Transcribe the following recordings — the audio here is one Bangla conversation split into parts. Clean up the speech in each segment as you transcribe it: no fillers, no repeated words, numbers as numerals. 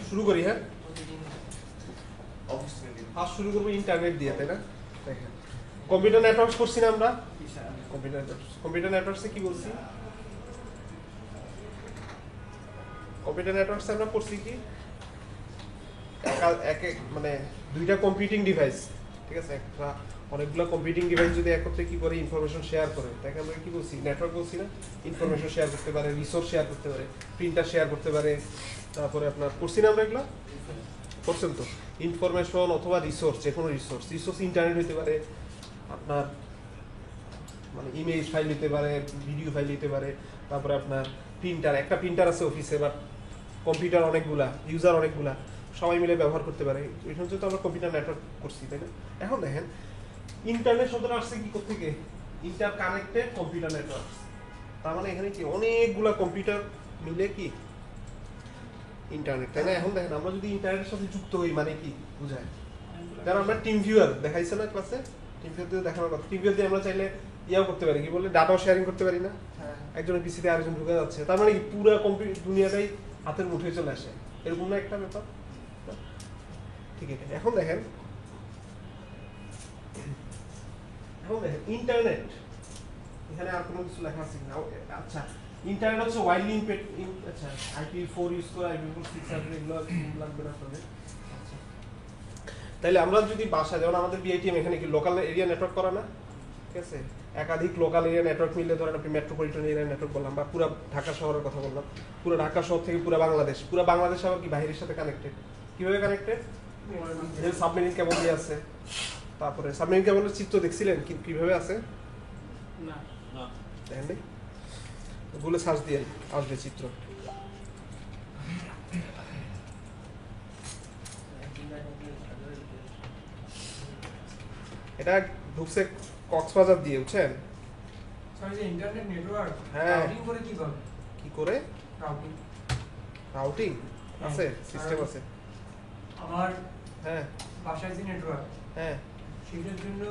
শুরু করি। হ্যাঁ, ফার্স্ট শুরু করবো ইন্টারনেট দিয়ে, তাই না? দেখেন, কম্পিউটার নেটওয়ার্কস করছি না আমরা? কম্পিউটার নেটওয়ার্কসে কি বলছি? কম্পিউটার নেটওয়ার্কসে আমরা করছি কি, মানে দুইটা কম্পিউটিং ডিভাইস, ঠিক আছে, একটা অনেকগুলো কম্পিউটিং ডিভাইস যদি একত্রে কি করে ইনফরমেশন শেয়ার করে, তাকে আমরা কি বলছি? নেটওয়ার্ক বলছি না? ইনফরমেশন শেয়ার করতে পারে, রিসোর্স শেয়ার করতে পারে, প্রিন্টার শেয়ার করতে পারে, তারপরে আপনার করছি না আমরা এগুলো? করছেন তো? ইনফরমেশন অথবা রিসোর্স, যে কোনো রিসোর্স ইন্টারনেট হতে পারে, আপনার মানে ইমেজ ফাইল হতে পারে, ভিডিও ফাইল হতে পারে, তারপরে আপনার প্রিন্টার, একটা প্রিন্টার আছে অফিসে, বাট কম্পিউটার অনেকগুলা, ইউজার অনেকগুলা, সবাই মিলে ব্যবহার করতে পারে। এই সমস্ত তো আমরা কম্পিউটার নেটওয়ার্ক করছি, তাই না? এখন দেখেন, ইন্টারনেট শব্দটা আসছে কি থেকে? Inter connected computer network. তার মানে এখানে কি অনেকগুলা কম্পিউটার মিলে কি ইন্টারনেট, তাই না? এখন দেখেন, আমরা যদি ইন্টারনেটের সাথে যুক্ত হই মানে কি বুঝায়? কারণ আমরা টিম ভিউয়ার দেখাইছে না ক্লাসে, টিম ভিউয়ার দিয়ে দেখানোর কথা। টিম ভিউয়ার দিয়ে আমরা চাইলে ইয়াও করতে পারি, কি বলে, ডাটাও শেয়ারিং করতে পারি না? একজনের পিসিতে আরেকজন ঢুকে যাচ্ছে, তার মানে কি পুরো কম্পিউটার দুনিয়াটাই হাতের মুঠোয় চলে আসে, এরকম না একটা ব্যাপার? ঠিক আছে। এখন দেখেন ইন্টারনেট, এখানে আর কোনো কিছু লেখা আছে কিনা? আচ্ছা, ইন্টারনেট হচ্ছে ওয়াইডলি আচ্ছা IPv4 ইউজ করে, IPv6 এগুলো লাগবে না আপনাদের। আচ্ছা, তাইলে আমরা যদি বাসায়, যেমন আমাদের বিআইটিএম এখানে কি লোকাল এরিয়া নেটওয়ার্ক করা না? ঠিক আছে, একাধিক লোকাল এরিয়া নেটওয়ার্ক মিললে ধরেন আপনি মেট্রোপলিটন এরিয়া নেটওয়ার্ক বললাম, বা পুরো ঢাকা শহরের কথা বললাম, পুরো ঢাকা শহর থেকে পুরো বাংলাদেশ আবার কি বাইরের সাথে কানেক্টেড? কিভাবে কানেক্টেড? সাবমেরিন কেবল দিয়ে আছে। তারপরে সাবমেরিন কেবলের চিত্র দেখছিলেন কিভাবে আছে? না না, দেখেন নাই? গুগলে সার্চ দিয়ে আসবে চিত্র। এটা ঢুকছে কক্সবাজার দিয়ে, বুঝছেন? ইন্টারনেট নেটওয়ার্ক হ্যাঁ, রাউটিং করে কি করে রাউটিং আছে, সিস্টেম আছে আমার। হ্যাঁ, বাসায় যে নেটওয়ার্ক, হ্যাঁ, সেটার জন্য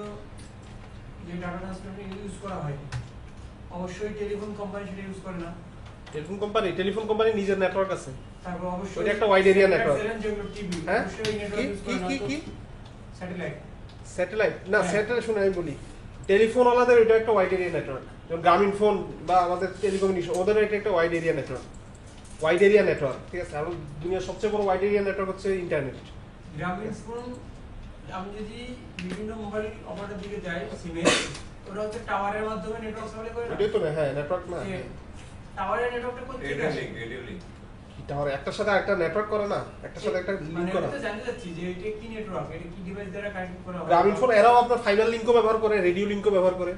যে ডাটা ট্রান্সফার ইউজ করা হয়, অবশ্যই টেলিফোন কোম্পানি সেটা ইউজ করে না। টেলিফোন কোম্পানি নিজের নেটওয়ার্ক আছে, তারপর অবশ্যই ওটা একটা ওয়াইড এরিয়া নেটওয়ার্ক। হ্যাঁ, কি স্যাটেলাইট না, হ্যাঁ। স্যাটেলাইট শুনে আমি বলি, টেলিফোন ওয়ালাদের এটা একটা ওয়াইড এরিয়া নেটওয়ার্ক। যেমন গ্রামীণ ফোন বা আমাদের টেলিকমিউনিকেশন, ওদের এটা একটা ওয়াইড এরিয়া নেটওয়ার্ক। ঠিক আছে। আর দুনিয়ার সবচেয়ে বড় ওয়াইড এরিয়া নেটওয়ার্ক হচ্ছে ইন্টারনেট। গ্রামীণ ফোন, আমি যদি বিভিন্ন মোবাইল অপারেটর দিকে যাই, সিমে ওরা হচ্ছে টাওয়ারের মাধ্যমে নেটওয়ার্ক সাপ্লাই করে না। এটাই তো না, হ্যাঁ, নেটওয়ার্ক না, টাওয়ারের নেটওয়ার্কটা কোথা থেকে আসে? রেডিও লিংক কি টাওয়ার একটার সাথে একটা নেটওয়ার্ক করে না, একটার সাথে একটা লিংক মানে করা। আমি তো জানতে চাচ্ছি যে এটা কি নেটওয়ার্ক, এটা কি ডিভাইস দ্বারা কানেক্ট করা হয়? গ্রামীণ ফোন এরাও আপনার ফাইবার লিংকও ব্যবহার করে, রেডিও লিংকও ব্যবহার করে,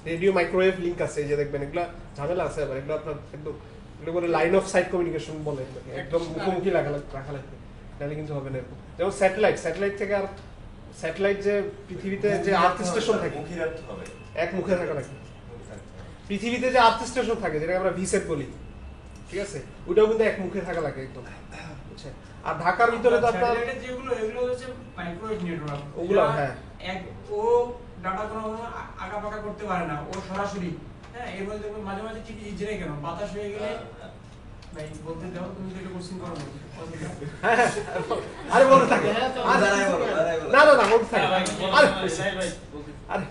রেডিও মাইক্রোওয়েভ লিংক আছে, এই যে দেখবেন এগুলা ঝামেলা আছে আবার, এগুলো আপনার একদম এগুলো করে লাইন অফ সাইট কমিউনিকেশন বলে, একদম মুখোমুখি রাখা লাগবে, তাহলে কিন্তু হবে না এরকম। যেমন স্যাটেলাইট থেকে, আর স্যাটেলাইট যে পৃথিবীতে যে আর্থ স্টেশন থাকে, মুখে রাখতে হবে, এক মুখে থাকা লাগে। পৃথিবীতে যে আর্থ স্টেশন থাকে, যেটাকে আমরা ভিসেট বলি, ঠিক আছে, ওটাও কিন্তু এক মুখে থাকা লাগে একদম, বুঝছেন? আর ঢাকার ভিতরে তো আপনার যেগুলো, এগুলো হচ্ছে মাইক্রোওয়েভ নেটওয়ার্ক, ওগুলো, হ্যাঁ, ও ডাটা কোনো আঁকাবাঁকা করতে পারে না, ও সরাসরি, হ্যাঁ, এর মধ্যে মাঝে মাঝে টিভি জিরে কেন বাতাস হয়ে গেলে, ভাই বলতে দাও, তুমি তো এটা কোশ্চেন করো না। আরে বলো থাকে, না না না বলতে থাকে, আরে আরে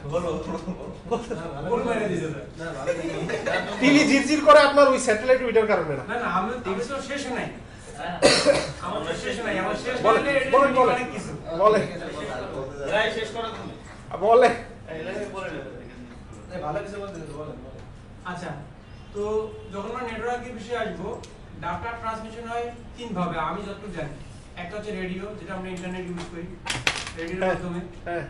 বল মেরে দিছে না, টিভি জিরজির করে আপনার ওই স্যাটেলাইট ওইটার কারণে না। না না, আমি তো শেষ নাই, আমার শেষ নাই, আমার শেষ বলে অনেক কিছু বলে শেষ করো তুমি, বলে ভালো কিছু বলতে বলেন। আচ্ছা, তো যখন আমরা নেটওয়ার্কের বিষয়ে আসবো, ডাটা ট্রান্সমিশন হয় তিন ভাবে আমি যতটুকু জানি। একটা হচ্ছে রেডিও, যেটা আমরা ইন্টারনেট ইউজ করি, রেডিওর মাধ্যমে। হ্যাঁ।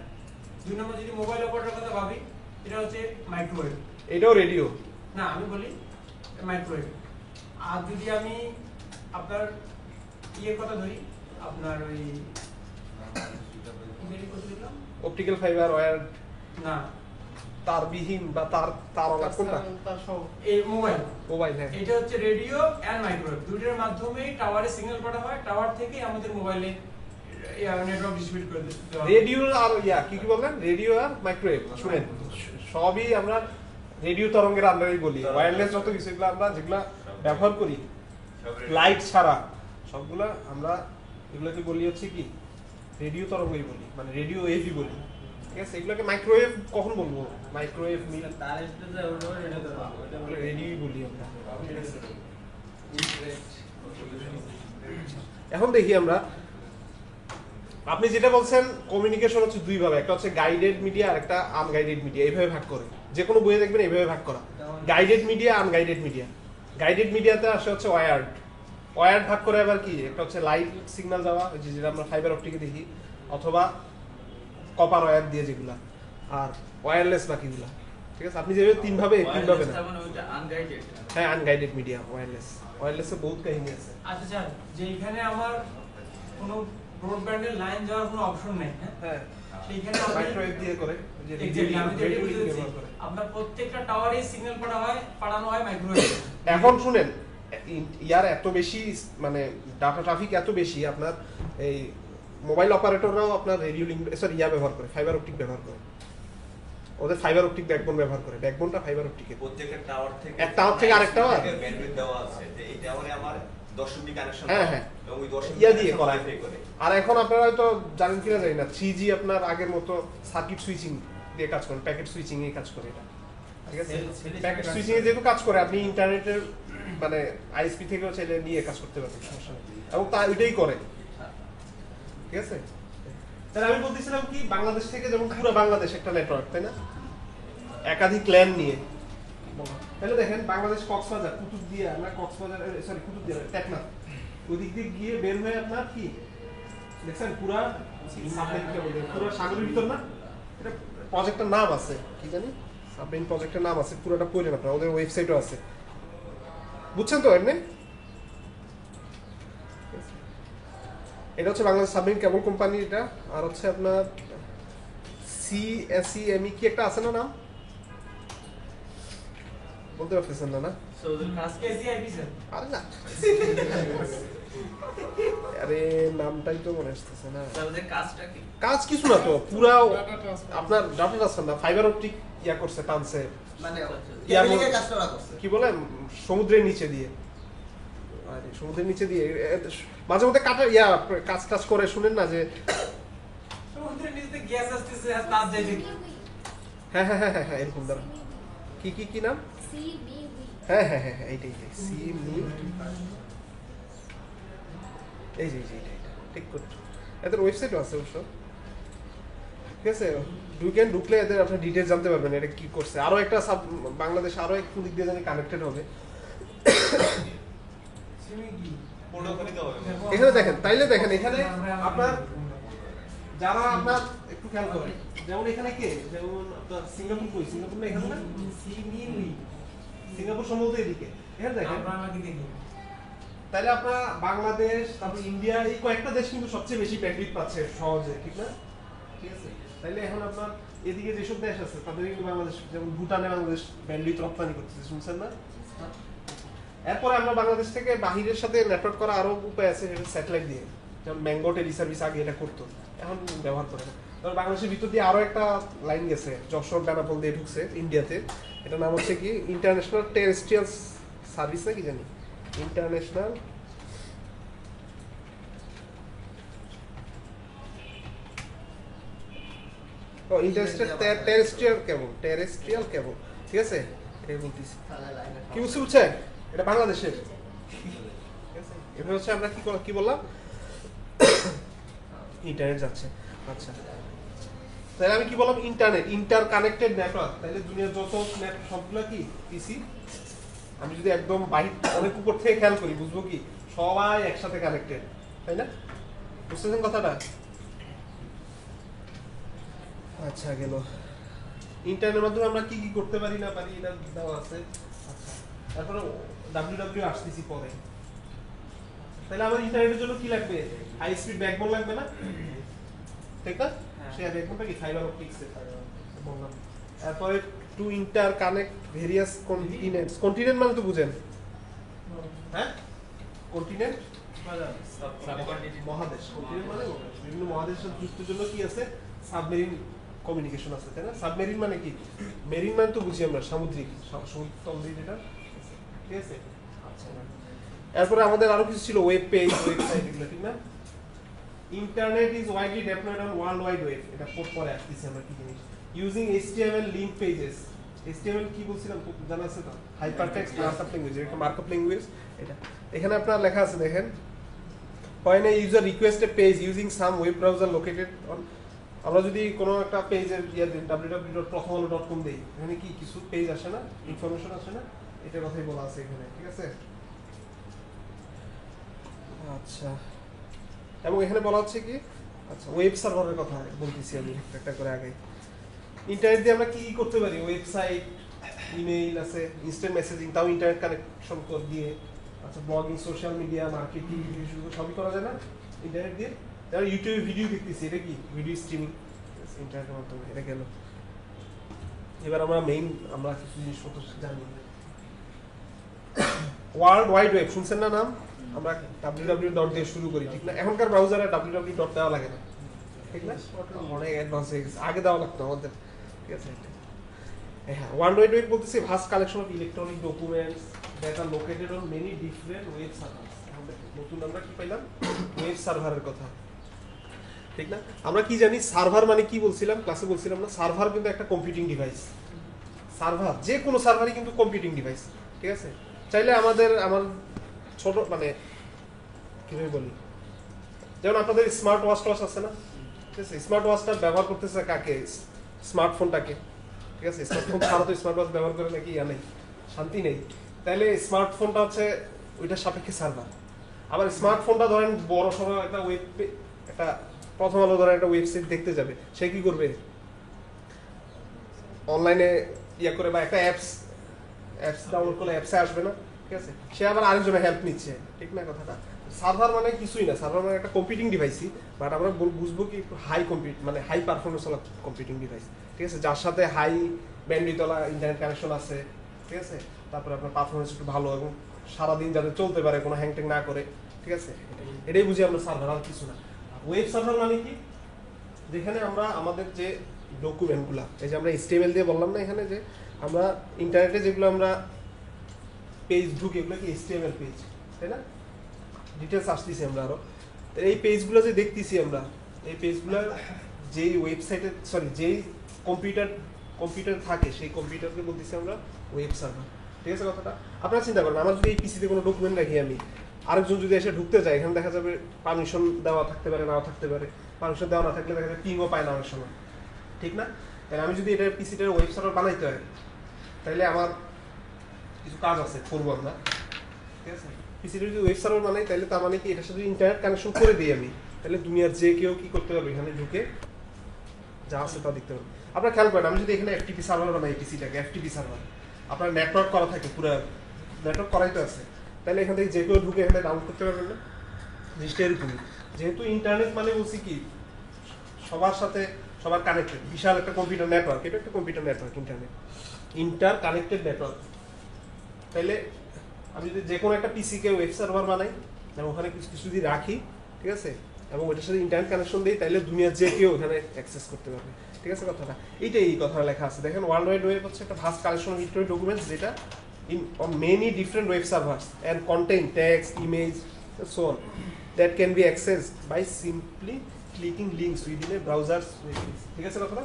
দুই নম্বর যদি মোবাইল অপারেটরের কথা ভাবি, এটা হচ্ছে মাইক্রোওয়েভ। এটাও রেডিও না, আমি বলি মাইক্রোওয়েভ। আর যদি আমি আপনার ইয়ের কথা ধরি, আপনার ওই অপটিক্যাল ফাইবার ওয়্যার, না তারবিহীন বা তারওয়ালা, কোনটা? এই মোবাইল, হ্যাঁ, এটা হচ্ছে রেডিও এন্ড মাইক্রোওয়েভ, দুটোর মাধ্যমে টাওয়ারে সিগন্যাল পাঠানো হয়, টাওয়ার থেকে আমাদের মোবাইলে নেটওয়ার্ক ডিস্ট্রিবিউট করে দেওয়া হয়। রেডিও আর কি বললেন, রেডিও আর মাইক্রোওয়েভ, শুনেন, সবই আমরা রেডিও তরঙ্গের আন্ডারেই বলি। ওয়্যারলেস যত কিছু এগুলো আমরা যেগুলা ব্যবহার করি লাইট ছাড়া সবগুলা আমরা এগুলোকে বলি হচ্ছে কি রেডিও তরঙ্গই বলি, মানে রেডিও ওয়েভই বলি, ঠিক আছে? এগুলোকে মাইক্রোওয়েভ কখন বলবো? মাইক্রোওয়েভ রেডিওই বলি আমরা। এখন দেখি আমরা, আপনি যেটা বলছেন কমিউনিকেশন হচ্ছে দুই ভাবে, একটা হচ্ছে গাইডেড মিডিয়া আর একটা আনগাইডেড মিডিয়া, এইভাবে ভাগ করে। যে কোনো বইয়ে দেখবেন এইভাবে ভাগ করা, guided media, unguided media. Guided মিডিয়াতে আসে হচ্ছে ওয়্যার্ড ভাগ করে আবার কি, একটা হচ্ছে লাইট সিগন্যাল যাওয়া, যেটা আমরা ফাইবার অপটিকে দেখি, অথবা কপার ওয়্যার দিয়ে যেগুলা, আর ওয়্যারলেস বাকিগুলা, ঠিক আছে? আপনি যেভাবে তিন ভাবে না, হ্যাঁ আনগাইডেড মিডিয়া ওয়্যারলেসে বহুত কাহিনী আছে। আচ্ছা স্যার, যেখানে আমার কোনো ব্রডব্যান্ডের লাইন যাওয়ার কোনো অপশন নেই, হ্যাঁ সেইখানে মাইক্রোওয়েভ দিয়ে করে, যে রেডিও ব্যবহার করে আপনার প্রত্যেকটা টাওয়ারে সিগন্যাল পাঠানো হয় মাইক্রোওয়েভ। এখন শুনেন, ইয়ার এত বেশি মানে ডাটা ট্রাফিক এত বেশি, আপনার এই মোবাইল অপারেটররাও আপনার রেডিও লিঙ্ক ব্যবহার করে, ফাইবার অপটিক ব্যবহার করে। ওদের ফাইবার অপটিক ব্যাকবোন ব্যবহার করে, ব্যাকবোনটা ফাইবার অপটিকের। প্রত্যেকটা টাওয়ার থেকে এক টাওয়ার থেকে আরেক টাওয়ার ব্যান্ডউইথ দেওয়া আছে, যে এই টাওয়ারে আমার 10 এমবি কানেকশন, হ্যাঁ এবং ওই 10 ইয়া দিয়ে করা করে। আর এখন আপনারা হয়তো জানেন কিনা জানি না, 3G আপনার আগের মতো সার্কিট সুইচিং দিয়ে কাজ করে, প্যাকেট সুইচিং এ কাজ করে এটা, ঠিক আছে? প্যাকেট সুইচিং এ যেহেতু কাজ করে, আপনি ইন্টারনেটের মানে আইএসপি থেকেও চাইলে নিয়ে কাজ করতে পারবেন, সমস্যা নেই, এবং তা ওইটাই করে, ঠিক আছে? তাহলে আমি বলতেছিলাম কি, বাংলাদেশ থেকে যেমন পুরো বাংলাদেশ একটা নেটওয়ার্ক, তাই না? একাধিক ল্যান্ড নিয়ে, তাহলে দেখেন বাংলাদেশ কক্সবাজার, কুতুবদিয়া না কক্সবাজার, সরি কুতুবদিয়া টেকনাফ, ওই দিক দিয়ে গিয়ে বের হয়ে আপনার কি দেখছেন পুরা পুরো সাগরের ভিতর না, এটা প্রজেক্টের নাম আছে কি জানি, সাবমেরিন প্রজেক্টের নাম আছে, পুরোটা পড়েন আপনারা, ওদের ওয়েবসাইটও আছে, বুঝছেন তো? এমনি এটা হচ্ছে বাংলাদেশ সাবমেরিন কেবল কোম্পানি, এটা। আর হচ্ছে আপনার CSEME কি একটা আছে না নাম, বলতে পারতেছেন না? না আরে না, আরে নামটাই তো মনে আসতেছে না। কাজ কিছু না তো, পুরা আপনার ডাটা ট্রান্সফার না, ফাইবার অপটিক ইয়া করছে, টানছে, মানে কি বলে সমুদ্রের নিচে দিয়ে, সমুদ্রের নিচে দিয়ে মাঝে মধ্যে কাটা ইয়া কাজ টাজ করে, শুনেন না যে সমুদ্রের নিচে গ্যাস আসতেছে আর তার যাইতে হ্যাঁ হ্যাঁ হ্যাঁ হ্যাঁ এরকম দ্বারা কি নাম, হ্যাঁ হ্যাঁ হ্যাঁ এইটাই এই যে ঠিক করছো, এদের ওয়েবসাইটও আছে অবশ্য, ঠিক আছে? ঢুকলে এদের আপনার ডিটেইলস জানতে পারবেন এটা কি করছে। আরো একটা বাংলাদেশ আরো এক দিক দিয়ে জানি কানেক্টেড হবে, এখানে দেখেন, তাইলে দেখেন এখানে আপনার যারা আপনার একটু খেয়াল করেন, যেমন এখানে কে, যেমন আপনার সিঙ্গাপুর কই, সিঙ্গাপুর না এখানে না, সিঙ্গাপুর সম্ভবত এদিকে, এখানে দেখেন। তাহলে আপনার বাংলাদেশ, তারপর ইন্ডিয়া, এই কয়েকটা দেশ কিন্তু সবচেয়ে বেশি ব্যান্ডউইথ পাচ্ছে সহজে, ঠিক না? ঠিক আছে, তাইলে এখন আপনার এদিকে যেসব দেশ আছে তাদের কিন্তু বাংলাদেশ, যেমন ভুটানে বাংলাদেশ ব্যান্ডউইথ রপ্তানি করতেছে, শুনছেন না? এরপরে আমরা বাংলাদেশ থেকে বাহিরের সাথে নেটওয়ার্ক করা আরো উপায় আছে, সেটা স্যাটেলাইট দিয়ে, যেমন ম্যাঙ্গো টেলি সার্ভিস আগে এটা করতো, এখন ব্যবহার করে না। তবে বাংলাদেশের ভিতর দিয়ে আরো একটা লাইন গেছে, যশোর বেনাপোল দিয়ে ঢুকছে ইন্ডিয়াতে, এটা নাম হচ্ছে কি ইন্টারন্যাশনাল টেরেস্ট্রিয়াল সার্ভিস না কি জানি, ইন্টারন্যাশনাল টেরেস্ট্রিয়াল কেবল, ঠিক আছে? এটা বলতেছি কি বুঝছেন, এটা বাংলাদেশের, এবার হচ্ছে আমরা কি বললাম, ইন্টারনেট যাচ্ছে। আচ্ছা, তাহলে আমি কি বললাম, ইন্টার কানেক্টেড নেটওয়ার্ক, তাহলে দুনিয়ার যত নেট সবগুলা কি পিসি, আমি যদি একদম বাইরে অনেক উপর থেকে খেয়াল করি বুঝবো কি সবাই একসাথে কানেক্টেড, তাই না? বুঝতেছেন কথাটা? আচ্ছা, গেল ইন্টারনেটের মাধ্যমে আমরা কি করতে পারি না পারি এটা দেওয়া আছে। আচ্ছা, তারপরে ডাব্লিউডাব্লিউ আসতেছি পরে। তাহলে আমার ইন্টারনেটের জন্য কি লাগবে, হাই স্পিড ব্যাকবোন লাগবে না, ঠিক না? সেই ব্যাকবোনটা কি ফাইবার অপটিক্স বললাম। তারপরে to interconnect various continents, continent মানে তো বুঝেন, হ্যাঁ? কন্টিনেন্ট মহাদেশ, কন্টিনেন্ট মানে বিভিন্ন মহাদেশের যুক্তের জন্য কি আছে, সাবমেরিন কমিউনিকেশন আছে, তাই না? সাবমেরিন মানে কি? মেরিন মানে তো বুঝি আমরা সামুদ্রিক, সমুদ্র তল দিয়ে যেটা, ঠিক আছে? আচ্ছা, এরপরে আমাদের আরো কিছু ছিল, ওয়েব পেজ, ওয়েবসাইট, এগুলো, ঠিক না? Internet is widely diploid on world wide web, এটা পরে আসতেছি আমরা কি জিনিস, using HTML link pages. HTML কি বলছিলাম জানা আছে তো? হাইপারটেক্সট মার্কআপ ল্যাঙ্গুয়েজ, এটা মার্কআপ ল্যাঙ্গুয়েজ। এটা এখানে আপনার লেখা আছে দেখেন, when a user requests a page using some web browser located on, আমরা যদি কোনো একটা পেজের www.prothomalo.com দেই, এখানে কি কিছু পেজ আসে না, ইনফরমেশন আসে না, এটার কথাই বলা আছে এখানে, ঠিক আছে? আচ্ছা, এবং এখানে বলা হচ্ছে কি, আচ্ছা ওয়েব সার্ভারের কথা বলতেছি আমি একটা করে আগে। ইন্টারনেট দিয়ে আমরা কি করতে পারি? ওয়েবসাইট, ইমেইল আছে, ইনস্ট্যান্ট মেসেজিং, তাও ইন্টারনেট কানেকশন দিয়ে, আচ্ছা ব্লগিং, সোশ্যাল মিডিয়া, মার্কেটিং, সবই করা যায় না ইন্টারনেট দিয়ে। যারা ইউটিউবে ভিডিও দেখতেছি, এটা কি ভিডিও স্ট্রিমিং, ইন্টারনেটের মাধ্যমে, এটা গেল। এবার আমরা আমরা কিছু জিনিসপত্র জানি। ওয়ার্ল্ড ওয়াইড ওয়েব শুনছেন না নাম? আমরা www দিয়ে শুরু করি, ঠিক না? এখনকার ব্রাউজারে www দেওয়া লাগে না, ঠিক না? অনেক অ্যাডভান্স হয়ে গেছে, আগে দেওয়া লাগতো আমাদের, ঠিক আছে? হ্যাঁ, ওয়ার্ল্ড ওয়াইড ওয়েব বলতেছি vast collection of electronic documents that are located on many different web servers. নতুন আমরা কি পাইলাম? ওয়েব সার্ভারের কথা, ঠিক না? আমরা কি জানি সার্ভার মানে কি বলছিলাম ক্লাসে, বলছিলাম না সার্ভার কিন্তু একটা কম্পিউটিং ডিভাইস। সার্ভার, যে কোনো সার্ভারই কিন্তু কম্পিউটিং ডিভাইস, ঠিক আছে? চাইলে আমার ছোট মানে কিভাবে বলি, যেমন আপনাদের স্মার্ট ওয়াচ আছে না, ঠিক আছে? স্মার্ট ওয়াচটা ব্যবহার করতেছে কাকে? স্মার্টফোনটাকে, ঠিক আছে? স্মার্টফোন ছাড়া তো স্মার্ট ওয়াচ ব্যবহার করে নাকি নেই, শান্তি নেই। তাহলে স্মার্টফোনটা হচ্ছে ওইটার সাপেক্ষে সার্ভার। আবার স্মার্টফোনটা ধরেন বড় সড়ো একটা একটা প্রথম আলো ধরেন একটা ওয়েবসাইট দেখতে যাবে, সে কি করবে? অনলাইনে করে বা একটা অ্যাপস ডাউনলোড করলে অ্যাপসে আসবে না, ঠিক আছে? সে আবার আরেকজনের হেল্প নিচ্ছে, ঠিক না কথাটা? সার্ভার মানে কিছুই না, সার্ভার মানে একটা কম্পিউটিং ডিভাইসই, বাট আমরা বুঝবো কি হাই পারফরমেন্স ওয়ালা কম্পিউটিং ডিভাইস, ঠিক আছে? যার সাথে হাই ব্যান্ডউইথওয়ালা ইন্টারনেট কানেকশন আছে, ঠিক আছে? তারপরে আপনার পারফরমেন্স একটু ভালো এবং সারাদিন যাতে চলতে পারে, কোনো হ্যাংট্যাং না করে, ঠিক আছে? এটাই বুঝি আমরা সার্ভার, আর কিছু না। ওয়েব সার্ভার মানে কি? যেখানে আমরা আমাদের যে ডকুমেন্টগুলো, এই যে আমরা HTML দিয়ে বললাম না এখানে, যে আমরা ইন্টারনেটে যেগুলো আমরা পেজ ঢুকে, এগুলো কি HTML পেজ, তাই না? ডিটেলস আসতেছি আমরা আরো। এই পেজগুলো যে দেখতেছি আমরা, এই পেজগুলো যেই ওয়েবসাইটে যেই কম্পিউটার থাকে, সেই কম্পিউটারকে বলতেছি আমরা ওয়েব সার্ভার, ঠিক আছে কথাটা? আপনারা চিন্তা করেন, আমার যদি এই পিসিতে কোনো ডকুমেন্ট রাখি, আমি আরেকজন যদি এসে ঢুকতে চায়, এখানে দেখা যাবে পারমিশন দেওয়া থাকতে পারে, নাও থাকতে পারে। পারমিশন দেওয়া না থাকলে দেখা যাবে পিংও পায় না অনেক সময়, ঠিক না? তাহলে আমি যদি এটা পিসিটার ওয়েব সার্ভার বানাইতে হয়, তাহলে আমার কিছু কাজ আছে, করবো আমরা, ঠিক আছে? পিসিটা যদি ওয়েব সার্ভার বানাই, তাহলে তার মানে কি এটার সাথে ইন্টারনেট কানেকশন করে দিই আমি, তাহলে দুনিয়ার যে কেউ কি করতে পারবে, এখানে ঢুকে যা আছে তা দেখতে পারবে। আপনারা খেয়াল করেন, আমি যদি এখানে FTP সার্ভার বানাই, পিসিটাকে FTP সার্ভার, আপনার নেটওয়ার্ক করা থাকে, পুরো নেটওয়ার্ক করাই তো আছে, তাহলে এখান থেকে যে কেউ ঢুকে এখানে ডাউনলোড করতে পারবেন না? জিনিসটা এরকমই। যেহেতু ইন্টারনেট মানে বলছি কি সবার সাথে সবার কানেক্টেড, বিশাল একটা কম্পিউটার নেটওয়ার্ক, এটা একটা computer network, inter connected network. তাইলে আমি যদি যে কোনো একটা পিসিকে ওয়েব সার্ভার বানাই এবং ওখানে কিছু কিছু যদি রাখি, ঠিক আছে, এবং ওইটার সাথে ইন্টারনেট কানেকশন দিই, তাহলে দুনিয়ার যে কেউ ওখানে অ্যাক্সেস করতে পারবে, ঠিক আছে কথাটা? এইটাই এই কথা লেখা আছে। দেখেন, ওয়ার্ল্ড ওয়াইড ওয়েব হচ্ছে একটা vast collection of electronic documents, যেটা on many different web servers and contain text, image, and so on, that can be accessed by simply clicking links within a browser's web page. ঠিক আছে কথাটা?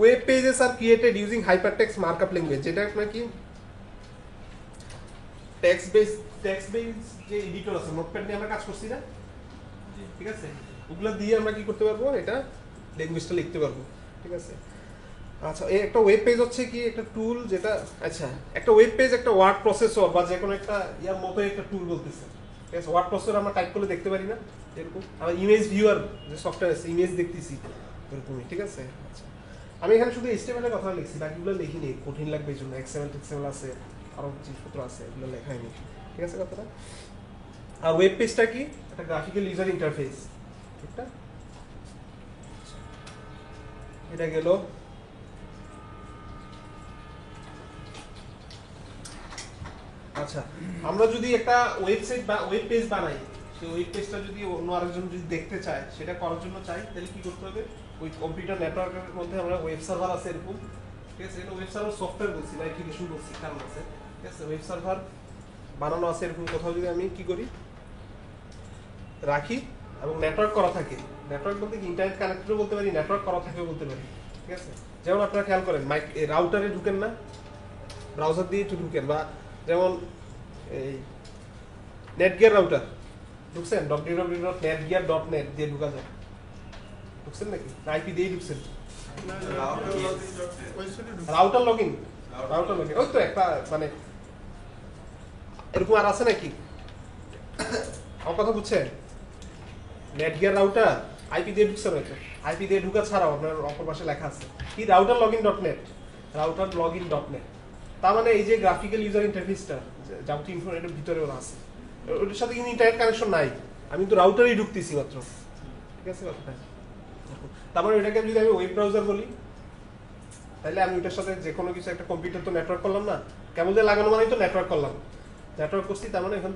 Web pages are created using hypertext markup language, যেটা আপনার কি টেক্সট বেস যে এডিটর আছে, নোটপ্যাড নিয়ে আমরা কাজ করছি না, ঠিক আছে? ওগুলো দিয়ে আমরা কি করতে পারবো? এটা ল্যাঙ্গুয়েজটা লিখতে পারবো, ঠিক আছে? আচ্ছা, এই একটা ওয়েব পেজ হচ্ছে কি একটা টুল, যেটা আচ্ছা একটা ওয়েব পেজ একটা ওয়ার্ড প্রসেসর বা যে কোনো একটা ইয়ার মতো একটা টুল বলতেছে, ঠিক আছে? ওয়ার্ড প্রসেসর আমরা টাইপ করলে দেখতে পারি না, এরকম। আবার ইমেজ ভিউয়ার যে সফটওয়্যার আছে, ইমেজ দেখতেছি এরকমই, ঠিক আছে? আচ্ছা, আমি এখানে শুধু HTML এর কথা লিখছি, বাকিগুলো লিখিনি, কঠিন লাগবে এই জন্য। XML আছে, আরো জিনিসপত্র আছে, এগুলো লেখাই নেই, ঠিক আছে কথাটা? আর ওয়েব পেজটা কি? একটা গ্রাফিক্যাল ইউজার ইন্টারফেস, ঠিক না? এটা গেল। আচ্ছা, আমরা যদি একটা ওয়েবসাইট বা ওয়েব পেজ বানাই, সেই ওয়েব পেজটা যদি অন্য আরেকজন যদি দেখতে চায়, সেটা করার জন্য চাই, তাহলে কি করতে হবে? ওই কম্পিউটার নেটওয়ার্কের মধ্যে আমরা ওয়েব সার্ভার আছে এরকম, ঠিক আছে, এটা ওয়েব সার্ভার সফটওয়্যার বলছি না অ্যাপ্লিকেশন বলছি, কারণ আছে, ঠিক আছে, ওয়েব সার্ভার বানানো আছে এরকম কোথাও যদি আমি কি করি রাখি এবং নেটওয়ার্ক করা থাকে, নেটওয়ার্ক বলতে কি ইন্টারনেট কানেক্টেডও বলতে পারি, নেটওয়ার্ক করা থাকেও বলতে পারি, ঠিক আছে। যেমন আপনারা খেয়াল করেন রাউটারে ঢুকেন না, ব্রাউজার দিয়ে একটু ঢুকেন, বা যেমন এই নেটগিয়ার রাউটার ঢুকছেন www.netgear.net দিয়ে ঢুকা যায়, ঢুকছেন নাকি আইপি দিয়ে ঢুকছেন? রাউটার লগইন ওই তো একটা মানে এরকম আর আছে নাকি? আমার কথা বুঝছেন? নেটগিয়ার রাউটার আইপি দিয়ে ঢুকছেন, হয়তো আইপি দিয়ে ঢুকা ছাড়াও আপনার অপর পাশে লেখা আছে কি routerlogin.net, routerlogin.net। তার মানে এই যে গ্রাফিক্যাল ইউজার ইন্টারফেসটা যাবতীয় ইনফরমেশনের ভিতরে ওরা আছে, ওটার সাথে কিন্তু ইন্টারনেট কানেকশন নাই, আমি তো রাউটারেই ঢুকতেছি মাত্র, ঠিক আছে কথাটা। তার মানে এটাকে যদি আমি ওয়েব ব্রাউজার বলি, তাহলে আমি ওটার সাথে যে কোনো কিছু একটা কম্পিউটার তো নেটওয়ার্ক করলাম না, কেবল যে লাগানো মানেই তো নেটওয়ার্ক করলাম, নেটওয়ার্ক করছি, তার মানে এখন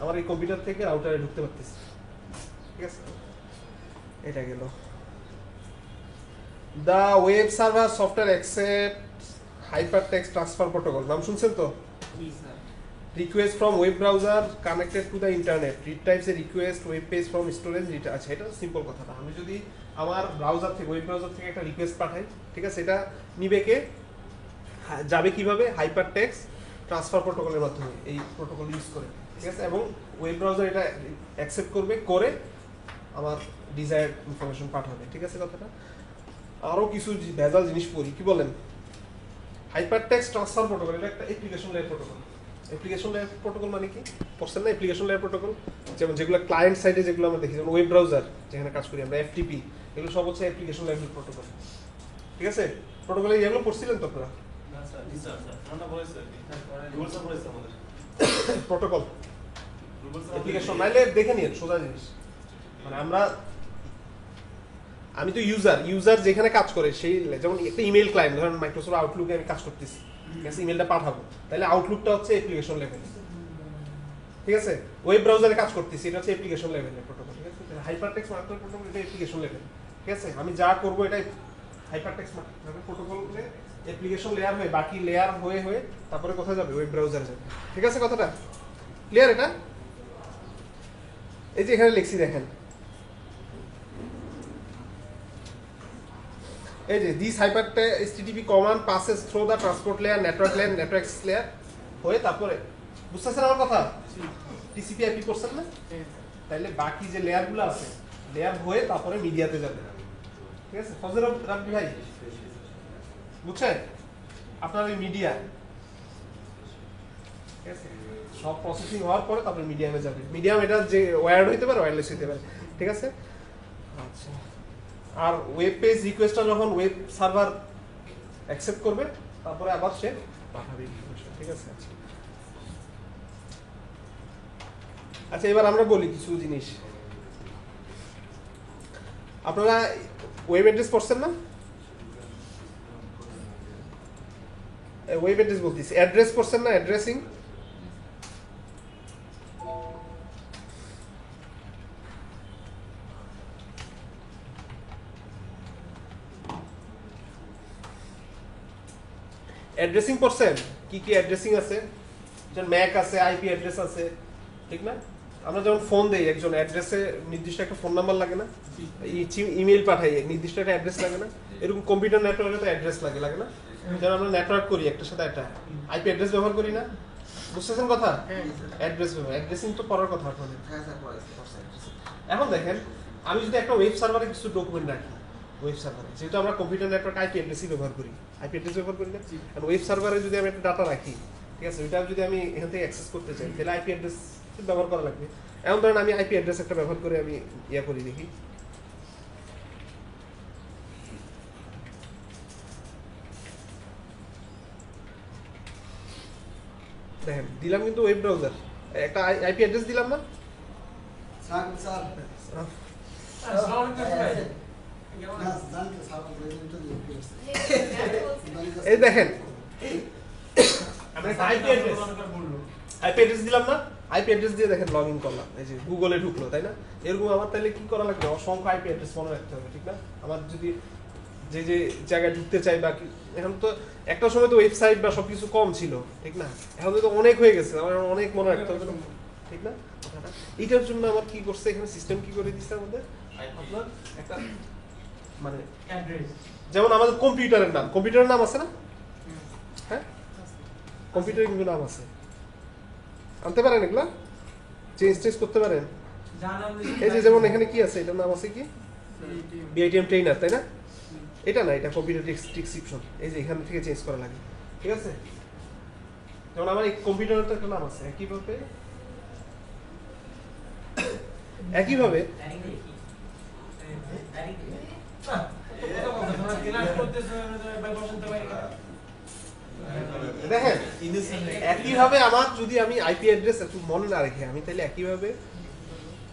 আমার এই কম্পিউটার থেকে রাউটারে ঢুকতে পারতেছি, ঠিক আছে। এটা গেল the web server software accept hypertext transfer protocol, নাম শুনছেন তো? Request from web browser connected to the internet, retrieves a request web page from storage, আচ্ছা এটা সিম্পল কথাটা। আমি যদি আমার ব্রাউজার থেকে ওয়েব ব্রাউজার থেকে একটা রিকোয়েস্ট পাঠাই, ঠিক আছে, এটা নিবে কে, যাবে কিভাবে? হাইপারটেক্সট ট্রান্সফার প্রোটোকলের মাধ্যমে, এই প্রোটোকল ইউজ করে, ঠিক আছে, এবং ওয়েব ব্রাউজার এটা অ্যাকসেপ্ট করবে, করে আমার ডিজায়ার্ড ইনফরমেশন পাঠাবে, ঠিক আছে কথাটা। আরও কিছু ভেজাল জিনিস পড়ি, কি বলেন? হাইপারটেক্সট ট্রান্সফার প্রোটোকল এটা একটা application layer protocol. Application layer protocol মানে কি পড়ছেন না? অ্যাপ্লিকেশন লেয়ার প্রোটোকল যেমন যেগুলো ক্লায়েন্ট সাইডে যেগুলো আমরা দেখি, যেমন ওয়েব ব্রাউজার যেখানে কাজ করি আমরা, এফটিপি, এগুলো সব হচ্ছে অ্যাপ্লিকেশন লেয়ার প্রোটোকল, ঠিক আছে। প্রোটোকলে এগুলো পড়ছিলেন তো আপনারা? প্রোটোকল অ্যাপ্লিকেশন নাইলে দেখে নিন, সোজা জিনিস। মানে আমি তো ইউজার যেখানে কাজ করে সেই, যেমন একটা ইমেল ক্লায়েন্ট, ধরেন মাইক্রোসফট আউটলুকে আমি কাজ করতেছি, ঠিক আছে, ইমেলটা পাঠাবো, তাহলে আউটলুকটা হচ্ছে অ্যাপ্লিকেশন লেভেল, ঠিক আছে। ওয়েব ব্রাউজারে কাজ করতেছি, এটা হচ্ছে অ্যাপ্লিকেশন লেভেলের প্রোটোকল, ঠিক আছে। হাইপারটেক্সট মার্কআপ প্রোটোকল এটা অ্যাপ্লিকেশন লেভেল, ঠিক আছে। আমি যা করবো এটাই হাইপারটেক্সট মার্কআপ প্রোটোকলে অ্যাপ্লিকেশন লেয়ার হয়ে, বাকি লেয়ার হয়ে হয়ে তারপরে কোথায় যাবে? ওয়েব ব্রাউজারে যাবে, ঠিক আছে কথাটা ক্লিয়ার? এটা এই যে এখানে লিখছি দেখেন, এই যে this hypertext HTTP command passes through the transport layer, network layer হয়ে তারপরে, বুঝতেছেন আমার কথা? TCP IP করছেন না? তাহলে বাকি যে লেয়ারগুলো আছে, লেয়ার হয়ে তারপরে মিডিয়াতে যাবে, ঠিক আছে। ফজর রাব্বি ভাই বুঝছেন? আপনার ওই মিডিয়া, ঠিক আছে, সব প্রসেসিং হওয়ার পরে তারপরে মিডিয়ামে যাবে। মিডিয়াম এটা যে ওয়্যার্ড হইতে পারে, ওয়্যারলেস হইতে পারে, ঠিক আছে। আচ্ছা, আর ওয়েব পেজ রিকোয়েস্টটা যখন ওয়েব সার্ভার অ্যাকসেপ্ট করবে, তারপরে আবার সে পাঠাবে ইনফরমেশন, ঠিক আছে। আচ্ছা, এবার আমরা বলি কিছু জিনিস। আপনারা ওয়েব অ্যাড্রেস পড়ছেন না? ওয়েব অ্যাড্রেস বলতেছি, অ্যাড্রেস পড়ছেন না? অ্যাড্রেসিং, অ্যাড্রেসিং পড়ছেন? কি কি অ্যাড্রেসিং আছে? যেমন ম্যাক আছে, আইপি অ্যাড্রেস আছে, ঠিক না? আমরা যখন ফোন দেই একজন অ্যাড্রেসে নির্দিষ্ট একটা ফোন নাম্বার লাগে না? ইমেল পাঠাই নির্দিষ্ট একটা অ্যাড্রেস লাগে না? এরকম কম্পিউটার নেটওয়ার্কে তো অ্যাড্রেস লাগে না? যেমন আমরা নেটওয়ার্ক করি একটার সাথে একটা, আইপি অ্যাড্রেস ব্যবহার করি না? বুঝতেছেন কথা? অ্যাড্রেস ব্যবহার, অ্যাড্রেসিং তো পরের কথা আপনাদের। এখন দেখেন, আমি যদি একটা ওয়েব সার্ভারে কিছু ডকুমেন্ট রাখি, ওয়েব সার্ভারে যেহেতু আমরা কম্পিউটার নেটওয়ার্ক আইপি অ্যাড্রেসই ব্যবহার করি, আইপি অ্যাড্রেস ব্যবহার করি না? আর ওয়েব সার্ভারে যদি আমি একটা ডাটা রাখি, ঠিক আছে, ওইটা যদি আমি এখান থেকে অ্যাক্সেস করতে চাই, তাহলে আইপি অ্যাড্রেস ব্যবহার করা লাগবে। এমন ধরেন আমি আইপি অ্যাড্রেস একটা ব্যবহার করে আমি ইয়া করি, দেখি দেখেন, দিলাম কিন্তু ওয়েব ব্রাউজার, একটা আইপি অ্যাড্রেস দিলাম না? এই দেখেন, আমি একটা আইপি অ্যাড্রেস দিলাম না? আইপি অ্যাড্রেস দিয়ে দেখেন লগ ইন করলাম, এই যে গুগলে ঢুকলো, তাই না? এরকম আমার তাহলে কি করা লাগবে? অসংখ্য আইপি অ্যাড্রেস মনে রাখতে হবে, ঠিক না? আমার যদি যে যে জায়গায় ঢুকতে চাই বা এখন তো একটা সময় তো ওয়েবসাইট বা সবকিছু কম ছিল, ঠিক না? এখন তো অনেক হয়ে গেছে, আমার অনেক মনে রাখতে হবে, ঠিক না? এটার জন্য আমার কি করছে এখানে সিস্টেম কি করে দিচ্ছে আমাদের, আপনার একটা মানে অ্যাড্রেস যেমন আমাদের কম্পিউটারের নাম আছে না? হ্যাঁ, কম্পিউটারের কিন্তু নাম আছে, আনতে পারেন এগুলা, চেঞ্জ করতে পারেন। এই যে যেমন এখানে কি আছে, এটার নাম আছে কি বিআইটিএম ট্রেনার, তাই না? এটা না, এটা কম্পিউটার ডেসক্রিপশন, এই যে এখান থেকে চেঞ্জ করা লাগে, ঠিক আছে? যেমন আমার এই কম্পিউটারের তো একটা নাম আছে, একইভাবে দেখেন একইভাবে আমার যদি আমি আইপি অ্যাড্রেস একটু মনে না রেখে আমি তাহলে একইভাবে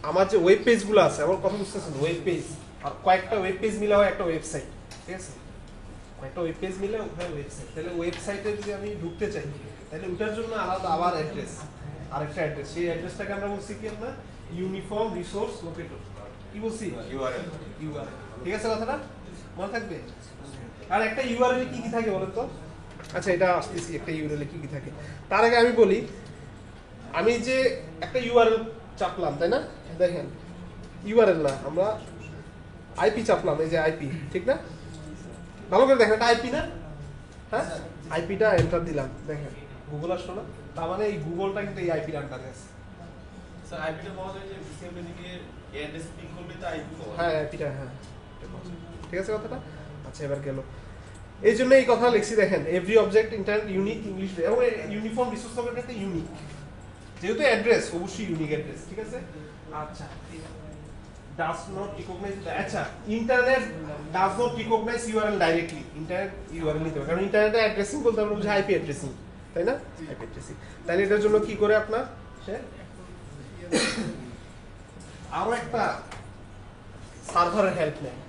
আমার যে ওয়েব পেজগুলো আছে, আমার কথা বুঝতেছেন, ওয়েব পেজ আর কয়েকটা ওয়েব পেজ মিলে হয় একটা ওয়েবসাইট, ঠিক আছে? কয়েকটা ওয়েব পেজ মিলে হয় ওয়েবসাইট, তাহলে ওয়েবসাইটে যদি আমি ঢুকতে চাই তাহলে ওটার জন্য আলাদা আবার অ্যাড্রেস, আরেকটা অ্যাড্রেস, সেই অ্যাড্রেসটাকে আমরা বলছি কি আপনার ইউনিফর্ম রিসোর্স লোকেটর, কি বলছি? ইউআরএল, ঠিক আছে? কথাটা মনে থাকবে। আর একটা ইউআরএল কি কি থাকে বলেন তো? আচ্ছা এটা আসতেছি, একটা ইউআরএল কি কি থাকে তার আগে আমি বলি, আমি যে একটা ইউআরএল চাপলাম, তাই না? দেখেন ইউআরএল না, আমরা আইপি চাপলাম, এই যে আইপি, ঠিক না? ভালো করে দেখেন, এটা আইপি না? হ্যাঁ, আইপিটা এন্টার দিলাম, দেখেন গুগল আসলো না? তার মানে এই গুগলটা কিন্তু এই আইপির আন্ডারে আছে। স্যার আইপিটা পাওয়া যায় যে বিসিএমপি থেকে অ্যাড্রেস পিং করলে তো আইপি পাওয়া যায়। হ্যাঁ আইপিটা, হ্যাঁ ঠিক আছে কথাটা। আচ্ছা এবার গেল, এই জন্য এই কথা লিখছি, দেখেন every object internet unique English এবং ইউনিফর্ম রিসোর্স লোকেটরটা ইউনিক, যেহেতু অ্যাড্রেস অবশ্যই ইউনিক অ্যাড্রেস, ঠিক আছে? আচ্ছা does not recognize আচ্ছা internet does not recognize URL directly, internet URL নিতে হবে, কারণ ইন্টারনেটে অ্যাড্রেসিং বলতে আমরা বুঝি আইপি অ্যাড্রেসিং, তাই না? আইপি অ্যাড্রেসিং, তাহলে এটার জন্য কি করে আপনার সে আরো একটা সার্ভারের হেল্প নেয়,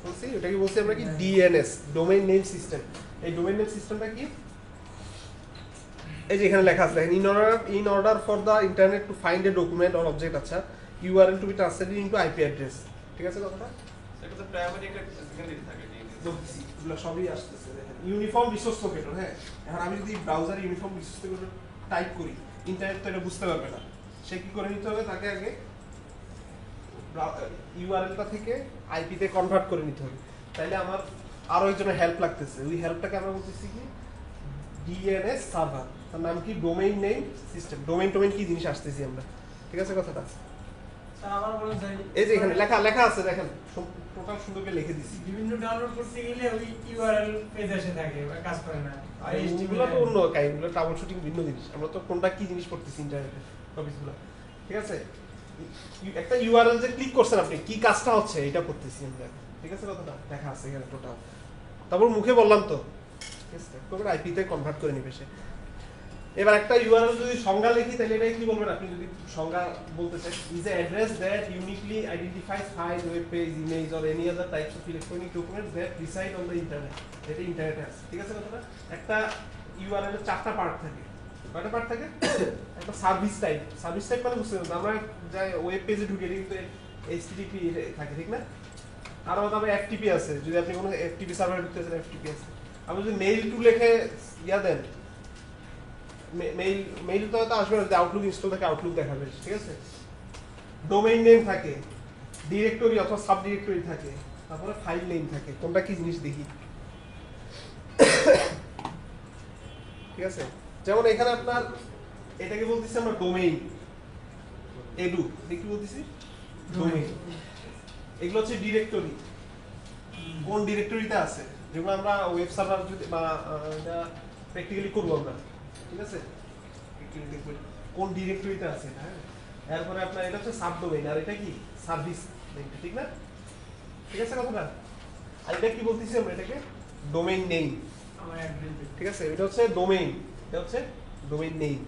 বলছি ওটাকে বলছি আমরা কি ডিএনএস, ডোমেইন নেম সিস্টেম। এই ডোমেইন নেম সিস্টেমটা কি? এই যে এখানে লেখা আছে, in order for the internet to find a document or object, আচ্ছা URL to be translated into IP address, ঠিক আছে কথাটা? সেটা তো প্রাইমারি একটা সেকেন্ডারি থাকে, বলছি এগুলো সবই আসতেছে, দেখেন ইউনিফর্ম রিসোর্স লোকেটর। হ্যাঁ, এখন আমি যদি ব্রাউজারে ইউনিফর্ম রিসোর্স লোকেটর টাইপ করি, ইন্টারনেট তো এটা বুঝতে পারবে না, সে কি করে নিতে হবে, তাকে আগে ইউআরএলটা থেকে আইপিতে কনভার্ট করে নিতে হবে। তাইলে আমার আরো একজনের হেল্প লাগতেছে, ওই হেল্পটাকে আমরা বলতেছি কি ডিএনএস সার্ভার, তার নাম কি ডোমেইন নেম সিস্টেম। ডোমেইন কি জিনিস আসতেছি আমরা, ঠিক আছে কথাটা? এই যে এখানে লেখা আছে, দেখেন টোটাল সুন্দর করে লিখে দিছি। বিভিন্ন ডাউনলোড করতে গেলে ওই ইউআরএল পেজ এসে থাকে, কাজ করে না। আর এইগুলো তো অন্য কাইগুলো ট্রাবল শুটিং ভিন্ন জিনিস, আমরা তো কোনটা কি জিনিস করতেছি ইন্টারনেটে টপিকগুলো, ঠিক আছে? একটা ইউআরএল যে ক্লিক করছেন আপনি, কি কাজটা হচ্ছে এটা করতেছি আমরা, ঠিক আছে কথাটা? দেখা আছে এখানে টোটাল, তারপর মুখে বললাম তো, ঠিক আছে? তারপর আইপিতে কনভার্ট করে নিবে সে। এবার একটা ইউআরএল যদি সংজ্ঞা লিখি তাহলে এটা কি বলবেন আপনি? যদি সংজ্ঞা বলতে চাই, is a address that uniquely identifies file, web page, image or any other types of electronic documents that reside on the internet. এটা ইন্টারনেটে আছে, ঠিক আছে কথাটা? একটা ইউআরএল এর 4টা পার্ট থাকে, কয়টা পার্ট থাকে? একটা সার্ভিস টাইপ মানে বুঝতে পারছেন, আমরা যাই ওয়েব পেজে ঢুকে কিন্তু এইচটিটিপি থাকে, ঠিক না? আর তবে এফটিপি আছে, যদি আপনি কোনো এফটিপি সার্ভারে ঢুকতে চান এফটিপি আছে। আপনি যদি মেইল টু লিখে ইয়া দেন, মেইল তো হয়তো আসবে না, যদি আউটলুক ইনস্টল থাকে আউটলুক দেখাবে, ঠিক আছে? ডোমেইন নেম থাকে, ডিরেক্টরি অথবা সাব ডিরেক্টরি থাকে, তারপরে ফাইল নেম থাকে। কোনটা কি জিনিস দেখি, ঠিক আছে? যেমন এখানে আপনার এটাকে বলতেছি আমরা ডোমেইন, এডু দেখি বলতেছি ডোমেইন। এগুলো হচ্ছে ডিরেক্টরি, কোন ডিরেক্টরিতে আছে, যেগুলো আমরা ওয়েব সার্ভার যদি বা এটা প্র্যাকটিক্যালি করবো আমরা, ঠিক আছে? কোন ডিরেক্টরিতে আছে, হ্যাঁ? এরপরে আপনার এটা হচ্ছে সাব ডোমেইন, আর এটা কি সার্ভিস, ঠিক না? ঠিক আছে কথাটা? আর এটা কি বলতেছি আমরা, এটাকে ডোমেইন নেম, ঠিক আছে? এটা হচ্ছে ডোমেইন, এটা হচ্ছে ডোমেইন নেম,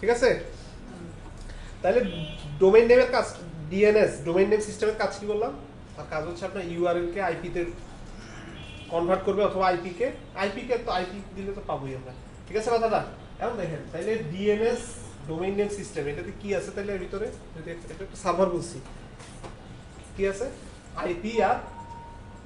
ঠিক আছে? তাহলে ডোমেইন নেমের কাজ ডিএনএস, ডোমেইন নেম সিস্টেমের কাজ কি বললাম? তার কাজ হচ্ছে আপনার ইউআরএল কে আইপিতে কনভার্ট করবে, অথবা আইপি কে তো আইপি দিলে তো পাবোই আমরা, ঠিক আছে কথাটা? এখন দেখেন তাইলে ডিএনএস ডোমেইন নেম সিস্টেম, এটাতে কি আছে তাহলে এর ভিতরে? যদি এটা একটা সার্ভার বলছি, কি আছে? আইপি আর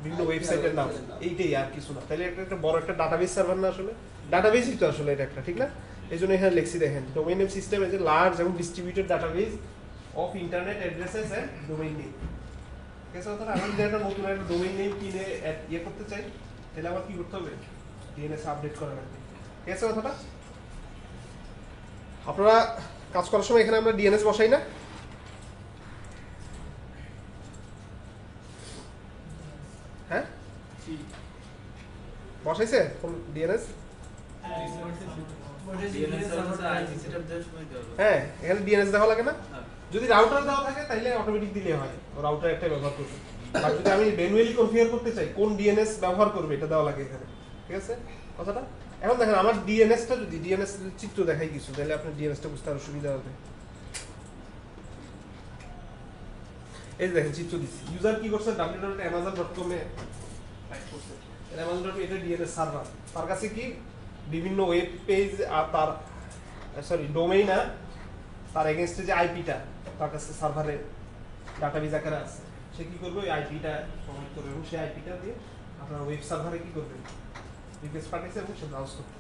বিভিন্ন ওয়েবসাইটের নাম, এইটাই আর কিছু না। তাহলে এটা একটা বড় একটা ডাটাবেস সার্ভার না? আসলে ডাটাবেসই তো আসলে এটা একটা, ঠিক না? এই জন্য এখানে লিখছি দেখেন, domain name system is a large এবং distributed database of internet addresses and domain name. ঠিক আছে কথাটা? আমি যদি একটা নতুন একটা ডোমেইন নেম কিনে ইয়ে করতে চাই, তাহলে আমার কি করতে হবে? ডিএনএস আপডেট করা লাগবে। ঠিক আছে কথাটা? আপনারা কাজ করার সময় এখানে আমরা ডিএনএস বসাই না? হ্যাঁ, বসাইছে কোন ডিএনএস? হ্যাঁ, এখানে ডিএনএস দেওয়া লাগে না? যদি রাউটার দেওয়া থাকে তাহলে অটোমেটিক দিলে হয়, রাউটার একটা ব্যবহার করবে। আর যদি আমি ম্যানুয়ালি কনফিগার করতে চাই কোন ডিএনএস ব্যবহার করবে, এটা দেওয়া লাগে এখানে। ঠিক আছে কথাটা? এখন দেখেন আমার ডিএনএসটা যদি ডিএনএস চিত্র দেখাই কিছু, তাহলে আপনার ডিএনএসটা বুঝতে আরো সুবিধা হবে। এই যে দেখেন চিত্র দিচ্ছি, ইউজার কি করছে www.amazon.com এ টাইপ করছে, amazon.com এটা ডিএনএস সার্ভার, তার কাছে কি বিভিন্ন ওয়েব পেজ আর তার ডোমেইন আর তার এগেইনস্টে যে আইপিটা তার কাছে সার্ভারে ডাটাবেজ আকারে আছে, সে কি করবে? ওই আইপিটা প্রোভাইড করবে এবং সেই আইপিটা দিয়ে আপনার ওয়েব সার্ভারে কি করবে? রিকোয়েস্ট পাঠিয়েছে এবং সে ব্রাউজ করবে।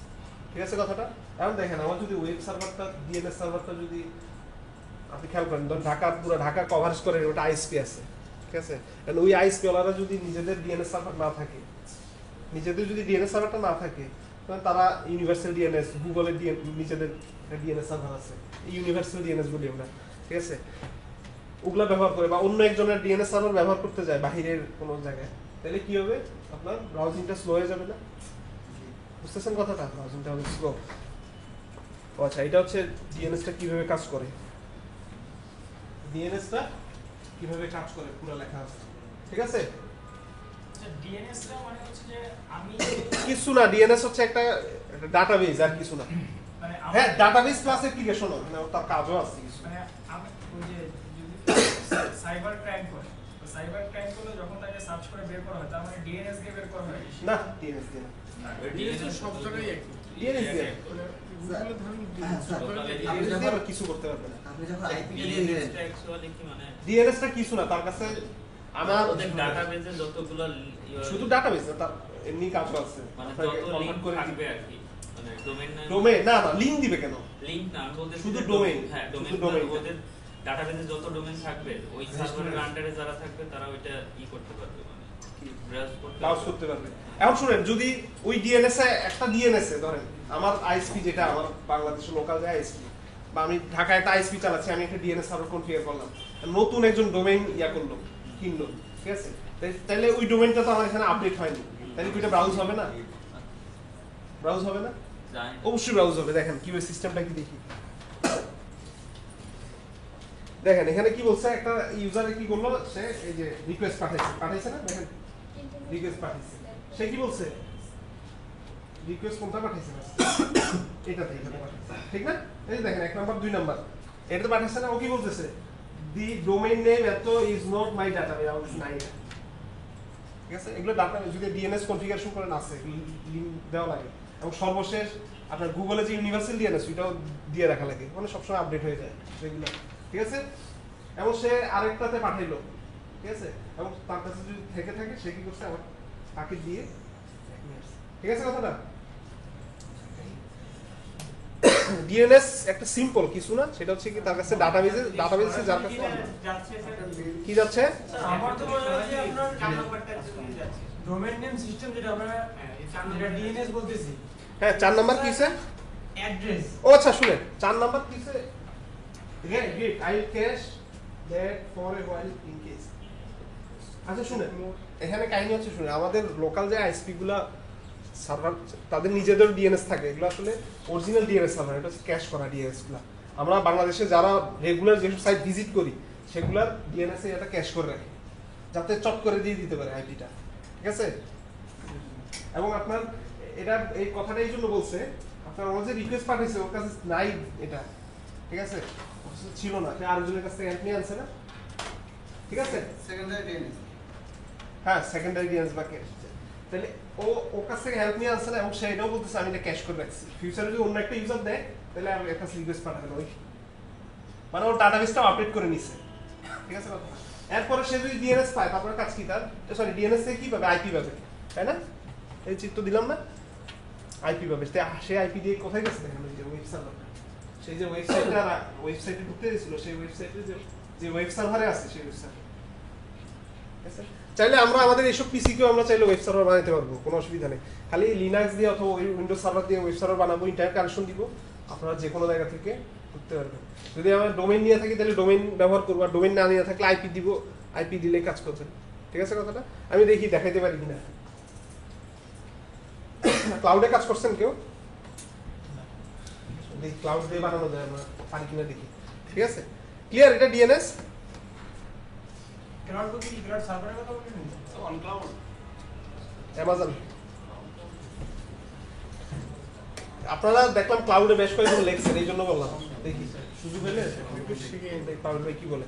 ঠিক আছে কথাটা? এখন দেখেন আমার যদি ওয়েব সার্ভারটা ডিএনএস সার্ভারটা যদি আপনি খেয়াল করেন, ধরুন পুরো ঢাকা কভারেজ করে ওটা আইএসপি আছে, ঠিক আছে? কারণ ওই আইএসপি ওয়ালারা যদি নিজেদের ডিএনএস সার্ভার না থাকে, নিজেদের যদি ডিএনএস সার্ভারটা না থাকে, তখন তারা ইউনিভার্সাল ডিএনএস, গুগলের নিজেদের ডিএনএস সার্ভার আছে, এই ইউনিভার্সাল ডিএনএস বলি আমরা, ঠিক আছে? ওগুলা ব্যবহার করে বা অন্য একজনের ডিএনএস সার্ভার ব্যবহার করতে যায় বাহিরের কোনো জায়গায়, তাহলে কি হবে? আপনার ব্রাউজিংটা স্লো হয়ে যাবে না? বুঝতেছেন কথাটা? ব্রাউজিংটা হবে স্লো। আচ্ছা, এটা হচ্ছে ডিএনএসটা কিভাবে কাজ করে, ডিএনএসটা কিভাবে কাজ করে পুরো লেখা আছে, ঠিক আছে? ডিএনএসটা মানে হচ্ছে যে আমি কিছু না, ডিএনএস হচ্ছে একটা ডাটাবেস আর কিছু না। মানে হ্যাঁ, ডাটাবেস প্লাস অ্যাপ্লিকেশন, মানে তার কাজও আছে কিছু। মানে আমি ওই যে যদি সাইবার ক্রাইম করে, তো সাইবার ক্রাইম করলে যখন তাকে সার্চ করে বের করা হয়, তার মানে ডিএনএস দিয়ে বের করা হয় না, ডিএনএস দিয়ে না, ডিএনএস সব জায়গায় একই। ডিএনএস দিয়ে গুগলে ধরুন ডিএনএস দিয়ে আবার কিছু করতে পারবে না। আপনি যখন আইপি দিয়ে দিলেন, ডিএনএসটা কিছু না, তার কাছে আমার ওদের ডাটাবেজে যতগুলো শুধু ডাটাবেস না, তার এমনি কাজও আছে, মানে আপনাকে যত কনভার্ট লিংক করে থাকবে দিবে। আর কি, মানে ডোমেইন নাম ডোমেইন না, লিংক দিবে কেন? লিংক না, আমি বলতে শুধু domain, হ্যাঁ, শুধু ডোমেইন domain। ওদের ডাটাবেজে যত ডোমেইন থাকবে ওই সার্ভারের আন্ডারে যারা থাকবে তারা ওইটা করতে পারবে, মানে ব্রাউজ করতে পারবে। এখন শুনেন, যদি ওই ডিএনএস এ একটা ডিএনএস এ ধরেন আমার আইএসপি, যেটা আমার বাংলাদেশের লোকাল যে আইএসপি, বা আমি ঢাকায় একটা আইএসপি চালাচ্ছি, আমি একটা ডিএনএস সার্ভার কনফিগার করলাম, নতুন একজন ডোমেইন করলো, কিনলো, ঠিক আছে? তাহলে ওই ডোমেইনটা তো আমার এখানে আপডেট হয়নি, তাহলে ওইটা ব্রাউজ হবে না? ব্রাউজ হবে না? জানি অবশ্যই ব্রাউজ হবে। দেখেন কিভাবে সিস্টেমটা কি দেখি, দেখেন এখানে কি বলছে, একটা ইউজারে কি করলো, সে এই যে রিকোয়েস্ট পাঠাইছে না, দেখেন রিকোয়েস্ট পাঠাইছে, সে কি বলছে? রিকোয়েস্ট কোনটা পাঠাইছে? এটাতে, এখানে পাঠাইছে, ঠিক না? এই যে দেখেন 1 নাম্বার 2 নাম্বার এটাতে পাঠাইছে না? ও কি বলতেছে? দি ডোমেইন নেম এত ইজ নট মাই ডাটাবেস নাই, ঠিক আছে? এগুলো ডাটা যদি ডিএনএস কনফিগারেশন করেন আছে, লিংক দেওয়া লাগে, এবং সর্বশেষ আপনার গুগলে যে ইউনিভার্সাল ডিএনএস ওইটাও দিয়ে রাখা লাগে, মানে সবসময় আপডেট হয়ে যায় সেগুলো, ঠিক আছে? এবং সে আরেকটাতে পাঠাইলো, ঠিক আছে? এবং তার কাছে যদি থেকে থাকে, সে কি করছে? আমার তাকে দিয়ে, ঠিক আছে কথাটা? ডিএনএস একটা সিম্পল কিছু না, সেটা হচ্ছে কি তার কাছে ডাটাবেসে যার কাছে যাচ্ছে কি যাচ্ছে, আমার তো মনে হয় যে আপনার 4 নাম্বারটা যাচ্ছে ডোমেইন নেম সিস্টেম, যেটা আমরা যেটা ডিএনএস বলতেছি। হ্যাঁ 4 নাম্বার কিছে অ্যাড্রেস। ও আচ্ছা শুনেন, 4 নাম্বার কিছে get I cache that for a while in case. আচ্ছা শুনেন, এখানে কাহিনী হচ্ছে, শুনেন আমাদের লোকাল যে আইএসপি গুলা সার্ভার, তাদের নিজেদের ডিএনএস থাকে, এগুলো আসলে অরিজিনাল ডিএনএস সার্ভার, এটা হচ্ছে ক্যাশ করা ডিএনএস গুলা। আমরা বাংলাদেশে যারা রেগুলার যেসব সাইট ভিজিট করি, সেগুলার ডিএনএস এ এটা ক্যাশ করে রাখে, যাতে চট করে দিয়ে দিতে পারে আইপিটা, ঠিক আছে? এবং আপনার এটা এই কথাটা এই জন্য বলছে, আপনার ও যে রিকোয়েস্ট পাঠাইছে ওর কাছে নাই এটা, ঠিক আছে? ছিল না, সে আরেকজনের কাছ থেকে হেল্প নিয়ে আনছে না, ঠিক আছে? সেকেন্ডারি ডিএনএস, হ্যাঁ সেকেন্ডারি ডিএনএস বা ক্যাশ, তাহলে ওর কাছ থেকে হেল্প নিয়ে আনছে না, এবং সে এটাও বলতেছে আমি এটা ক্যাশ করে রাখছি, ফিউচারে যদি অন্য একটা ইউজার দেয় তাহলে আমি একটা রিকোয়েস্ট পাঠাবেন, ওই মানে ওর ডাটাবেসটাও আপডেট করে নিছে, ঠিক আছে কথা। এরপরে সে যদি ডিএনএস পায় তারপরে কাজ কি তার, সরি ডিএনএস থেকে কি পাবে, আইপি পাবে, তাই না? এই চিত্র দিলাম না, আইপি পাবে। সে আইপি দিয়ে কোথায় গেছে দেখেন, ওই যে ওয়েব সার্ভার, সেই যে ওয়েবসাইটে ঢুকতে দিয়েছিল, সেই ওয়েবসাইটে যে ওয়েব সার্ভারে আছে সেই ওয়েব সার্ভার। চাইলে আমরা আমাদের এইসব পিসিকেও আমরা চাইলে ওয়েব সার্ভার বানাতে পারবো, কোনো অসুবিধা নেই। খালি লিনাক্স দিয়ে অথবা উইন্ডোজ সার্ভার দিয়ে ওয়েব সার্ভার বানাবো, ইন্টারনেট কানেকশন দিব, আপনারা যে কোনো জায়গা থেকে করতে পারবেন। যদি আমরা ডোমেইন নিয়ে থাকি তাহলে ডোমেইন ব্যবহার করবো, আর ডোমেইন না নিয়ে থাকলে আইপি দিব, আইপি দিলে কাজ করবে, ঠিক আছে কথাটা? আমি দেখি দেখাইতে পারি কিনা। ক্লাউডে কাজ করছেন কেউ? দেখি ক্লাউড দিয়ে বানানো যায় আমরা পারি কিনা দেখি, ঠিক আছে? ক্লিয়ার? এটা ডিএনএস। ক্লাউড বলতে কি, ক্লাউড সার্ভারের কথা বলছেন? On cloud Amazon. আপনারা দেখলাম ক্লাউডে বেশ কয়েকজন লেখছেন, এই জন্য বললাম। দেখি সুযোগ হলে একটু শিখে ক্লাউড ভাই কি বলে।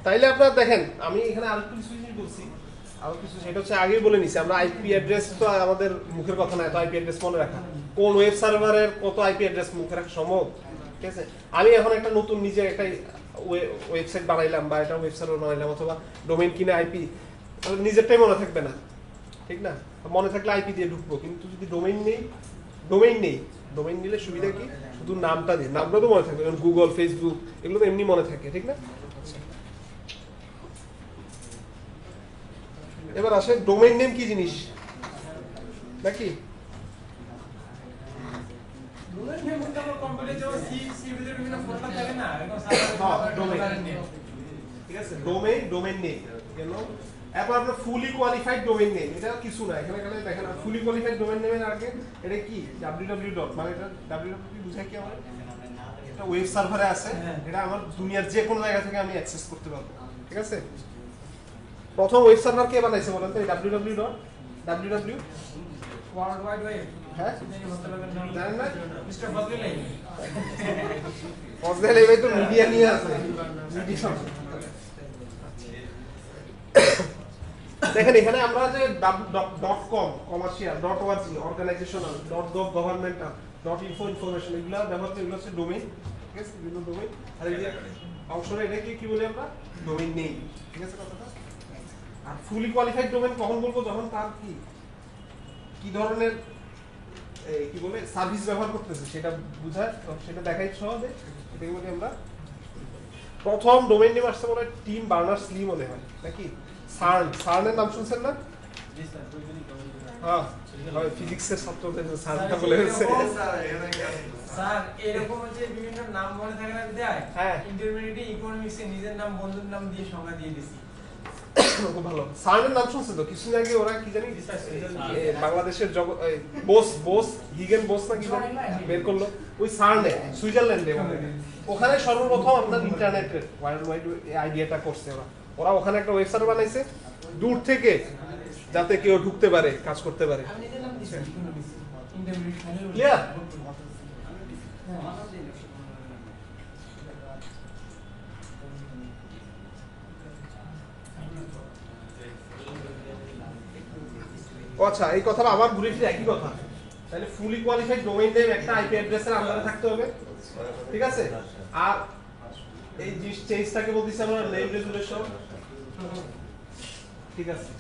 তাইলে আপনারা দেখেন, আমি এখানে আরো কিছু জিনিস বলছি, আরো কিছু, সেটা হচ্ছে আগেই বলে নিছি আমরা। আইপি অ্যাড্রেস তো আমাদের মুখের কথা নয়, তো আইপি অ্যাড্রেস মনে রাখা, কোন ওয়েব সার্ভারের কত আইপি অ্যাড্রেস মুখে রাখা সম্ভব, ঠিক আছে? আমি এখন একটা নতুন নিজে একটা ওয়েবসাইট বানাইলাম বা একটা ওয়েব সার্ভার বানাইলাম অথবা ডোমেইন কিনে আইপি, নিজেরটাই মনে থাকবে না, ঠিক না? মনে থাকলে আইপি দিয়ে ঢুকবো, কিন্তু যদি ডোমেইন নিলে সুবিধা কি, শুধু নামটা দিয়ে, নামটা তো মনে থাকবে, যেমন গুগল, ফেসবুক, এগুলো তো এমনি মনে থাকে, ঠিক না? এবার আসে ডোমেইন নেম কি জিনিস নাকি? ডোমেইন নেম বলতে আমরা কম্পিউটারে যেমন সি ভিতরে বিভিন্ন ফোল্ডার থাকে না, এরকম ডোমেইন নেম, ঠিক আছে? ডোমেইন নেম গেল। এরপর আপনার ফুলি কোয়ালিফাইড ডোমেইন নেম, এটা কিছু না, এখানে খালি দেখেন ফুলি কোয়ালিফাইড ডোমেইন নেমের আগে এটা কি www. মানে এটা www বুঝায় কি, আমার এটা ওয়েব সার্ভারে আছে, এটা আমার দুনিয়ার যে কোনো জায়গা থেকে আমি অ্যাক্সেস করতে পারবো, ঠিক আছে? প্রথম ওয়েব সার্ভার কে বানাইছে বলেন তো? www. World wide web. হ্যাঁ জানেন না? মিস্টার ফজলুল ফজলে ভাই তো মিডিয়া নিয়ে আছে, দেখেন এখানে আমরা যে .com, commercial, .org, organisational, .gov, governmental, .info, information, এগুলো ব্যবহার করে, এগুলো হচ্ছে ডোমেইন, ঠিক আছে? বিভিন্ন ডোমেইন। আর এই যে অংশটা এটাকে কি বলি আমরা, ডোমেইন নেম, ঠিক আছে কথাটা? আর ফুলি কোয়ালিফাইড ডোমেইন কখন বলবো, যখন তার কি ধরনের কি বলে সার্ভিস ব্যবহার করতেছে সেটা বুঝায়, সেটা দেখাই সহজে, এটাকে বলি আমরা। প্রথম ডোমেইন নেম আসছে মনে হয় টিম বার্নার্স-লি মনে হয় নাকি, সার্নের নাম শুনছেন না? হ্যাঁ, ফিজিক্সের ছাত্রদের সার্নটা বলে গেছে। স্যার এরকম হচ্ছে বিভিন্ন নাম মনে থাকে না বিদায়, হ্যাঁ, ইন্টারমিডিয়েট ইকোনমিক্সে নিজের নাম বন্ধুর নাম দিয়ে সংজ্ঞা দিয়ে দিছি। খুব ভালো। সার্নের নাম শুনছেন তো? কিছুদিন আগে ওরা কি জানি বাংলাদেশের বোস হিগেন বোস না কি বের করলো, ওই সার্নে, সুইজারল্যান্ডে, ওখানে সর্বপ্রথম আপনার ইন্টারনেটের ওয়ার্ল্ড ওয়াইড আইডিয়াটা করছে ওরা ওখানে একটা ওয়েবসাইট বানাইছে দূর থেকে, যাতে কেউ ঢুকতে পারে, কাজ করতে পারে। আমি নিজের নাম দিছি ইকোনমিক্স, ইন্টারমিডিয়েট ক্লিয়ার? আচ্ছা, এই কথাটা আবার ঘুরে ফিরে একই কথা। তাহলে ফুলি কোয়ালিফাইড ডোমেইন নেম একটা আইপি অ্যাড্রেসের আন্ডারে থাকতে হবে, ঠিক আছে? আর এই জিনিস চেঞ্জটাকে বলতেছি আমরা নেম রেজুলেশন, ঠিক আছে?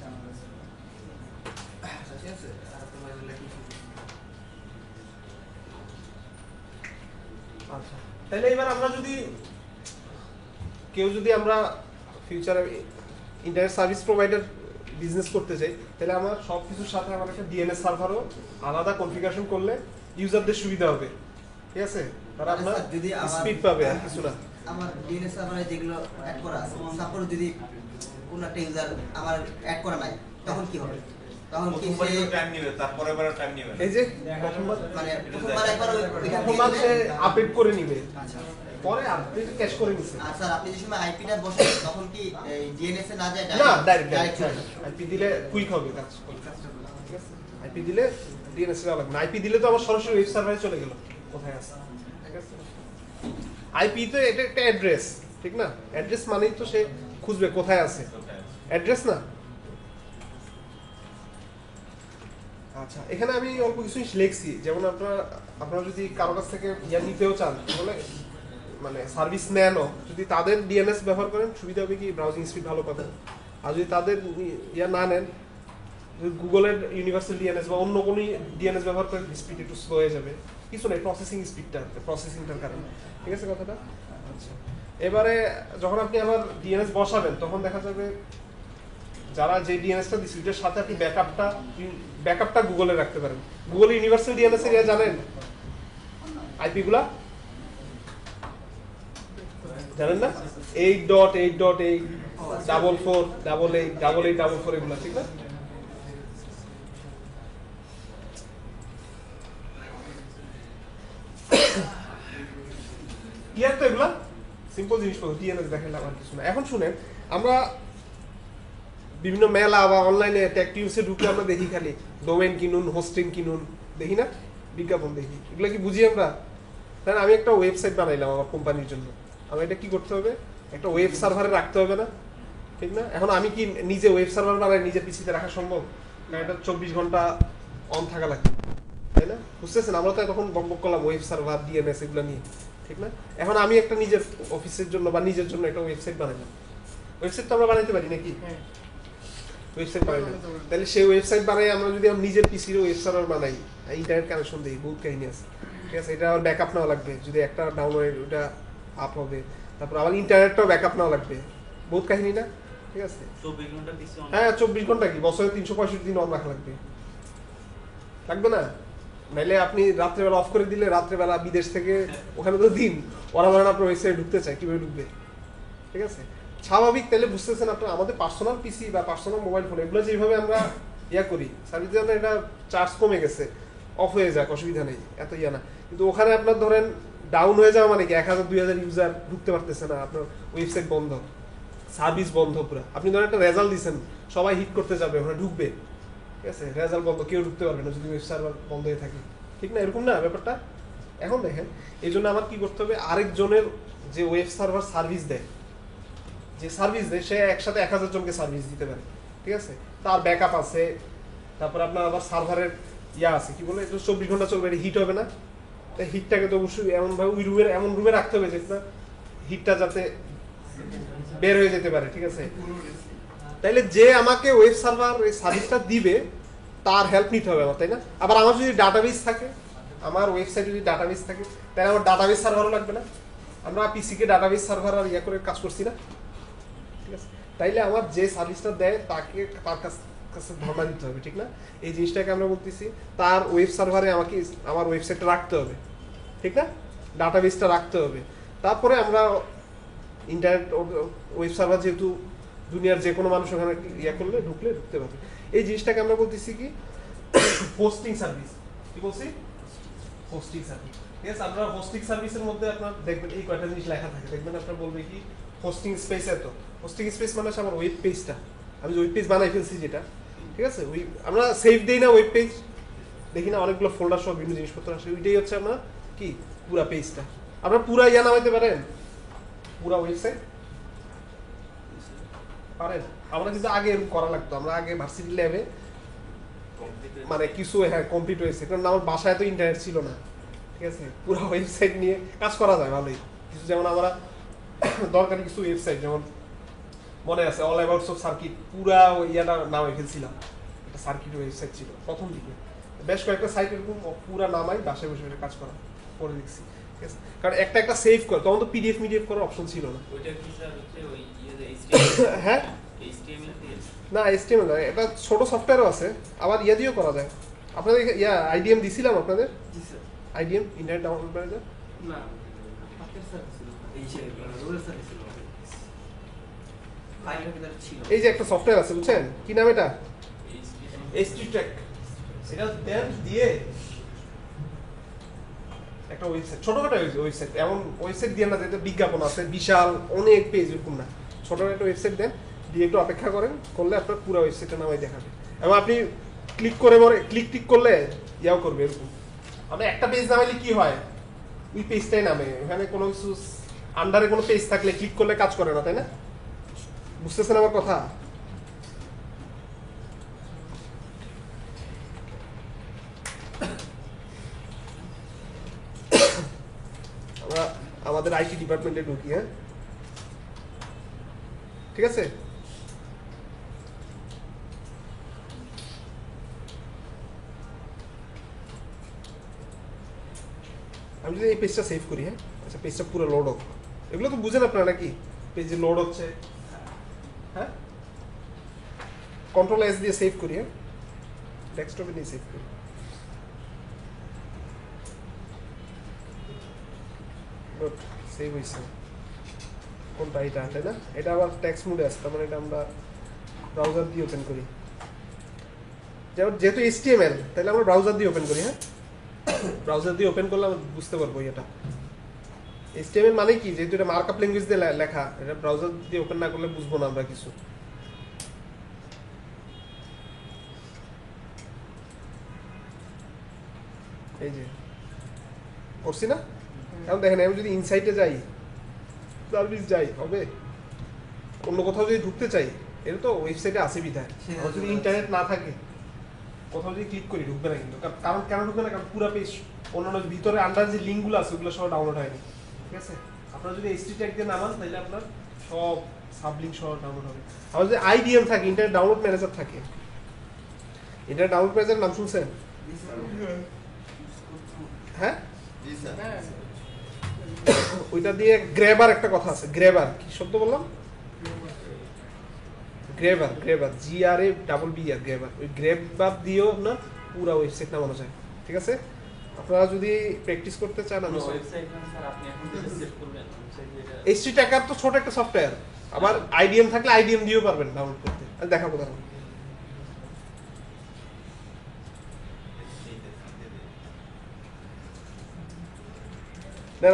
আচ্ছা, তাহলে এবার আমরা যদি আমরা ফিউচারে ইন্টারনেট সার্ভিস প্রোভাইডার বিজনেস করতে চাই, তাহলে আমার সবকিছুর সাথে আমার একটা ডিএনএস সার্ভারও আলাদা কনফিগারেশন করলে ইউজারদের সুবিধা হবে, ঠিক আছে? তারা আপনার যদি স্পিড পাবে, আর কিছু না। আমার ডিএনএস সার্ভারে যেগুলো অ্যাড করা আছে, সাপোজ যদি কোন একটা ইউজার আমার অ্যাড করা নাই, তখন কি হবে? তখন কি সে টাইম নেবে, তারপরে আবার টাইম নেবে। এই যে প্রথমবার একবার প্রথমবার সে আপডেট করে নিবে, পরে আপডেট ক্যাশ করে নিছে। আর স্যার আপনি যে সময় আইপিটা বসেন তখন কি ডিএনএস এ না যায়, না, ডাইরেক্ট আইপি দিলে কুইক হবে কাজ, ঠিক আছে? আইপি দিলে ডিএনএস এর লাগবে না। আইপি দিলে তো আমার সরাসরি ওয়েব সার্ভারে চলে গেল, কোথায় আছে, ঠিক আছে? আইপি তো এটা একটা অ্যাড্রেস, ঠিক না? অ্যাড্রেস মানেই তো সে খুঁজবে কোথায় আছে, অ্যাড্রেস না? আচ্ছা, এখানে আমি অল্প কিছু লিখছি, যেমন আপনারা যদি কারো কাছ থেকে ইয়া নিতেও চান, তাহলে মানে সার্ভিস নেনও, যদি তাদের ডিএনএস ব্যবহার করেন সুবিধা হবে কি ব্রাউজিং স্পিড ভালো পাবেন। আর যদি তাদের ইয়া না নেন, গুগলের ইউনিভার্সাল ডিএনএস বা অন্য কোনো ডিএনএস ব্যবহার করেন, স্পিড একটু স্লো হয়ে যাবে, কিছু নেই, প্রসেসিংটার কারণে, ঠিক আছে কথাটা? আচ্ছা, এবারে যখন আপনি আবার ডিএনএস বসাবেন তখন দেখা যাবে যারা যে ডিএনএসটা দিচ্ছে ওইটার সাথে আপনি ব্যাকআপটা গুগলে রাখতে পারেন। গুগল ইউনিভার্সাল ডিএনএস এর জানেন আইপি গুলা জানেন না? 8.8.8.44.88.88.44 এগুলা, ঠিক না? ইয়ার তো এগুলা সিম্পল জিনিসপত্র, ডিএনএস দেখাইলে আমার কিছু না। এখন শুনেন, আমরা বিভিন্ন মেলা বা অনলাইনে ট্যাকটিউসে ঢুকলে আমরা দেখি খালি ডোমেইন কিনুন, হোস্টিং কিনুন, দেখি না? বিজ্ঞাপন দেখি, এগুলো কি বুঝি আমরা? তাই আমি একটা ওয়েবসাইট বানাইলাম আমার কোম্পানির জন্য, আমার এটা কি করতে হবে? একটা ওয়েব সার্ভারে রাখতে হবে না, ঠিক না? এখন আমি কি নিজে ওয়েব সার্ভার বানাই নিজের পিসিতে রাখা সম্ভব? কারণ এটা 24 ঘন্টা অন থাকা লাগবে, তাই না? বুঝতেছেন? আমরা তো তখন বকবক করলাম ওয়েব সার্ভার, ডিএনএস এগুলো নিয়ে, ঠিক না? এখন আমি একটা নিজের অফিসের জন্য বা নিজের জন্য একটা ওয়েবসাইট বানাইলাম। ওয়েবসাইট তো আমরা বানাইতে পারি নাকি? ওয়েবসাইট বানাই, তাহলে সেই ওয়েবসাইট বানাই আমরা যদি নিজের পিসির ওয়েব সার্ভার বানাই, ইন্টারনেট কানেকশন দিই, বহুত কাহিনী আছে, ঠিক আছে? এটা আবার ব্যাকআপ নেওয়া লাগবে, যদি একটা ডাউনলোড ওটা আপ হবে, তারপর আবার ইন্টারনেটটাও ব্যাকআপ নেওয়া লাগবে, বহুত কাহিনী না? ঠিক আছে? 24 ঘন্টা পিসি অন? হ্যাঁ, 24 ঘন্টা কি, বছরে 365 দিন অন রাখা লাগবে, লাগবে না? নাইলে আপনি রাত্রেবেলা অফ করে দিলে রাত্রেবেলা বিদেশ থেকে, ওখানে তো দিন, ওরা ধরেন আপনার ওয়েবসাইটে ঢুকতে চায়, কিভাবে ঢুকবে? ঠিক আছে? স্বাভাবিক। তাহলে বুঝতেছেন আপনার আমাদের পার্সোনাল পিসি বা পার্সোনাল মোবাইল ফোন এগুলো যেভাবে আমরা ইয়া করি, সার্ভিস জন্য এটা চার্জ কমে গেছে, অফ হয়ে যাক, অসুবিধা নেই, এত ইয়া না। কিন্তু ওখানে আপনার ধরেন ডাউন হয়ে যাওয়া মানে কি 1000-2000 ইউজার ঢুকতে পারতেছে না, আপনার ওয়েবসাইট বন্ধ, সার্ভিস বন্ধ পুরো। আপনি ধরেন একটা রেজাল্ট দিচ্ছেন, সবাই হিট করতে যাবে, ওখানে ঢুকবে, ঠিক আছে? রেজাল্ট বন্ধ, কেউ ঢুকতে পারবে না যদি ওয়েব সার্ভার বন্ধ হয়ে থাকে, ঠিক না? এরকম না ব্যাপারটা? এখন দেখেন, এই জন্য আমার কি করতে হবে, আরেকজনের যে ওয়েব সার্ভার সার্ভিস দেয়, যে সার্ভিস দেয় সে একসাথে 1000 জনকে সার্ভিস দিতে পারে, ঠিক আছে? তার ব্যাকআপ আছে, তারপর আপনার আবার সার্ভারের ইয়া আছে, কি বলে, এটা 24 ঘন্টা চলবে, এটা হিট হবে না? তাই হিটটাকে তো অবশ্যই এমনভাবে ওই রুমের এমন রুমে রাখতে হবে যেটা হিটটা যাতে বের হয়ে যেতে পারে, ঠিক আছে? তাইলে যে আমাকে ওয়েব সার্ভার এই সার্ভিসটা দিবে তার হেল্প নিতে হবে আমার, তাই না? আবার আমার যদি ডাটাবেস থাকে, আমার ওয়েবসাইটে যদি ডাটাবেস থাকে, তাহলে আমার ডাটাবেস সার্ভারও লাগবে না? আমরা পিসিকে ডাটাবেস সার্ভার আর ইয়া করে কাজ করছি না, ঠিক আছে? তাইলে আমার যে সার্ভিসটা দেয় তাকে তার কাছে ধর্ণা দিতে হবে, ঠিক না? এই জিনিসটাকে আমরা বলতেছি, তার ওয়েব সার্ভারে আমাকে আমার ওয়েবসাইটটা রাখতে হবে, ঠিক না? ডাটাবেসটা রাখতে হবে। তারপরে আমরা ইন্টারনেট ওয়েব সার্ভার, যেহেতু দুনিয়ার যে কোনো মানুষ ওখানে ইয়া করলে ঢুকতে পারবে, এই জিনিসটাকে আমরা বলতেছি কি হোস্টিং সার্ভিস। কি বলছি? Hosting service. ঠিক আছে? আপনার হোস্টিং সার্ভিসের মধ্যে আপনার দেখবেন এই কয়টা জিনিস লেখা থাকে, দেখবেন আপনার বলবে কি হোস্টিং স্পেস। এত হোস্টিং স্পেস মানে হচ্ছে আমার ওয়েব পেজটা, আমি যে ওয়েব পেজ বানাই ফেলছি যেটা, ঠিক আছে? ওই আমরা সেভ দেই না ওয়েব পেজ, দেখি না অনেকগুলো ফোল্ডার সব বিভিন্ন জিনিসপত্র আসে, ওইটাই হচ্ছে আমরা কি পুরা পেজটা। আপনার পুরা ইয়া নামাইতে পারেন, পুরা ওয়েবসাইট পারেন? আমরা কিন্তু আগে এরকম করা লাগতো, আমরা আগে ভার্সিটি ল্যাবে মানে কিছু হ্যাঁ কমপ্লিট হয়েছে, কারণ আমার বাসায় তো ইন্টারনেট ছিল না, ঠিক আছে? পুরো ওয়েবসাইট নিয়ে কাজ করা যায় ভালোই কিছু, যেমন আমরা দরকারি কিছু ওয়েবসাইট, যেমন মনে আছে অল অ্যাবাউটস অফ সার্কিট, পুরা ইয়াটা নামে ফেলছিলাম, একটা সার্কিট ওয়েবসাইট ছিল প্রথম দিকে, বেশ কয়েকটা সাইট এরকম পুরা নামাই বাসায় বসে বসে কাজ করা করে দেখছি, ঠিক আছে? কারণ একটা সেভ করে, তখন তো পিডিএফ করার অপশন ছিল না। ওইটা কি স্যার হচ্ছে ওই এইচটিএমএল? হ্যাঁ, এইচটিএমএল দিয়ে না এইচটিএমএল না, এটা ছোট সফটওয়্যারও আছে, আবার ইয়া দিয়েও করা যায়। আপনাদের ইয়া আইডিএম দিছিলাম আপনাদের, আইডিএম ইন্টারনেট ডাউনলোড করা যায় না এই যে একটা সফটওয়্যার আছে বুঝছেন, কি নাম এটা? HT track. এটা দেন দিয়ে একটা ওয়েবসাইট, ছোটখাটো ওয়েবসাইট, এমন ওয়েবসাইট দিয়ে না যেটা বিজ্ঞাপন আছে বিশাল অনেক পেজ, এরকম না, ছোট একটা ওয়েবসাইট দেন, দিয়ে একটু অপেক্ষা করেন, করলে আপনার পুরো ওয়েবসাইটটা নামাই দেখাবে, এবং আপনি ক্লিক টিক করলে ইয়াও করবে এরকম। আমরা একটা পেজ নামাইলে কি হয়, ওই পেজটাই নামে, এখানে কোনো কিছু আন্ডারে কোনো পেজ থাকলে ক্লিক করলে কাজ করে না, তাই না? বুঝতেছেন আমার কথা? আমাদের আইটি ডিপার্টমেন্টে ঢুকি, হ্যাঁ ঠিক আছে। আমি যদি এই পেজটা সেভ করি, হ্যাঁ আচ্ছা পেজটা পুরো লোড হোক, এগুলো তো বুঝেন আপনারা নাকি, পেজে লোড হচ্ছে, হ্যাঁ কন্ট্রোল এস দিয়ে সেভ করি, হ্যাঁ ডেস্কটপে নিয়ে সেভ করি। গুড, সেভ হয়েছে। কোনটা? এটা তাই না? এটা আবার টেক্সট মোডে আছে, তার মানে এটা আমরা ব্রাউজার দিয়ে ওপেন করি। যেহেতু HTML তাহলে আমরা ব্রাউজার দিয়ে ওপেন করি, হ্যাঁ ব্রাউজার দিয়ে ওপেন করলে আমরা বুঝতে পারবো এটা HTML মানে কি, যেহেতু এটা মার্কআপ ল্যাঙ্গুয়েজ দিয়ে লেখা, এটা ব্রাউজার দিয়ে ওপেন না করলে বুঝবো না আমরা কিছু। এই যে করছি না, এখন দেখেন আমি যদি ইনসাইটে যাই, সার্ভিস যাই, হবে অন্য কোথাও যদি ঢুকতে চাই, এটা তো ওয়েবসাইটে আসে বিধায়, আমার যদি ইন্টারনেট না থাকে কোথাও যদি ক্লিক করি ঢুকবে না কিন্তু। কারণ কেন ঢুকবে না? কারণ পুরো পেজ অন্যান্য ভিতরে আন্ডার যে লিঙ্কগুলো আছে ওগুলো সব ডাউনলোড হয়নি, ঠিক আছে। আপনারা যদি HTTP ট্যাগ দিয়ে নামান তাহলে আপনার সব সাবলিঙ্ক সহ ডাউনলোড হবে। আমার যদি IDM থাকে, ইন্টারনেট ডাউনলোড ম্যানেজার থাকে, ইন্টারনেট ডাউনলোড ম্যানেজার নাম শুনছেন? হ্যাঁ ওইটা দিয়ে গ্র্যাবার একটা কথা আছে, গ্র্যাবার কি শব্দ বললাম? Grabber, grabber GRABBER, grabber. ওই গ্র্যাবার দিয়েও আপনার পুরো ওয়েবসাইট নামানো যায়, ঠিক আছে। আপনারা যদি প্র্যাকটিস করতে চান, আমি ওয়েবসাইট স্যার আপনি এখন যেটা সেট করবেন HTTP ট্যাগার তো ছোট একটা সফটওয়্যার, আবার IDM থাকলে IDM দিয়েও পারবেন ডাউনলোড করতে। আমি দেখাবো দাঁড়ান।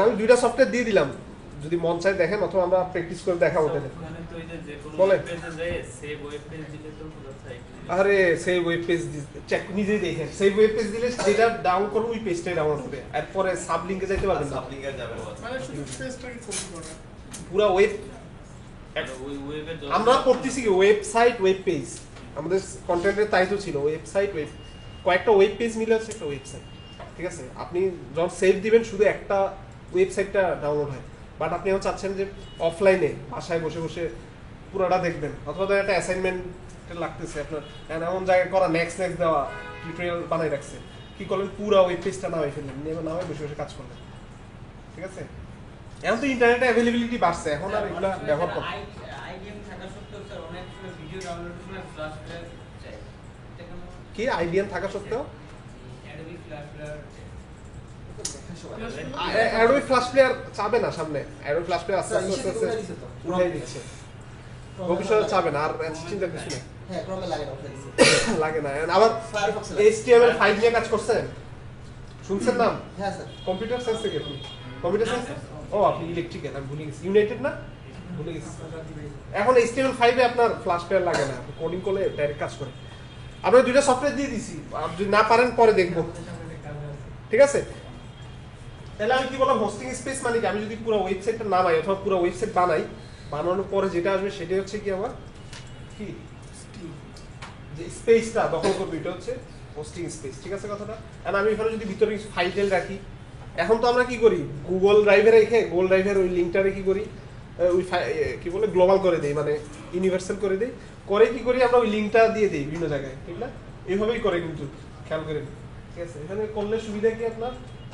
আমি দুইটা সফটওয়্যার দিয়ে দিলাম, যদি মন চায় দেখেন, অথবা আমরা প্র্যাকটিস করে দেখাবো তাহলে। ওখানে তো এই যে কোনো বলেন। পেজে যায় সেভ ওয়েব পেজ দিলে তো পুরো সাইট আরে সেভ ওয়েব পেজ চেক নিজেই দেখেন, সেভ ওয়েব পেজ দিলে যেটা ডাউনলোড করবো ওই পেজটাই ডাউনলোড হবে, এরপরে সাব লিংকে যাইতে পারবেন না। সাবলিঙ্কে যাবে না। মানে শুধু পেজটাকে কপি করা। পুরো ওয়েব ওই ওয়েবে আমরা করতেছি কি, ওয়েবসাইট ওয়েব পেজ, আমাদের কন্টেন্টের তাই তো ছিল, ওয়েবসাইট ওয়েব, কয়েকটা ওয়েব পেজ মিলে হচ্ছে একটা ওয়েবসাইট, ঠিক আছে। আপনি যখন সেভ দিবেন শুধু একটা ওয়েবসাইটটা ডাউনলোড হয়, বাট আপনি এখন চাচ্ছেন যে অফলাইনে বাসায় বসে বসে পুরোটা দেখবেন, অথবা ধর একটা অ্যাসাইনমেন্ট লাগতেছে আপনার, এমন জায়গায় করা নেক্সট দেওয়া টিউটোরিয়াল বানাই রাখছে, কি করলেন পুরো ওয়েব পেজটা নামাই ফেললেন, না হয় বসে বসে কাজ করলেন, ঠিক আছে। এখন তো ইন্টারনেটে অ্যাভেলেবিলিটি বাড়ছে, এখন আর এগুলা ব্যবহার করতে আইডিএম থাকা সত্ত্বেও স্যার অনেক সময় ভিডিও ডাউনলোডের সময় ফ্ল্যাশ প্লেয়ার চাই, এটা কেন? কি আইডিএম থাকা সত্ত্বেও Adobe flash player Adobe flash player চাবে না সামনে, অ্যাডোবি ফ্ল্যাশ প্লেয়ার আস্তে আস্তে আস্তে উঠাই দিচ্ছে, ভবিষ্যতে চাবে না আর, চিন্তা কিছু নেই। হ্যাঁ ক্রমে লাগে না, উঠে দিছে। লাগে না। আবার Firefox এ। HTML5 নিয়ে কাজ করছেন, শুনছেন নাম? হ্যাঁ স্যার। কম্পিউটার সায়েন্স থেকে আপনি? Computer science? ও আপনি ইলেকট্রিক্যাল, আমি ভুলে গেছি। ইউনাইটেড না? ভুলে গেছি। এখন HTML5 এ আপনার ফ্ল্যাশ প্লেয়ার লাগে না, আপনি কোডিং করলে ডাইরেক্ট কাজ করে। আমরা দুইটা সফটওয়্যার দিয়ে দিছি, আপনি যদি না পারেন পরে দেখবো, ঠিক আছে। তাহলে আমি কি বললাম, হোস্টিং স্পেস মানে কি, আমি যদি পুরো ওয়েবসাইটটা নামাই অথবা পুরো ওয়েবসাইট বানাই, বানানোর পরে যেটা আসবে সেটাই হচ্ছে কি আমার কি, যে স্পেসটা দখল করবে এটা হচ্ছে হোস্টিং স্পেস, ঠিক আছে কথাটা। আর আমি এখানে যদি ভিতরে কিছু ফাইল টাইল রাখি, এখন তো আমরা কি করি, গুগল ড্রাইভে রেখে গুগল ড্রাইভের ওই লিঙ্কটারে কি করি, ওই কি বলে গ্লোবাল করে দেই, মানে ইউনিভার্সাল করে দেই, করে কি করি আমরা ওই লিঙ্কটা দিয়ে দিই বিভিন্ন জায়গায়, ঠিক না? এইভাবেই করে কিন্তু, খেয়াল করে নিই, ঠিক আছে। এখানে করলে সুবিধা কি, আপনার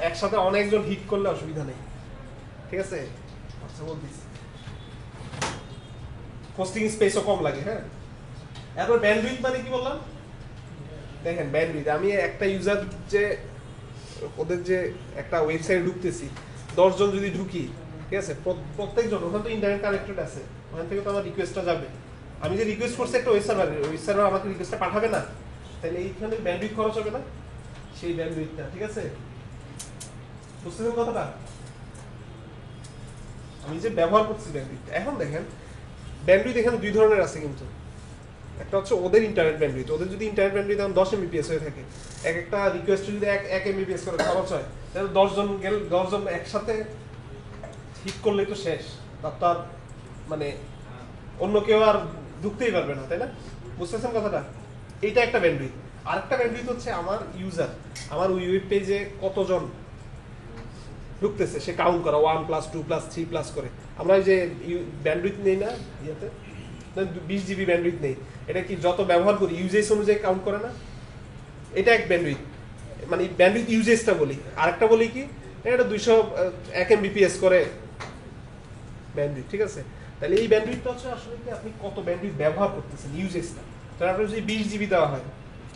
একসাথে অনেকজন হিট করলে অসুবিধা নেই, ঠিক আছে। আচ্ছা বলতেছি হোস্টিং স্পেসও কম লাগে, হ্যাঁ। এরপর ব্যান্ডউইথ মানে কি বললাম, দেখেন ব্যান্ডউইথ, আমি একটা ইউজার যে ওদের যে একটা ওয়েবসাইটে ঢুকতেছি, 10 জন যদি ঢুকি, ঠিক আছে, প্রত্যেকজন ওখানে তো ইন্টারনেট কানেক্টেড আছে, ওখান থেকে তো আমার রিকোয়েস্টটা যাবে। আমি যে রিকোয়েস্ট করছি একটা ওয়েব সার্ভার আমাকে রিকোয়েস্টটা পাঠাবে না, তাহলে এইখানে ব্যান্ডউইথ খরচ হবে না, সেই ব্যান্ডউইথটা, ঠিক আছে। বুঝতেছেন কথাটা? আমি যে ব্যবহার করছি ব্যান্ডউইথ, এখন দেখেন ব্যান্ডউইথ এখানে দুই ধরনের আছে কিন্তু, একটা হচ্ছে ওদের ইন্টারনেট ব্যান্ডউইথ, ওদের যদি ইন্টারনেট ব্যান্ডউইথ এখন 10 MBPS হয়ে থাকে, একটা রিকোয়েস্ট যদি 1 MBPS করে খরচ হয়, তাহলে 10 জন গেলে 10 জন একসাথে হিট করলেই তো শেষ, তার মানে অন্য কেউ আর ঢুকতেই পারবে না, তাই না? বুঝতেছেন কথাটা? এইটা একটা ব্যান্ডউইথ। আরেকটা ব্যান্ডউইথ হচ্ছে আমার ইউজার, আমার ওই ওয়েব পেজে কতজন ঢুকতেছে, সে কাউন্ট করা 1 প্লাস 2 প্লাস 3 প্লাস করে। আমরা ওই যে ব্যান্ডউইথ নেই না ইয়াতে, 20 জিবি ব্যান্ডউইথ নেই, এটা কি যত ব্যবহার করি ইউজেজ অনুযায়ী কাউন্ট করে না? এটা এক ব্যান্ডউইথ, মানে ব্যান্ডউইথ ইউজেজটা বলি। আরেকটা বলি কি, এটা 201 MBPS করে ব্যান্ডউইথ, ঠিক আছে? তাহলে এই ব্যান্ডউইথটা হচ্ছে আসলে কি আপনি কত ব্যান্ডউইথ ব্যবহার করতেছেন, ইউজেজটা। তাহলে আপনার যদি 20 জিবি দেওয়া হয়,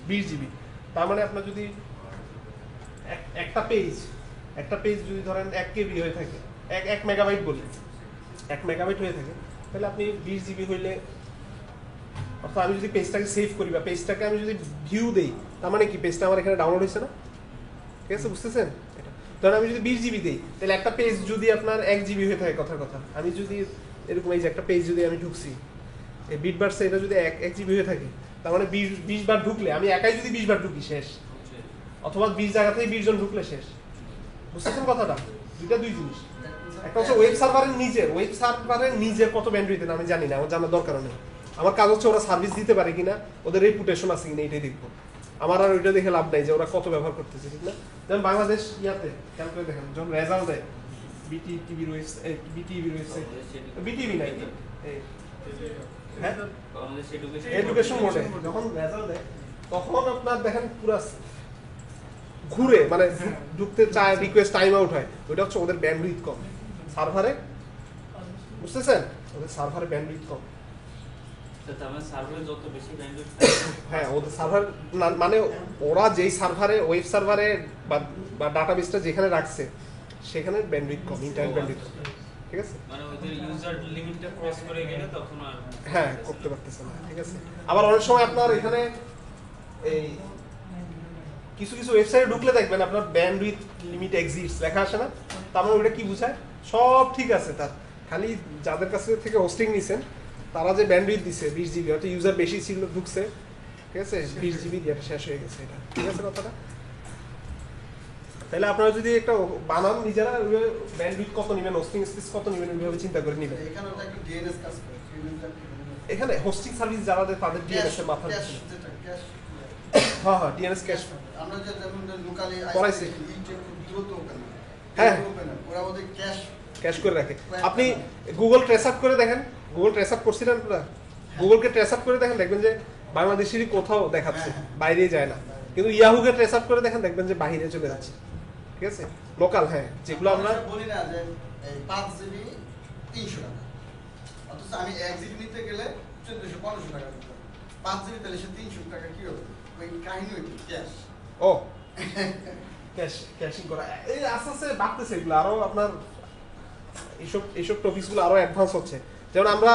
20 জিবি, তার মানে আপনার যদি একটা পেজ যদি ধরেন 1 KB হয়ে থাকে, 1 মেগাবাইট বলি, 1 মেগাবাইট হয়ে থাকে, তাহলে আপনি 20 জিবি হইলে, অর্থাৎ আমি যদি পেজটাকে সেভ করি বা পেজটাকে আমি যদি ভিউ দেই, তার মানে কি পেজটা আমার এখানে ডাউনলোড হয়েছে না? ঠিক আছে, বুঝতেছেন? এটা ধরেন আমি যদি 20 জিবি দিই, তাহলে একটা পেজ যদি আপনার 1 জিবি হয়ে থাকে, কথার কথা, আমি যদি এরকম এই যে একটা পেজ যদি আমি ঢুকছি, এই বিটবার্সে এটা যদি 1 জিবি হয়ে থাকে, তার মানে 20 বার ঢুকলে, আমি একাই যদি 20 বার ঢুকি শেষ, অথবা 20 জায়গা থেকে 20 জন ঢুকলে শেষ। বুঝতেছেন কথাটা? দুই জিনিস। একটা হচ্ছে ওয়েব সার্ভারের নিজের কত ব্যান্ডউইথ আমি জানি না, আমার জানার দরকার নেই। আমার কাজ হচ্ছে ওরা সার্ভিস দিতে পারে কিনা, ওদের রেপুটেশন আছে কিনা, এটাই দেখবো। আমার আর ওইটা দেখে লাভ নাই যে ওরা কত ব্যবহার করতেছে, ঠিক না? যেমন বাংলাদেশ ইয়াতে খেয়াল করে দেখেন, যখন রেজাল্ট দেয় বিটিভির ওয়েবসাইট, বিটিভি নাই, এডুকেশন মোডে যখন রেজাল্ট দেয়, তখন আপনার দেখেন পুরো ঘুরে, মানে ঢুকতে চায়, রিকোয়েস্ট টাইম আউট হয়। ওইটা হচ্ছে ওদের ব্যান্ডউইথ কম সার্ভারে, বুঝতেছেন? ওদের সার্ভারে ব্যান্ডউইথ কম। হ্যাঁ, ওদের সার্ভার মানে ওরা যেই সার্ভারে, ওয়েব সার্ভারে বা ডাটাবেসটা যেখানে রাখছে, সেখানে ব্যান্ডউইথ কম, ইন্টারনেট ব্যান্ডউইথ কম, ঠিক আছে? মানে ওদের ইউজার লিমিটটা ক্রস করে গেলে তখন আর হ্যাঁ করতে পারতেছে না, ঠিক আছে? আবার অনেক সময় আপনার এখানে এই কিছু ওয়েবসাইটে ঢুকলে দেখবেন আপনার ব্যান্ডউইথ লিমিট এক্সিস্টস লেখা আসে না, তার মানে ওটা কি বোঝায়? সব ঠিক আছে, তার খালি যাদের কাছ থেকে হোস্টিং নিছেন তারা যে ব্যান্ডউইথ দিছে 20 জিবি, হয়তো ইউজার বেশি ছিল, ঢুকছে, ঠিক আছে, 20 জিবি দিয়ে শেষ হয়ে গেছে, এটা ঠিক আছে কথাটা? তাহলে আপনারা যদি একটা বানান নিজেরা, ব্যান্ডউইথ কত নেবেন, হোস্টিং স্পেস কত নেবেন, ওইভাবে চিন্তা করে নেবেন। এখানে হোস্টিং সার্ভিস যারা দেয় তাদের ডিএনএস এর মাথা, হ্যাঁ ডিএনএস ক্যাশ আমরা যে যেমন লোকালি পড়াইছি, দ্রুত ওপেন, হ্যাঁ ওরা ওদের ক্যাশ করে রাখে। আপনি গুগল ট্রেস আপ করে দেখেন, গুগল ট্রেস আপ করছিলেন আপনারা, গুগলকে ট্রেস আপ করে দেখেন, দেখবেন যে বাংলাদেশেরই কোথাও দেখাচ্ছে, বাইরে যায় না। কিন্তু ইয়াহুকে ট্রেস আপ করে দেখেন, দেখবেন যে বাইরে চলে যাচ্ছে, ঠিক আছে? লোকাল, হ্যাঁ, যেগুলো আমরা বলি না যে এই 5 জিবি 300 টাকা, অথচ আমি 1 জিবি নিতে গেলে 1400-1500 টাকা দিতে হবে। 5 জিবি তাহলে সে 300 টাকা কি হবে? ওই কাহিনী ওই ক্যাশ। ও ক্যাশিং করা, এই আস্তে আস্তে বাড়তেছে এগুলো, আরো আপনার এইসব টপিকসগুলো আরো অ্যাডভান্স হচ্ছে। যেমন আমরা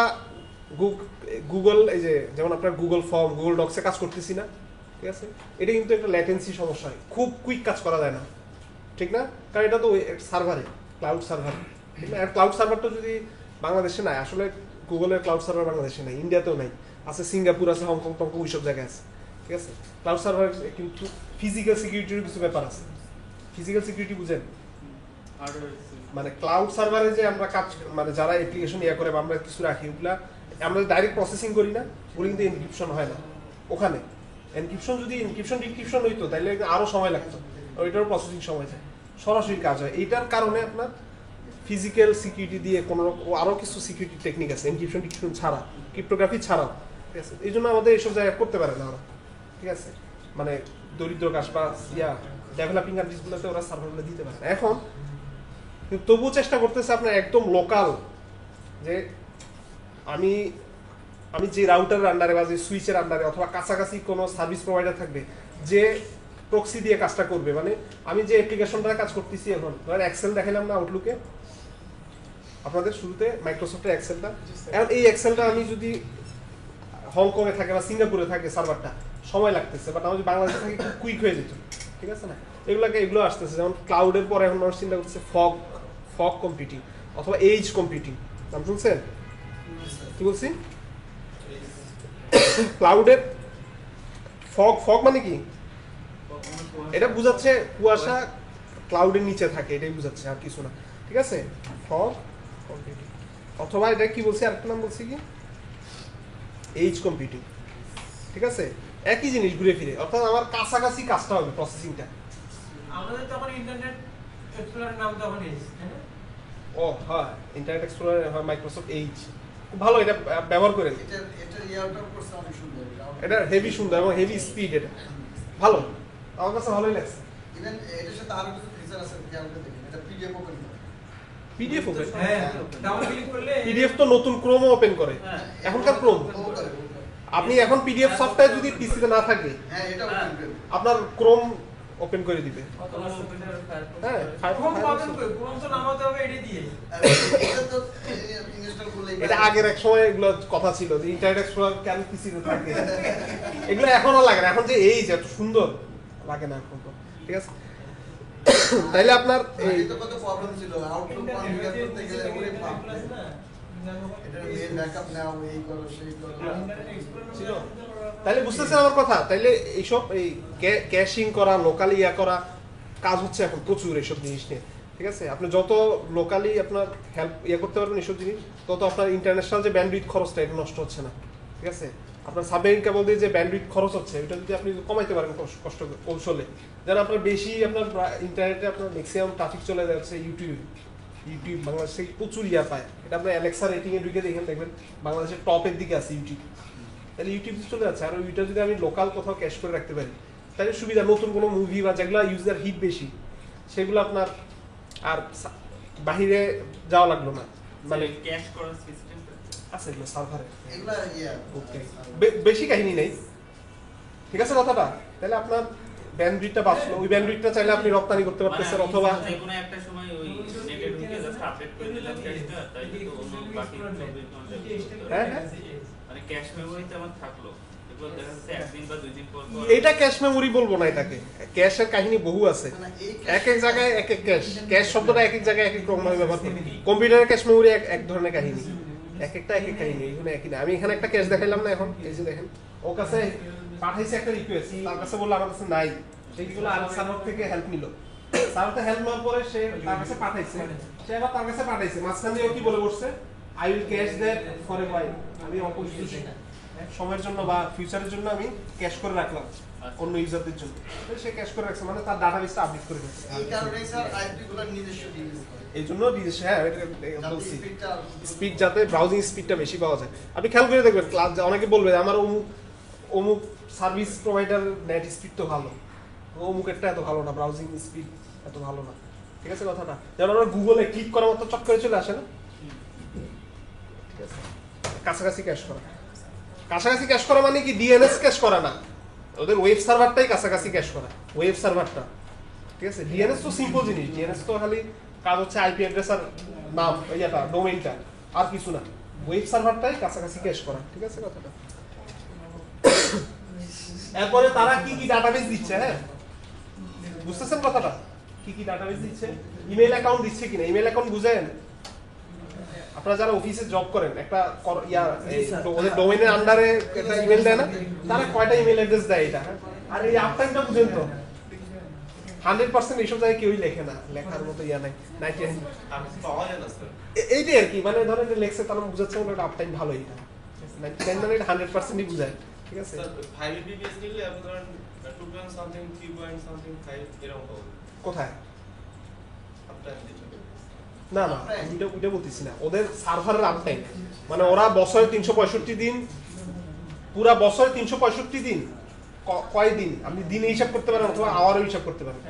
গুগল, এই যে যেমন আপনার গুগল ফর্ম, গুগল ডক্সে কাজ করতেছি না, ঠিক আছে? এটা কিন্তু একটা ল্যাটেন্সি সমস্যা হয়, খুব কুইক কাজ করা যায় না, ঠিক না? কারণ এটা তো সার্ভারে, ক্লাউড সার্ভার, ঠিক না? আর ক্লাউড সার্ভারটা যদি বাংলাদেশে নাই, আসলে গুগলের ক্লাউড সার্ভার বাংলাদেশে নাই, ইন্ডিয়াতেও নাই, আছে সিঙ্গাপুর, আছে হংকং টংকং, ওইসব জায়গায় আছে, ঠিক আছে? ক্লাউড সার্ভার কিন্তু ফিজিক্যাল সিকিউরিটির কিছু ব্যাপার আছে। ফিজিক্যাল সিকিউরিটি বুঝেন? মানে ক্লাউড সার্ভারে যে আমরা কাজ, মানে যারা অ্যাপ্লিকেশন ইয়া করে বা আমরা কিছু রাখি, ওগুলা আমরা ডাইরেক্ট প্রসেসিং করি না, ওগুলো কিন্তু এনক্রিপশন হয় না ওখানে। এনক্রিপশন যদি ডিক্রিপশন হইতো তাহলে আরো সময় লাগতো, ওইটারও প্রসেসিং সময় যায়, সরাসরি কাজ হয়। এইটার কারণে আপনার ফিজিক্যাল সিকিউরিটি দিয়ে কোনো আরো কিছু সিকিউরিটি টেকনিক আছে, এনক্রিপশন ডিক্রিপশন ছাড়া, ক্রিপ্টোগ্রাফি ছাড়াও, ঠিক আছে? এই জন্য আমাদের এইসব জায়গায় করতে পারে না ওরা, ঠিক আছে? মানে দরিদ্র কাজ বা ডেভেলপিং কান্ট্রিজগুলোতে ওরা সার্ভারগুলো দিতে পারে না এখন, কিন্তু তবুও চেষ্টা করতেছে আপনার একদম লোকাল, যে আমি যে রাউটারের আন্ডারে বা যে সুইচের আন্ডারে অথবা কাছাকাছি কোনো সার্ভিস প্রোভাইডার থাকবে যে প্রক্সি দিয়ে কাজটা করবে। মানে আমি যে অ্যাপ্লিকেশনটা কাজ করতেছি এখন, ধরেন এক্সেল দেখালাম না আউটলুকে আপনাদের শুরুতে, মাইক্রোসফটের এক্সেলটা, এখন এই এক্সেলটা আমি যদি হংকংয়ে থাকে বা সিঙ্গাপুরে থাকে সার্ভারটা, সময় লাগতেছে, বাট আমি যদি বাংলাদেশে থাকি খুব কুইক হয়ে যেত, ঠিক আছে না? এগুলো আসতেছে, যেমন ক্লাউডের পরে এখন মানুষ চিন্তা করছে ফগ কম্পিউটিং অথবা এজ কম্পিউটিং, নাম শুনছেন? কি বলছি? ক্লাউডের ফগ মানে কি? এটা বুঝাচ্ছে কুয়াশা ক্লাউডের নিচে থাকে, এটাই বুঝাচ্ছে, আর কিছু না, ঠিক আছে? ফগ কম্পিউটিং, অথবা এটা কি বলছি, আরেকটা নাম বলছি কি, এজ কম্পিউটিং, ঠিক আছে? একই জিনিস ঘুরে ফিরে, অর্থাৎ আমার কাছাকাছি কাজটা হবে, প্রসেসিংটা। আমাদের তখন ইন্টারনেট এক্সপ্লোরারের নাম তখন এজ, তাই না? ও হ্যাঁ, ইন্টারনেট এক্সপ্লোরার হয় মাইক্রোসফট এইচ, খুব ভালো, এটা ব্যবহার করেন। এটা ইয়ারটাও করছে অনেক সুন্দর। এটা হেভি সুন্দর এবং হেভি স্পিড, এটা ভালো, আমার কাছে ভালোই লাগছে। ইভেন এটার সাথে আরো কিছু ফিচার আছে, খেয়াল করে দেখেন, এটা পিডিএফ ওপেন করে। পিডিএফ ওপেন, হ্যাঁ, ডাবল ক্লিক করলে পিডিএফ তো নতুন ক্রোমও ওপেন করে, হ্যাঁ। এখনকার ক্রোম। ও করে। আপনি এখন পিডিএফ সফটওয়্যার যদি পিসিতে না থাকে, হ্যাঁ, এটা ওপেন করে। আপনার ক্রোম ওপেন করে দিবে। অথবা সুবিধার Firefox হ্যাঁ, ক্রোম পাবেন কই? ক্রোম তো নামাতে হবে এটা দিয়ে। আর এটা তো ইনস্টল করলে এটা আগের এক সময় এগুলো কথা ছিল যে ইন্টারনেট এক্সপ্লোরার কেন পিসিতে থাকে, এগুলো এখনো লাগে না, এখন যে এই যে এত সুন্দর লাগে না এখন তো, ঠিক আছে। তাইলে আপনার এই এই তো কত প্রবলেম ছিল, আউটলুক কনফিগার করতে গেলে ওরে বাপ রে। এটা মেল ব্যাকআপ নাও, এই করো সেই করো। ছিল, তাইলে বুঝতেছেন আমার কথা। তাইলে এইসব এই ক্যাশিং করা, লোকালি ইয়া করা কাজ হচ্ছে এখন প্রচুর এইসব জিনিস নিয়ে, ঠিক আছে। আপনি যত লোকালি আপনার হেল্প ইয়ে করতে পারবেন এইসব জিনিস, তত আপনার ইন্টারন্যাশনাল যে ব্যান্ডউইথ খরচটা এটা নষ্ট হচ্ছে না, ঠিক আছে। আপনার সাবমেরিন কেবল দিয়ে যে ব্যান্ডউইথ খরচ হচ্ছে এটা যদি আপনি কমাইতে পারেন কষ্ট কৌশলে, যেন আপনার বেশি আপনার ইন্টারনেটে আপনার ম্যাক্সিমাম ট্রাফিক চলে যাচ্ছে ইউটিউব বাংলাদেশে প্রচুর ইয়া পায়, এটা আপনার অ্যালেক্সা রেটিংয়ে ঢুকে দেখবেন বাংলাদেশের টপের দিকে আছে ইউটিউব, তাহলে ইউটিউব চলে যাচ্ছে। আর ওইটা যদি আমি লোকাল কোথাও ক্যাশ করে রাখতে পারি তাহলে সুবিধা, নতুন কোনো মুভি বা যেগুলো ইউজার হিট বেশি সেগুলো আপনার আর বাহিরে যাওয়া লাগলো না, মানে ক্যাশ করার সিস্টেম আছে এগুলো সার্ভারে, এগুলা ইয়া বেশি কাহিনী নেই, ঠিক আছে কথাটা। তাহলে আপনার ব্যান্ডউইথটা বাঁচলো, ওই ব্যান্ডউইথটা চাইলে আপনি রপ্তানি করতে পারতেছেন, অথবা যে কোনো একটা সময় ওই নেটে ঢুকে জাস্ট আপডেট করে দিলাম ক্যাশটা, তাই তো অন্য বাকি 24 ঘন্টা হ্যাঁ হ্যাঁ মানে ক্যাশ মেমোরিতে আমার থাকলো, এরপর দেখা যাচ্ছে একদিন বা দুই দিন পর পর এটা ক্যাশ মেমোরি বলবো না, এটাকে ক্যাশের কাহিনী বহু আছে, এক এক জায়গায় এক এক ক্যাশ, ক্যাশ শব্দটা এক এক জায়গায় এক এক রকম ভাবে ব্যবহার করি। কম্পিউটারের ক্যাশ মেমোরি এক ধরনের কাহিনী, এক একটা এক এক কাহিনী, এখানে একই না। আমি এখানে একটা ক্যাশ দেখাইলাম না, এখন এই যে দেখেন ও কাছে পাঠাইছে একটা রিকোয়েস্ট, তার কাছে বললো আমার কাছে নাই, সেইগুলো আরেক সার্ভার থেকে হেল্প নিল, সার্ভারতে হেল্প নেওয়ার পরে সে তার কাছে পাঠাইছে, সে আবার তার কাছে পাঠাইছে, মাঝখান দিয়ে ও কি বলে বসছে, I will cash that for a while, আমি অপরিচিত সময়ের জন্য বা ফিউচারের জন্য আমি ক্যাশ করে রাখলাম অন্য ইউজারদের জন্য, সে ক্যাশ করে রাখছে, মানে তার ডাটাবেসটা আপডেট করে রাখছে। এই কারণে স্যার আইপি গুলো নিজস্ব ডিভাইস করে, এই জন্য হ্যাঁ এটা বলছি, স্পিডটা স্পিড যাতে ব্রাউজিং স্পিডটা বেশি পাওয়া যায়। আপনি খেয়াল করে দেখবেন ক্লাস, অনেকে বলবে আমার অমুক সার্ভিস প্রোভাইডার নেট স্পিড তো ভালো, অমুকেরটা এত ভালো না, ব্রাউজিং স্পিড এত ভালো না, ঠিক আছে কথাটা। যেমন আমরা গুগলে ক্লিক করার মতো চট করে চলে আসে না, ঠিক আছে। কাছাকাছি ক্যাশ করা, কাছাকাছি ক্যাশ করা মানে কি ডিএনএস ক্যাশ করা না, ওদের ওয়েব সার্ভারটাই কাছাকাছি ক্যাশ করা, ওয়েব সার্ভারটা, ঠিক আছে। ডিএনএস তো সিম্পল জিনিস, ডিএনএস তো খালি কাজ হচ্ছে আইপি অ্যাড্রেস আর নাম, ইয়েটা ডোমেইনটা, আর কিছু না। ওয়েব সার্ভারটাই কাছাকাছি ক্যাশ করা, ঠিক আছে কথাটা। এরপরে তারা কি কি ডাটাবেস দিচ্ছে, হ্যাঁ বুঝতেছেন কথাটা, কি কি ডাটাবেস দিচ্ছে, ইমেল অ্যাকাউন্ট দিচ্ছে কিনা, ইমেল অ্যাকাউন্ট বুঝেন আপনারা যারা অফিসে জব করেন, একটা ওদের ডোমেইনের আন্ডারে একটা ইমেল দেয় না, তারা কয়টা ইমেল অ্যাড্রেস দেয় এটা, আর এই আপটাইমটা বুঝেন তো 100% এইসব জায়গায় কেউই লেখে না, লেখার মতো ইয়া নাই, 99 আমি পাওয়া যায় না স্যার। এইটাই আর কি, মানে ধরেন লেখছে তারা বুঝাচ্ছে বলে এটা আপটাইম ভালো, এটা 99 মানে এটা 100%ই বুঝায়, ঠিক আছে। স্যার 5 Mbps নিলে আপনি ধরেন 2 পয়েন্ট সামথিং 3 পয়েন্ট সামথিং 5 এরকম পাবেন কোথায়? আপনার দিতে না না ওইটা বলতেছি না, ওদের সার্ভারের আপটাইম, মানে ওরা বছরে 365 দিন, পুরা বছরে 365 দিন, কয় দিন আপনি দিনে হিসাব করতে পারেন অথবা আওয়ারও হিসাব করতে পারেন,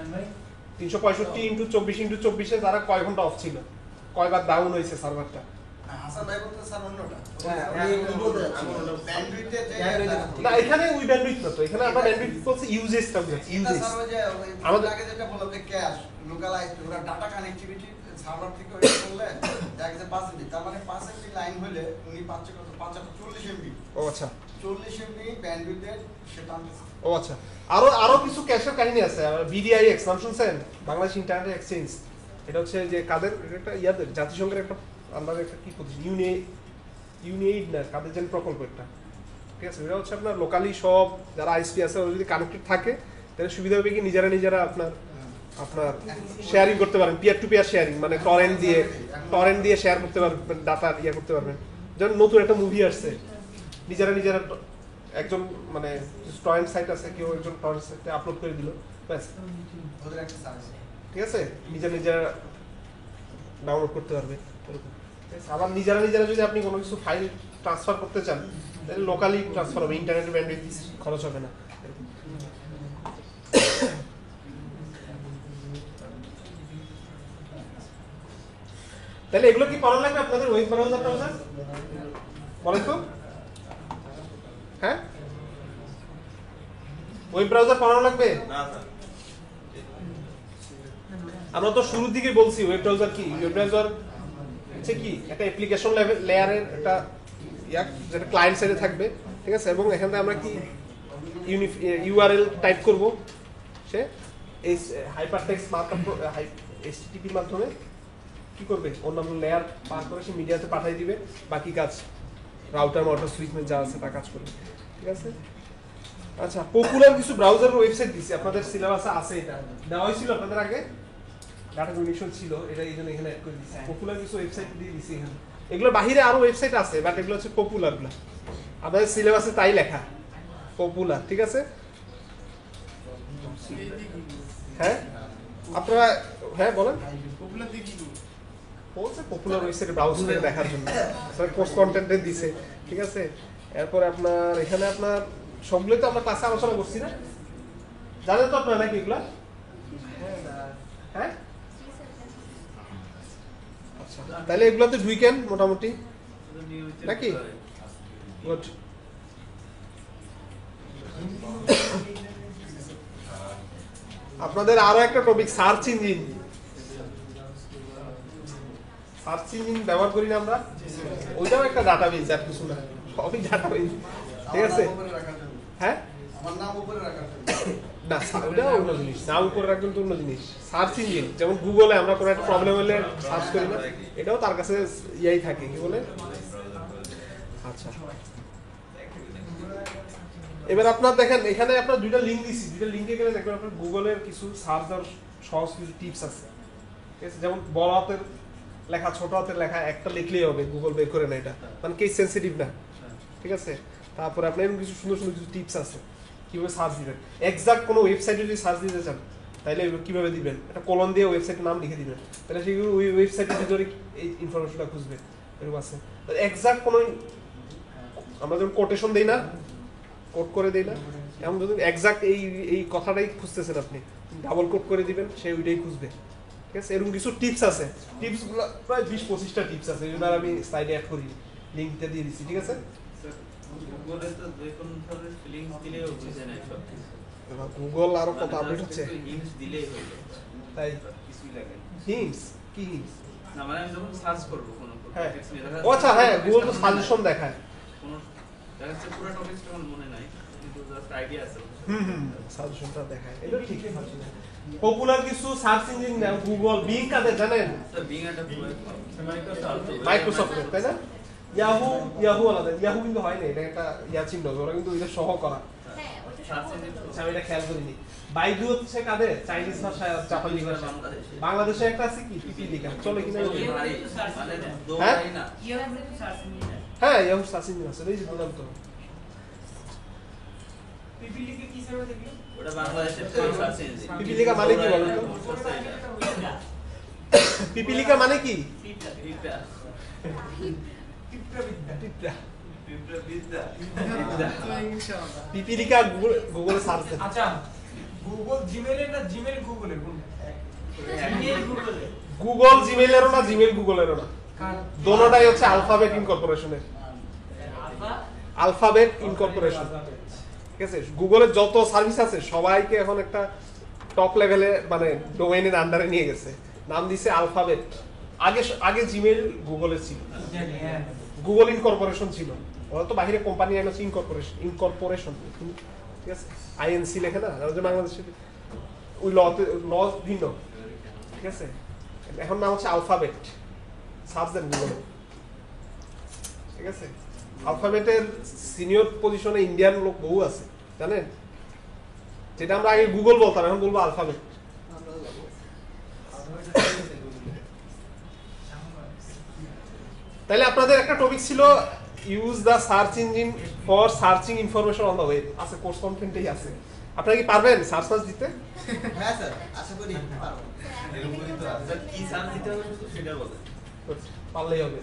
365 ইন্টু 24 তারা কয় ঘন্টা অফ ছিল, কয়বার ডাউন হয়েছে সার্ভারটা। হাসান ভাই বলতে স্যার অন্যটা, না এখানে ওই ব্যান্ডউইথ না তো, এখানে আমরা ব্যান্ডউইথ বলছি ইউজেসটা বুঝাচ্ছি, ইউজেস আমাদের আগে যেটা বললাম যে ক্যাশ লোকাল আইপি, ওরা ডাটা কানেক্টিভিটি সার্ভার থেকে ওই করলে দেখা যায় 5 MB, তার মানে 5 MB লাইন হলে উনি পাচ্ছে কত, 40 MB, ও আচ্ছা 40 MB ব্যান্ডউইথের সেটা আনতেছে। ও আচ্ছা, আরো কিছু ক্যাশের কাহিনী আছে, বিডিআইএক্স নাম শুনছেন, বাংলাদেশ ইন্টারনেট এক্সচেঞ্জ, এটা হচ্ছে যে কাদের একটা ইয়াদের জাতিসংঘের একটা আন্ডারে একটা কি প্রতিষ্ঠান, ইউনিএইড না কাদের যেন প্রকল্প একটা, ঠিক আছে। এটা হচ্ছে আপনার লোকালি সব যারা আইএসপি আছে ওরা যদি কানেক্টেড থাকে তাহলে সুবিধা হবে কি নিজেরা আপনার শেয়ারিং করতে পারেন, পিয়ার টু পিয়ার শেয়ারিং, মানে টরেন্ট দিয়ে শেয়ার করতে পারবেন, ডাটা ইয়ে করতে পারবেন। যেমন নতুন একটা মুভি আসছে, নিজেরা একজন মানে টরেন্ট সাইট আছে, কেউ একজন টরেন্ট সাইটে আপলোড করে দিল, ব্যাস ওদের একটা সার্ভিস, ঠিক আছে, নিজেরা ডাউনলোড করতে পারবে এরকম। ঠিক আছে? আবার নিজেরা যদি আপনি কোনো কিছু ফাইল ট্রান্সফার করতে চান তাহলে লোকালি ট্রান্সফার হবে, ইন্টারনেট ব্যান্ডউইথ খরচ হবে না। তাহলে এগুলো কি পড়া লাগবে আপনাদের ওয়েব ব্রাউজার বলেন তো? হ্যাঁ, ওয়েব ব্রাউজার পড়ানো লাগবে? না স্যার, আমরা তো শুরুর দিকে বলছি ওয়েব ব্রাউজার কি। ওয়েব ব্রাউজার হচ্ছে কি একটা অ্যাপ্লিকেশন লেয়ারের একটা যেটা ক্লায়েন্ট সাইডে থাকবে, ঠিক আছে, এবং এখান থেকে আমরা কি ইউআরএল টাইপ করব, সে এই হাইপারটেক্সট মার্কআপ এইচটিটিপির মাধ্যমে কি করবে, অন্যান্য লেয়ার পার করে সে মিডিয়াতে পাঠিয়ে দিবে, বাকি কাজ রাউটার মাউটার সুইচ যা আছে তা কাজ করবে। ঠিক আছে, আচ্ছা, পপুলার কিছু ব্রাউজার ওয়েবসাইট দিছি, আপনাদের সিলেবাসে আছে, এটা দেওয়া হয়েছিল আপনাদের আগে, ডাটা কমিউনিকেশন ছিল, এটা এই জন্য এখানে অ্যাড করে দিচ্ছি। পপুলার কিছু ওয়েবসাইট দিয়ে দিচ্ছি এখানে। এগুলো বাহিরে আরো ওয়েবসাইট আছে, বাট এগুলো হচ্ছে পপুলারগুলো, আপনাদের সিলেবাসে তাই লেখা পপুলার। ঠিক আছে, হ্যাঁ আপনারা হ্যাঁ বলেন, বলছে পপুলার ওয়েবসাইট ব্রাউজ করে দেখার জন্য, কোর্স কন্টেন্টে দিছে। ঠিক আছে, এরপর আপনার এখানে আপনার সবগুলোই তো আমরা ক্লাসে আলোচনা করছি না, জানেন তো আপনারা নাকি এগুলা? হ্যাঁ, আচ্ছা, তাহলে এগুলোতে ঢুকেন মোটামুটি নাকি? গুড। আপনাদের আরো একটা topic search engine. Search engine ব্যবহার করি না আমরা, ওইটাও একটা ডাটাবেজ, আর কিছু না, সবই ডাটাবেজ। ঠিক আছে, হ্যাঁ, আমার নাম উপরে রাখা না ওটা অন্য জিনিস, নাম উপরে রাখবেন তো অন্য জিনিস। সার্চ ইঞ্জিন যেমন গুগলে আমরা কোনো একটা প্রবলেম হলে সার্চ করি না, এটাও তার কাছে ইয়াই থাকে, কি বলে। আচ্ছা, এবার আপনার দেখেন এখানে আপনার দুইটা লিঙ্ক দিছি, দুইটা লিঙ্কে গেলে দেখবেন আপনার গুগলের কিছু সার্চ আর সহজ কিছু টিপস আছে। ঠিক আছে, যেমন বড় হাতের লেখা ছোট হাতের লেখা একটা লিখলেই হবে, গুগল বের করে না, এটা মানে কেস সেন্সিটিভ না। ঠিক আছে, তারপরে আপনার এরকম কিছু সুন্দর সুন্দর কিছু টিপস আছে কিভাবে সার্চ দিবেন। এক্সাক্ট কোনো ওয়েবসাইটে যদি সার্চ দিতে চান তাহলে কিভাবে দিবেন, একটা কলন দিয়ে ওয়েবসাইটের নাম লিখে দিবেন, তাহলে সেগুলো ওই ওয়েবসাইটের ভিতরে এই ইনফরমেশনটা খুঁজবে, এরকম আছে। এক্সাক্ট কোনো আমরা যখন কোটেশন দেই না, কোড করে দেই না, এমন যদি এক্সাক্ট এই কথাটাই খুঁজতেছেন আপনি, ডাবল কোড করে দিবেন, সে ওইটাই খুঁজবে। ঠিক আছে, এরকম কিছু টিপস আছে, টিপসগুলো প্রায় 20-25টা টিপস আছে, যেগুলো আমি স্লাইডে অ্যাড করি, লিঙ্কটা দিয়ে দিচ্ছি। ঠিক আছে, গুগলে তো যে কোনো ধরনের লিংক দিলেও বুঝে নেয় সব কিছু। এবার গুগল আরো কত আপডেট হচ্ছে, হিন্টস দিলেই হলো, তাই কিছুই লাগে না। হিন্টস কি হিন্টস? না মানে আমি যখন সার্চ করব কোনো হ্যাঁ, টপিকস নিয়ে, দেখা ও আচ্ছা, হ্যাঁ, গুগল তো সাজেশন দেখায়, কোনো দেখা যাচ্ছে পুরো টপিকসটা আমার মনে নাই, কিন্তু জাস্ট আইডিয়া আছে। সাজেশনটা দেখায়, এটা ঠিকই আছে। পপুলার কিছু সার্চ ইঞ্জিন নাম গুগল, বিং কাদের জানেন? স্যার বিং একটা মাইক্রোসফট, তাই না? ইয়াহু আলাদা, ইয়াহু কিন্তু হয় না, এটা একটা ইয়া চিহ্ন, ওরা কিন্তু এটা সহ করা। আমি এটা খেয়াল করিনি। বাইজু হচ্ছে কাদের? চাইনিজ ভাষা, জাপানি ভাষা। বাংলাদেশে একটা আছে কি পিপিলিকা, চলে কিনা? হ্যাঁ হ্যাঁ, ইয়াহু সার্চ ইঞ্জিন আছে, এই যে বললাম তো। পিপিলিকে কি সার্ভার দেখলো? ওটা বাংলাদেশের সার্চ ইঞ্জিন। পিপিলিকা মানে কি বলেন তো? পিপিলিকা মানে কি? পিপিলিকা গুগলে সার্চ দেন। আচ্ছা, গুগল জিমেইলের না জিমেইল গুগলের কোনটা? জিমেইল গুগলের। গুগল জিমেইলেরও না, জিমেইল গুগলেরও না, দোনোটাই হচ্ছে আলফাবেট ইনকর্পোরেশনের। Alphabet incorporation. ঠিক আছে, গুগলের যত সার্ভিস আছে সবাইকে এখন একটা টপ লেভেলে মানে ডোমেইনের আন্ডারে নিয়ে গেছে, নাম দিছে আলফাবেট। আগে জিমেইল গুগলের ছিল, গুগল ইনকর্পোরেশন ছিল, ওরা তো বাইরে কোম্পানি আছে ইনকর্পোরেশন। ঠিক আছে, আইএনসি লেখে না, বাংলাদেশে ওই ল ভিন্ন। ঠিক আছে, এখন নাম হচ্ছে আলফাবেট, সার্চ দেন গুগলে। ঠিক আছে, আলফাবেটের সিনিয়র পজিশনে ইন্ডিয়ান লোক বহু আছে, জানেন? যেটা আমরা আগে গুগল বলতাম, এখন বলবো আলফাবেট। তাহলে আপনাদের একটা টপিক ছিল use the search engine for searching information on the web, আছে কোর্স কন্টেন্টেই আছে। আপনারা কি পারবেন সার্চ দিতে? হ্যাঁ স্যার, আশা করি পারবো। এরকমই তো আছে। স্যার কি সার্চ দিতে হবে শুধু সেটা বলেন। পারলেই হবে।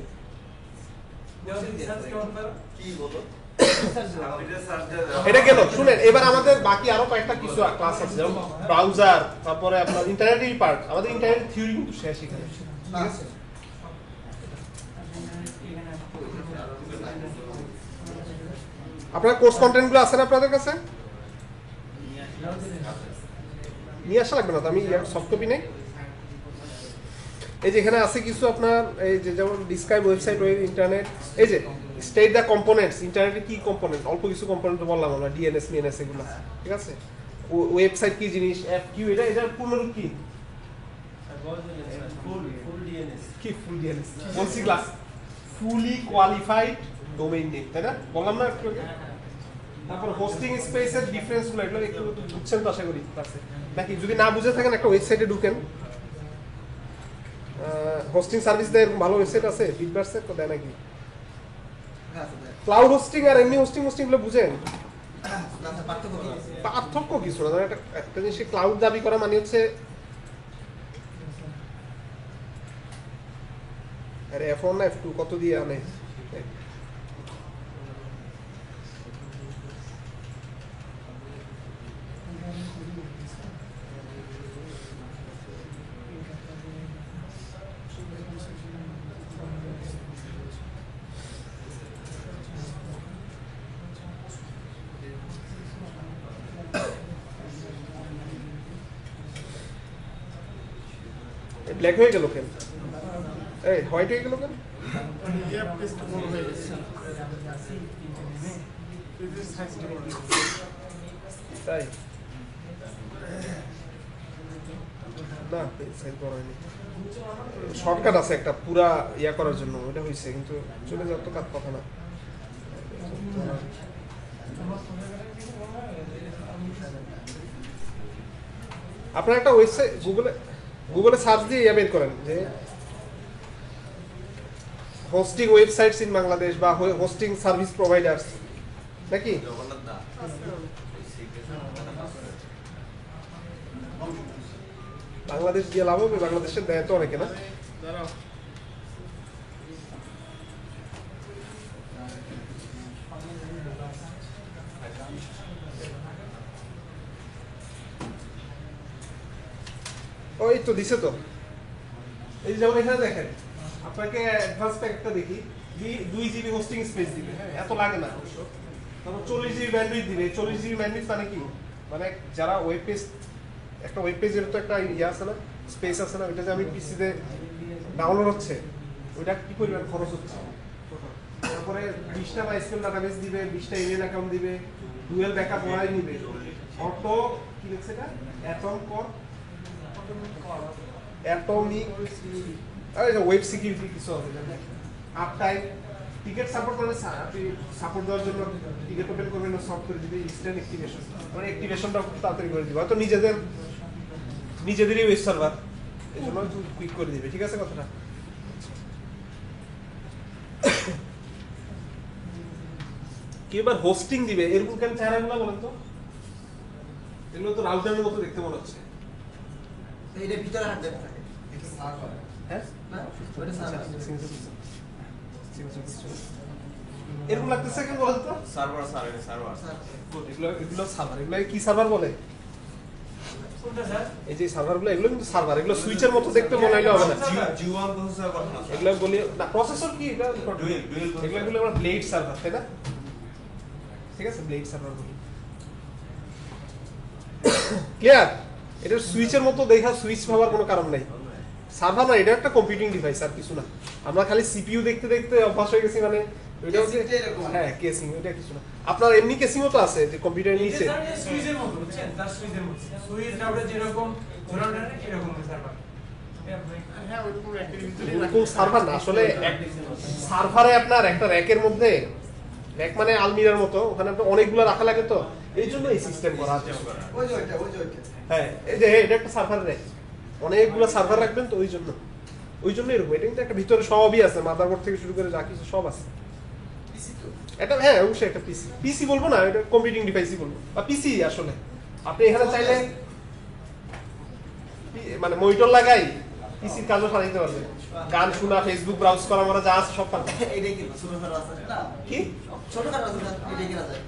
কি বলো? এটা গেল, শুনেন এবার আমাদের বাকি আরো কয়েকটা কিছু ক্লাস আছে, যেমন ব্রাউজার, তারপরে আপনার ইন্টারনেটের পার্ট। আমাদের ইন্টারনেট থিওরি কিন্তু শেষ এখানে, ঠিক আছে? আপনার কোর্স কন্টেন্টগুলো আছে না আপনাদের কাছে? নিয়ে আসা লাগবে না তো, আমি সফট কপি নেই। এই যে এখানে আছে কিছু আপনার, এই যে যেমন ডিসক্রাইব ওয়েবসাইট, ইন্টারনেট, এই যে স্টেট দ্য কম্পোনেন্টস, ইন্টারনেটের কি কম্পোনেন্ট, অল্প কিছু কম্পোনেন্ট বললাম আমরা, ডিএনএস মিএনএস এগুলো, ঠিক আছে? ওয়েবসাইট কি জিনিস, এফকিউ, এটার পূর্ণরূপ কি? কি ফুল ডিএনএস বলছি ক্লাস, ফুলি কোয়ালিফাইড ডোমেইন নেম, তাই না? বললাম না একটু আগে? তারপর হোস্টিং স্পেসের ডিফারেন্সগুলো, এগুলো একটু বুঝছেন তো আশা করি ক্লাসে, নাকি? যদি না বুঝে থাকেন একটা ওয়েবসাইটে ঢুকেন, হোস্টিং সার্ভিস দেয়, ভালো ওয়েবসাইট আছে, ফিডব্যাকসে তো দেয় নাকি? ক্লাউড হোস্টিং আর এমনি হোস্টিং গুলো বুঝেন? পার্থক্য কিছু না, একটা জিনিস ক্লাউড দাবি করা মানে হচ্ছে, আরে F1 না F2 কত দিয়ে আনে? ব্ল্যাক হয়ে গেল কেন? এই হোয়াইট হয়ে গেল কেন? তাই না, সেল করা হয়নি। শর্টকাট আছে একটা পুরা ইয়া করার জন্য, ওটা হয়েছে, কিন্তু চলে যাওয়ার তো কথা না। আপনার একটা ওয়েবসাইট গুগলে সার্চ দিয়ে ইয়া বের করেন যে হোস্টিং ওয়েবসাইটস ইন বাংলাদেশ বা হোস্টিং সার্ভিস প্রোভাইডার্স, নাকি? বাংলাদেশ দিয়ে লাভ হবে, বাংলাদেশের দেয় তো অনেকে, না? ওই তো দিছে তো, এই যেমন এখানে দেখেন, আপনাকে অ্যাডভান্স প্যাকেটটা দেখি, 2 জিবি হোস্টিং স্পেস দিবে, এত লাগে না অবশ্য। তারপর 40 জিবি ব্যান্ডউইথ দিবে। 40 জিবি ব্যান্ডউইথ মানে কি? মানে যারা ওয়েব পেজ, একটা ওয়েব পেজের তো একটা ইয়ে আছে না, স্পেস আছে না, ওইটা যে আমি পিসিতে ডাউনলোড হচ্ছে, ওইটা কি পরিমাণ খরচ হচ্ছে। তারপরে 20টা MySQL ডাটাবেস দিবে, 20টা ইমেল অ্যাকাউন্ট দিবে, ডুয়েল ব্যাকআপ ওয়াই নিবে, অটো কি লিখছে এটা, অ্যাটমিক, আর এটা ওয়েব সিকিউরিটি কিছু হবে, আপ টাইম, টিকেট সাপোর্ট করে, আপনি সাপোর্ট দেওয়ার জন্য টিকেট ওপেন করবেন না, সফট করে দিবে, ইনস্ট্যান্ট অ্যাক্টিভেশন, মানে অ্যাক্টিভেশনটা খুব তাড়াতাড়ি করে দিবে, হয়তো নিজেদেরই ওয়েব সার্ভার, এই জন্য কুইক করে দিবে, ঠিক আছে কথাটা? কি এবার হোস্টিং দিবে, এরকম কেন চেহারাগুলো বলেন তো? এগুলো তো রাউটারের মতো দেখতে মনে হচ্ছে। এইটা ভিতরে হাত দেবে, হ্যাঁ না ওটা সার্ভার। এরকম লাগতেছে কেন বলেন তো? সার্ভার এগুলো সার্ভার, এগুলো কি সার্ভার বলে? কোনটা স্যার? এই যে সার্ভারগুলো, এগুলো কিন্তু সার্ভার, এগুলো সুইচের মতো দেখতে মনে হইলে হবে না। G1 প্রসেসর কথা না। এগুলো বলি না, প্রসেসর কি এটা? ডুয়েল এগুলো আমরা ব্লেড সার্ভার, তাই না? ঠিক আছে, ব্লেড সার্ভার বলি। ক্লিয়ার? এটা সুইচের মতো দেখা, সুইচ ভাবার কোনো কারণ নাই। সার্ভার না, এটা একটা কম্পিউটিং ডিভাইস, আর কিছু না। আমরা খালি সিপিইউ দেখতে দেখতে অভ্যাস হয়ে গেছি, মানে ওইটা হচ্ছে, হ্যাঁ কেসিং, ওইটা কিছু না। আপনার এমনি কেসিংও তো আছে, যে কম্পিউটারের নিচে সুইচের মতো, বুঝছেন? তার সুইচের মতো, সুইচ রাউটার যেরকম ঝোলানো এরকম সার্ভার। এরকম সার্ভার না, আসলে সার্ভারে আপনার একটা র্যাকের মধ্যে, র্যাক মানে আলমিরার মতো, ওখানে আপনার অনেকগুলো রাখা লাগে, তো এই জন্য এই সিস্টেম করা আছে। ওই যে ওইটা হ্যাঁ, এই যে এটা একটা সার্ভার র্যাক, অনেকগুলো সার্ভার রাখবেন, তো ওই জন্য এরকম। এটা কিন্তু একটা ভিতরে সবই আছে, মাদারবোর্ড থেকে শুরু করে যা কিছু সব আছে। এটা হ্যাঁ অবশ্যই একটা পিসি বলবো না, এটা কম্পিউটিং ডিভাইসই বলবো, বা পিসি আসলে আপনি এখানে চাইলে মানে মনিটর লাগাই পিসির কাজও সারাইতে পারবেন, গান শোনা, ফেসবুক ব্রাউজ করা, আমরা যা আছে সব পারবেন। এটাই কি ছোটখাটো আছে না? কি ছোটখাটো আছে না? এটাই কিনা যায়।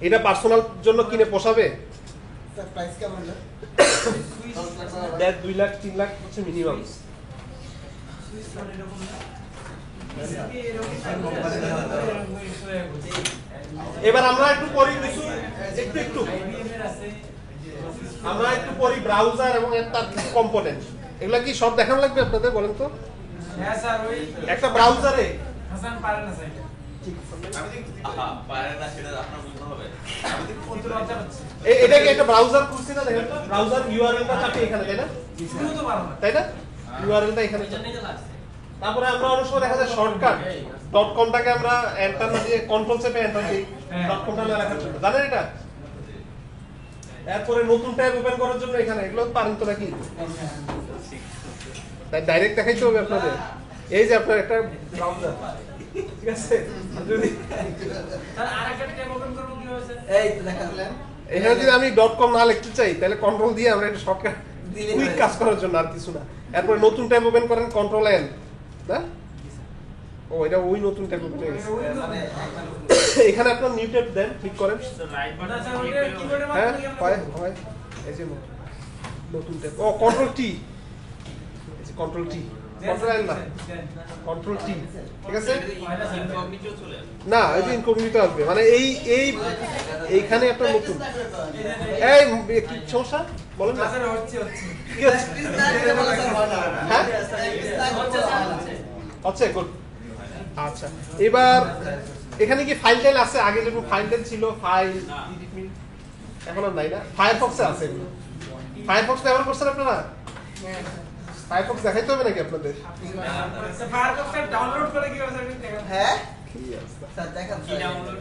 এটা পার্সোনাল জন্য কিনে পোষাবে? স্যার প্রাইস কেমন যায়? 2 লাখ 3 লাখ হচ্ছে মিনিমাম। এবার আমরা একটু পরি কিছু একটু আমরা একটু পরি ব্রাউজার এবং তার কিছু কম্পোনেন্ট। এগুলা কি সব দেখানো লাগবে আপনাদের, বলেন তো? হ্যাঁ স্যার, ওই একটা ব্রাউজারে হাসান পারে না স্যার, আমি দেখছি পারে না, সেটা আপনার বুঝতে হবে। আমি দেখছি কিন্তু লজ্জা হচ্ছে। এটা কি একটা ব্রাউজার খুলছি না, দেখেন তো ব্রাউজার ইউআরএলটা চাপে এখানে, তাই না? শুরু তো পারো না। তাই না? ইউআরএলটা এখানে চাপে। তারপরে আমরা অনেক সময় দেখা যায় শর্টকাট .com-টাকে আমরা এন্টার না দিয়ে কন্ট্রোল চেপে এন্টার দিই .com-টা না লেখার জন্য, জানেন এটা? এরপরে নতুন ট্যাব ওপেন করার জন্য এখানে এগুলো পারেন তো নাকি? তাই ডাইরেক্ট দেখাইতে হবে আপনাদের। এই যে আপনার একটা ব্রাউজার, ঠিক আছে? যদি স্যার আরেকটা ট্যাব ওপেন করব কিভাবে স্যার? এই তো দেখালেন। এখানে যদি আমি .com না লিখতে চাই তাহলে কন্ট্রোল দিয়ে আমরা একটা শর্টকাট কুইক কাজ করার জন্য, আর কিছু না। এরপরে নতুন ট্যাব ওপেন করেন কন্ট্রোল এন, না? ও এটা ওই নতুন ট্যাব ওপেন হয়ে গেছে। এখানে আপনার নিউ ট্যাব দেন, ক্লিক করেন। রাইট না স্যার, বাটন ওটা কিবোর্ডের হ্যাঁ মাধ্যমে হয় হয়, এই যে নতুন ট্যাব। ও কন্ট্রোল টি, এই যে কন্ট্রোল টি, কন্ট্রোল এন না, কন্ট্রোল টি, ঠিক আছে? ইনকগনিটো চলে আসবে। না এই যে ইনকগনিটো আসবে, মানে এইখানে একটা নতুন। এই কি সমস্যা বলেন না? স্যার হচ্ছে ঠিক আছে, হ্যাঁ আচ্ছা গুড। আচ্ছা এবার এখানে কি ফাইল টাইল আছে? আগে যেরকম ফাইল টাইল ছিল, ফাইল এখন আর নাই না? ফায়ারফক্সে আছে এগুলো। ফায়ারফক্স ব্যবহার করছেন আপনারা? ফায়ারফক্স দেখাইতে হবে নাকি আপনাদের? স্যার ফায়ারফক্সটা ডাউনলোড করে কিভাবে স্যার দেখেন? হ্যাঁ কি অবস্থা? স্যার দেখান কি ডাউনলোড?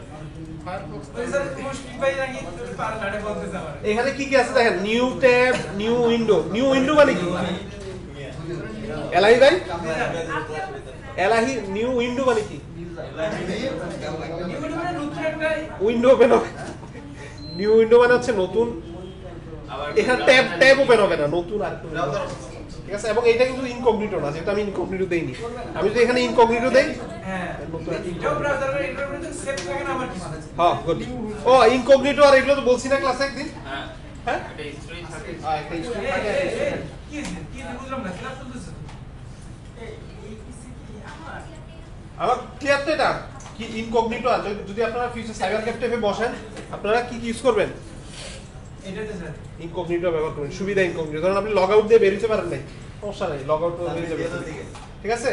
ফায়ারফক্স ওই স্যার মুশকিল ভাই নাকি তুমি পারেন না, এটা বলতেছে আমার। এখানে কি কি আছে দেখেন, new tab, new window. New window মানে কি? এলাহি ভাই, এলাহি নিউ উইন্ডো মানে কি? ইউটিউবে নতুন একটা উইন্ডো ওপেন হবে। নিউ উইন্ডো মানে হচ্ছে নতুন, আবার এখানে ট্যাব ওপেন হবে না, নতুন আর একটু window হবে। ঠিক আছে? এবং এটা কিন্তু ইনকগনিটো না, যেটা আমি ইনকগনিটো দেইনি। আমি যদি এখানে ইনকগনিটো দেই, হ্যাঁ নতুন একটা এটাও ব্রাউজারে ইন্টারপ্রেটার সেভ থাকে না আমার কি? হ্যাঁ গুড। ও ইনকগনিটো আর এগুলো তো বলছি না ক্লাসে একদিন, হ্যাঁ হ্যাঁ? এটা হিস্টরি থাকে। একটা history এই, থাকে, এই, history এই, থাকে। কি হইছে? কি হইছে? বুঝলাম না, ক্লাস চলতেছে তো। আমার ক্লিয়ার তো এটা কি ইনকগনিটো আছে। যদি আপনারা ফিউচার সাইবার ক্যাফে বসেন, আপনারা কি ইউজ করবেন? এটাতে স্যার ইনকগনিটো ব্যবহার করবেন, সুবিধা ইনকগনিটো। ধরুন আপনি লগ আউট দিয়ে বের হতে পারেন নাই, সমস্যা নেই, লগ আউট হয়ে যাবে, ঠিক আছে?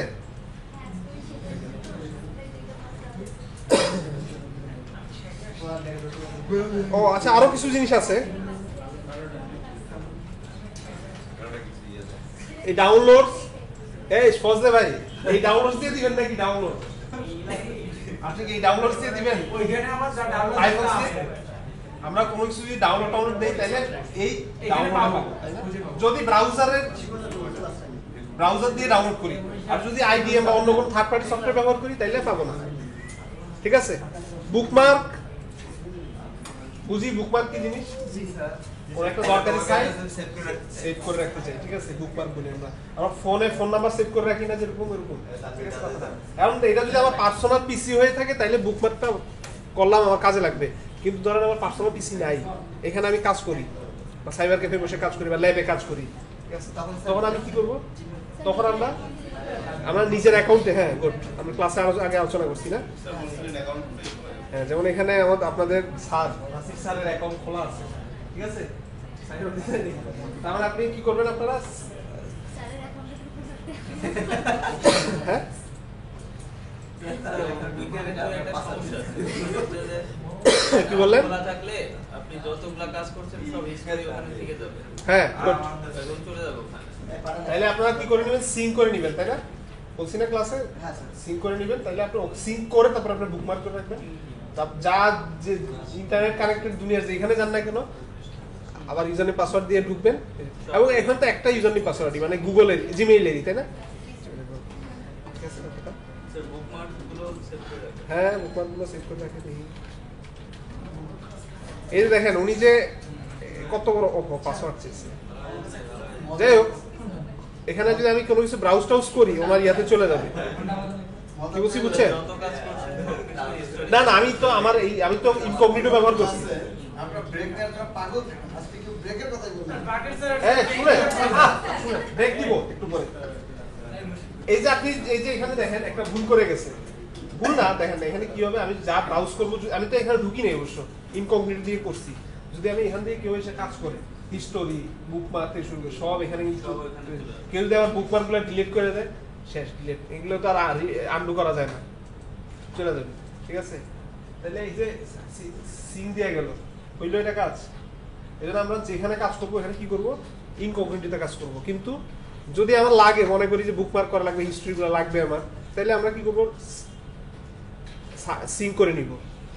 ও আচ্ছা, আরো কিছু জিনিস আছে। এই ডাউনলোডস, এই ফজলে ভাই এই ডাউনলোডস দিয়ে দিবেন নাকি? ডাউনলোড আপনি কি এই ডাউনলোডস দিয়ে দিবেন? ওইখানে আমার যা ডাউনলোড ফায়ারফক্স দিয়ে আমরা কোনো কিছু যদি ডাউনলোড দেই তাহলে এই এখানে ডাউনলোড পাবো। পাবো, তাই না? যদি ব্রাউজার দিয়ে ডাউনলোড করি, আর যদি আইডিএম বা অন্য কোনো থার্ড পার্টি সফটওয়্যার ব্যবহার করি তাহলে পাবো না, ঠিক আছে? বুকমার্ক, বুঝি বুকমার্ক কি জিনিস? ওর একটা দরকারি সাইট সেভ করে রাখতে চাই, ঠিক আছে? বুকমার্ক বলি আমরা ফোনে ফোন নাম্বার সেভ করে রাখি না, যেরকম এরকম, ঠিক আছে কথাটা? এখন এটা যদি আমার পার্সোনাল পিসি হয়ে থাকে তাহলে বুকমার্কটা করলাম, আমার কাজে লাগবে। কিন্তু ধরেন আমার পার্সোনাল পিসি নাই, এখানে আমি কাজ করি বা সাইবার ক্যাফে বসে কাজ করি বা ল্যাবে কাজ করি, ঠিক আছে? তখন আমি কি করব? তখন আমরা নিজের অ্যাকাউন্টে, হ্যাঁ গুড, আমরা ক্লাসে আগে আলোচনা করছি না? হ্যাঁ, যেমন এখানে আপনাদের স্যার নাসির স্যারের অ্যাকাউন্ট খোলা আছে, ঠিক আছে? তার মানে আপনি কি করবেন আপনারা? হ্যাঁ কি বললেন? খোলা থাকলে আপনি যতগুলা কাজ করছেন সব হিস্টরি ওখানে থেকে যাবে। হ্যাঁ গুড। এখন চলে যাবে ওখানে। তাহলে আপনারা কি করে নেবেন? সিঙ্ক করে নেবেন, তাই না? বলছি না ক্লাসে হ্যাঁ স্যার। সিঙ্ক করে নেবেন, তাহলে আপনি সিঙ্ক করে তারপর আপনি বুকমার্ক করে রাখবেন। যা যে ইন্টারনেট কানেক্টেড দুনিয়ার যেখানে যান না কেন, আবার ইউজার নেম পাসওয়ার্ড দিয়ে ঢুকবেন। এবং এখন তো একটা ইউজার নেম পাসওয়ার্ডই, মানে গুগলের জিমেইলেরই, তাই না? ঠিক আছে কথাটা? স্যার বুকমার্ক গুলো সেভ করে রাখবেন। হ্যাঁ বুকমার্কগুলো সেভ করে রাখে দেখি। এই যে দেখেন উনি যে কত বড় পাসওয়ার্ড চেয়েছে। যাই হোক, এখানে যদি আমি কোনো কিছু ব্রাউজ টাউজ করি ওনার ইয়াতে চলে যাবে। কি বলছি বুঝছেন? যত কাজ করছেন না না, আমি তো ইনকগনিটো ব্যবহার করছি। আমরা ব্রেক নেওয়ার জন্য পাগল থাকি, আজকে কেউ ব্রেকের কথাই বলবে না। শুনে ব্রেক দিব একটু পরে। এই যে আপনি এই যে এখানে দেখেন একটা ভুল করে গেছে, ভুল না দেখেন এখানে কি হবে, আমি যা ব্রাউজ করবো, আমি তো এখানে ঢুকি নাই অবশ্য, ইনকগনিটো দিয়ে করছি। যদি আমি এখান থেকে কেউ এসে কাজ করে হিস্টোরি বুকমার্ক থেকে শুরু করে সব এখানে, কেউ যদি আমার বুকমার্ক গুলো ডিলিট করে দেয়, শেষ ডিলিট। এগুলো তো আর আন্ডু করা যায় না, চলে যাবে। ঠিক আছে, তাহলে এই যে সিং দিয়ে গেল, হইলো এটা কাজ। এই জন্য আমরা যেখানে কাজ করবো এখানে কি করবো, ইনকগনিটোতে কাজ করবো। কিন্তু যদি আমার লাগে, মনে করি যে বুকমার্ক করা লাগবে, হিস্ট্রিগুলো লাগবে আমার, তাহলে আমরা কি করবো, সিং করে নিব,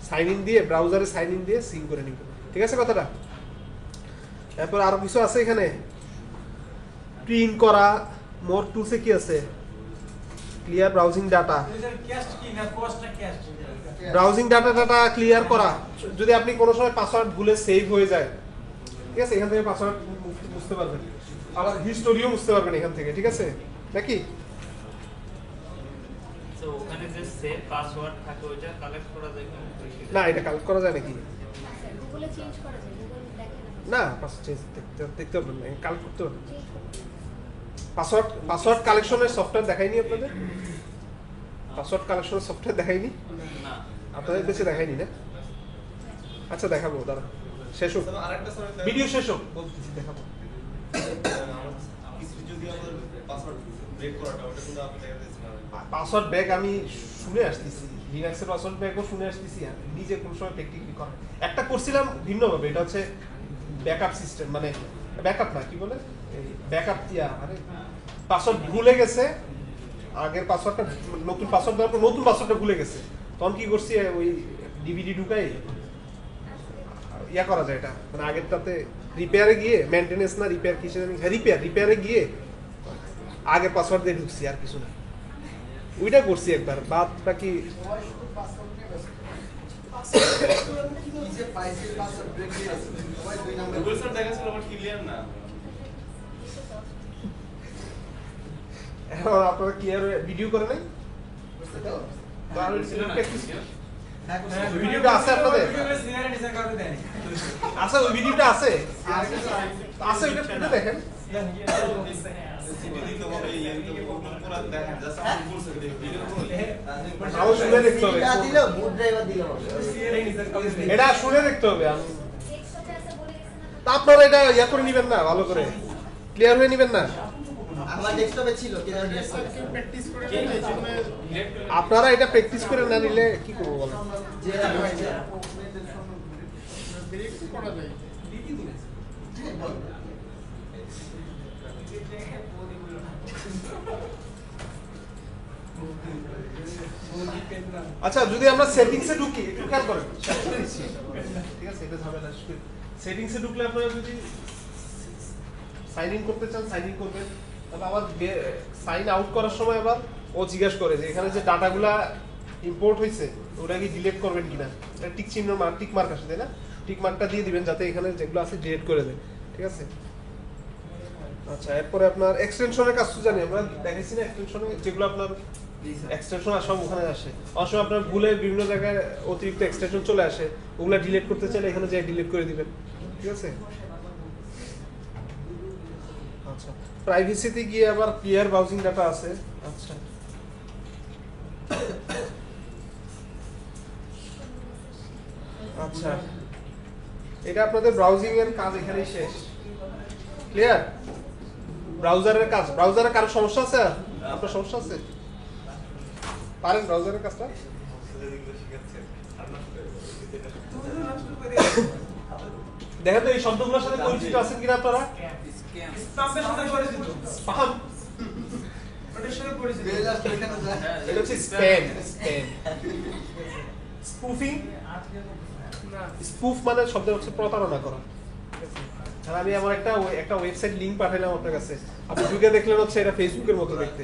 সাইন ইন দিয়ে, ব্রাউজারে সাইন ইন দিয়ে সিং করে নিব। ঠিক আছে কথাটা? তারপর আরো কিছু আছে এখানে, প্রিন্ট করা, মোর টুলসে কি আছে, clear browsing data, browsing data clear করা। যদি আপনি কোনো সময় পাসওয়ার্ড ভুলে সেভ হয়ে যায়, ঠিক আছে, এখান থেকে পাসওয়ার্ড বুঝতে পারবেন, আবার হিস্টোরিও বুঝতে পারবেন এখান থেকে। ঠিক আছে নাকি? তো ওখানে যে সেভ পাসওয়ার্ড থাকে ওইটা কালেক্ট করা যায় কি না, এটা কালেক্ট করা যায় নাকি? গুগলে চেঞ্জ করা যায়, গুগল দেখে না, পাসওয়ার্ড দেখতে পারবেন না, কালেক্ট করতে পারবেন। পাসওয়ার্ড কালেকশনের সফটওয়্যার দেখাইনি আপনাদের? পাসওয়ার্ড কালেকশনের সফটওয়্যার দেখাইনি না আপনাদের, বেশি দেখাইনি না? আচ্ছা দেখাবো, দাঁড়া শেষ হোক, আরেকটা স্যার ভিডিও শেষ হোক, বলতেছি দেখাবো। কিছু যদি আমাদের পাসওয়ার্ড ব্রেক করাটা ওটা কিন্তু আপনি দেখা দিচ্ছেন না। পাসওয়ার্ড ব্যাগ আমি শুনে আসতেছি, লিনাক্সের পাসওয়ার্ড ব্যাগও শুনে আসতেছি, নিজে কোন সময় প্র্যাকটিক্যালি করা একটা করছিলাম ভিন্নভাবে। এটা হচ্ছে ব্যাকআপ সিস্টেম, মানে ব্যাকআপ না, কি বলে ব্যাকআপ ইয়া, আরে পাসওয়ার্ড ভুলে গেছে, আগের পাসওয়ার্ডটা নতুন পাসওয়ার্ড দেওয়ার পর নতুন পাসওয়ার্ডটা ভুলে গেছে, তখন কি করছি, ওই ডিভিডি ঢুকাই ইয়া করা যায়। এটা মানে আগেরটাতে রিপেয়ারে গিয়ে, মেইনটেনেন্স না রিপেয়ার, কিছু রিপেয়ারে গিয়ে আগের পাসওয়ার্ড দিয়ে ঢুকছি, আর কিছু না। ওইটা করছি একবার, বাদ বাকি সবাই শুধু পাসওয়ার্ড নিয়ে ব্যস্ত। কি যে পাইছে পাসওয়ার্ড ব্রেক দিয়ে আছে, সবাই দুই নাম্বার গুগল স্যার দেখাচ্ছিল বাট ক্লিয়ার না। এখন আপনারা কি আর ভিডিও করে নাই? তাহলে প্র্যাকটিস ভিডিওটা আছে আপনাদের? আচ্ছা, ওই ভিডিওটা আছে, আছে ওইটা একটু দেখেন। যদি তো হবে এই তো পুরো দেখেন জাস্ট আপনি বলছেন যে ভিডিও করলে আরো শুনে দেখতে হবে, এটা দিল বুট ড্রাইভার দিল এটা শুনে দেখতে হবে। ডেস্কটপে আছে বলে গেছে না। তা আপনারা এটা ইয়া করে নিবেন না, ভালো করে ক্লিয়ার হয়ে নিবেন না। আমার ডেস্কটপে ছিল কি জানি প্র্যাকটিস করে আপনারা এটা প্র্যাকটিস করে না নিলে কি করবো বলেন? যে ব্রেক করা যায়। আচ্ছা, যদি আমরা সেটিংসে ঢুকি, একটু খেয়াল করেন, ঠিক আছে, এটা ঝামেলা। সেটিংসে ঢুকলে আপনারা যদি সাইন ইন করতে চান, সাইন ইন করবেন। তবে আবার সাইন আউট করার সময় আবার ও জিজ্ঞাসা করে যে এখানে যে ডাটাগুলা ইম্পোর্ট হয়েছে ওটা কি ডিলিট করবেন কিনা। এটা টিক চিহ্ন মার্ক, টিক মার্ক আসে, তাই না? টিক মার্কটা দিয়ে দিবেন যাতে এখানে যেগুলো আছে ডিলিট করে দেয়। ঠিক আছে? আচ্ছা, এরপরে আপনার এক্সটেনশনের কাজ তো জানি আমরা, দেখাইছি না এক্সটেনশনে যেগুলো আপনার এক্সটেনশন সব ওখানে আসে। অবশ্য আপনার ভুলে বিভিন্ন জায়গায় অতিরিক্ত এক্সটেনশন চলে আসে, ওগুলা ডিলিট করতে চাইলে এখানে যাই ডিলিট করে দিবেন। ঠিক আছে? আচ্ছা, প্রাইভেসিতে গিয়ে আবার ক্লিয়ার ব্রাউজিং ডাটা আছে। আচ্ছা, আচ্ছা, এটা আপনাদের ব্রাউজিং এর কাজ এখানেই শেষ। ক্লিয়ার? ব্রাউজারের কাজ, ব্রাউজারে কারো সমস্যা আছে? আপনার সমস্যা আছে? পারেন ব্রাউজারের কাজটা? দেখেন তো এই শব্দগুলোর সাথে পরিচিত আছেন কিনা আপনারা? স্পামের সাথে পরিচিত। স্পাম, ওটার সাথে পরিচিত। এটা হচ্ছে স্প্যাম। স্পুফিং, স্পুফ মানে শব্দ হচ্ছে প্রতারণা করা। আর আমি আমার একটা ওয়েবসাইট লিংক পাঠাইলাম আপনার কাছে, আপনি ঢুকে দেখলেন হচ্ছে এটা ফেসবুকের মতো দেখতে,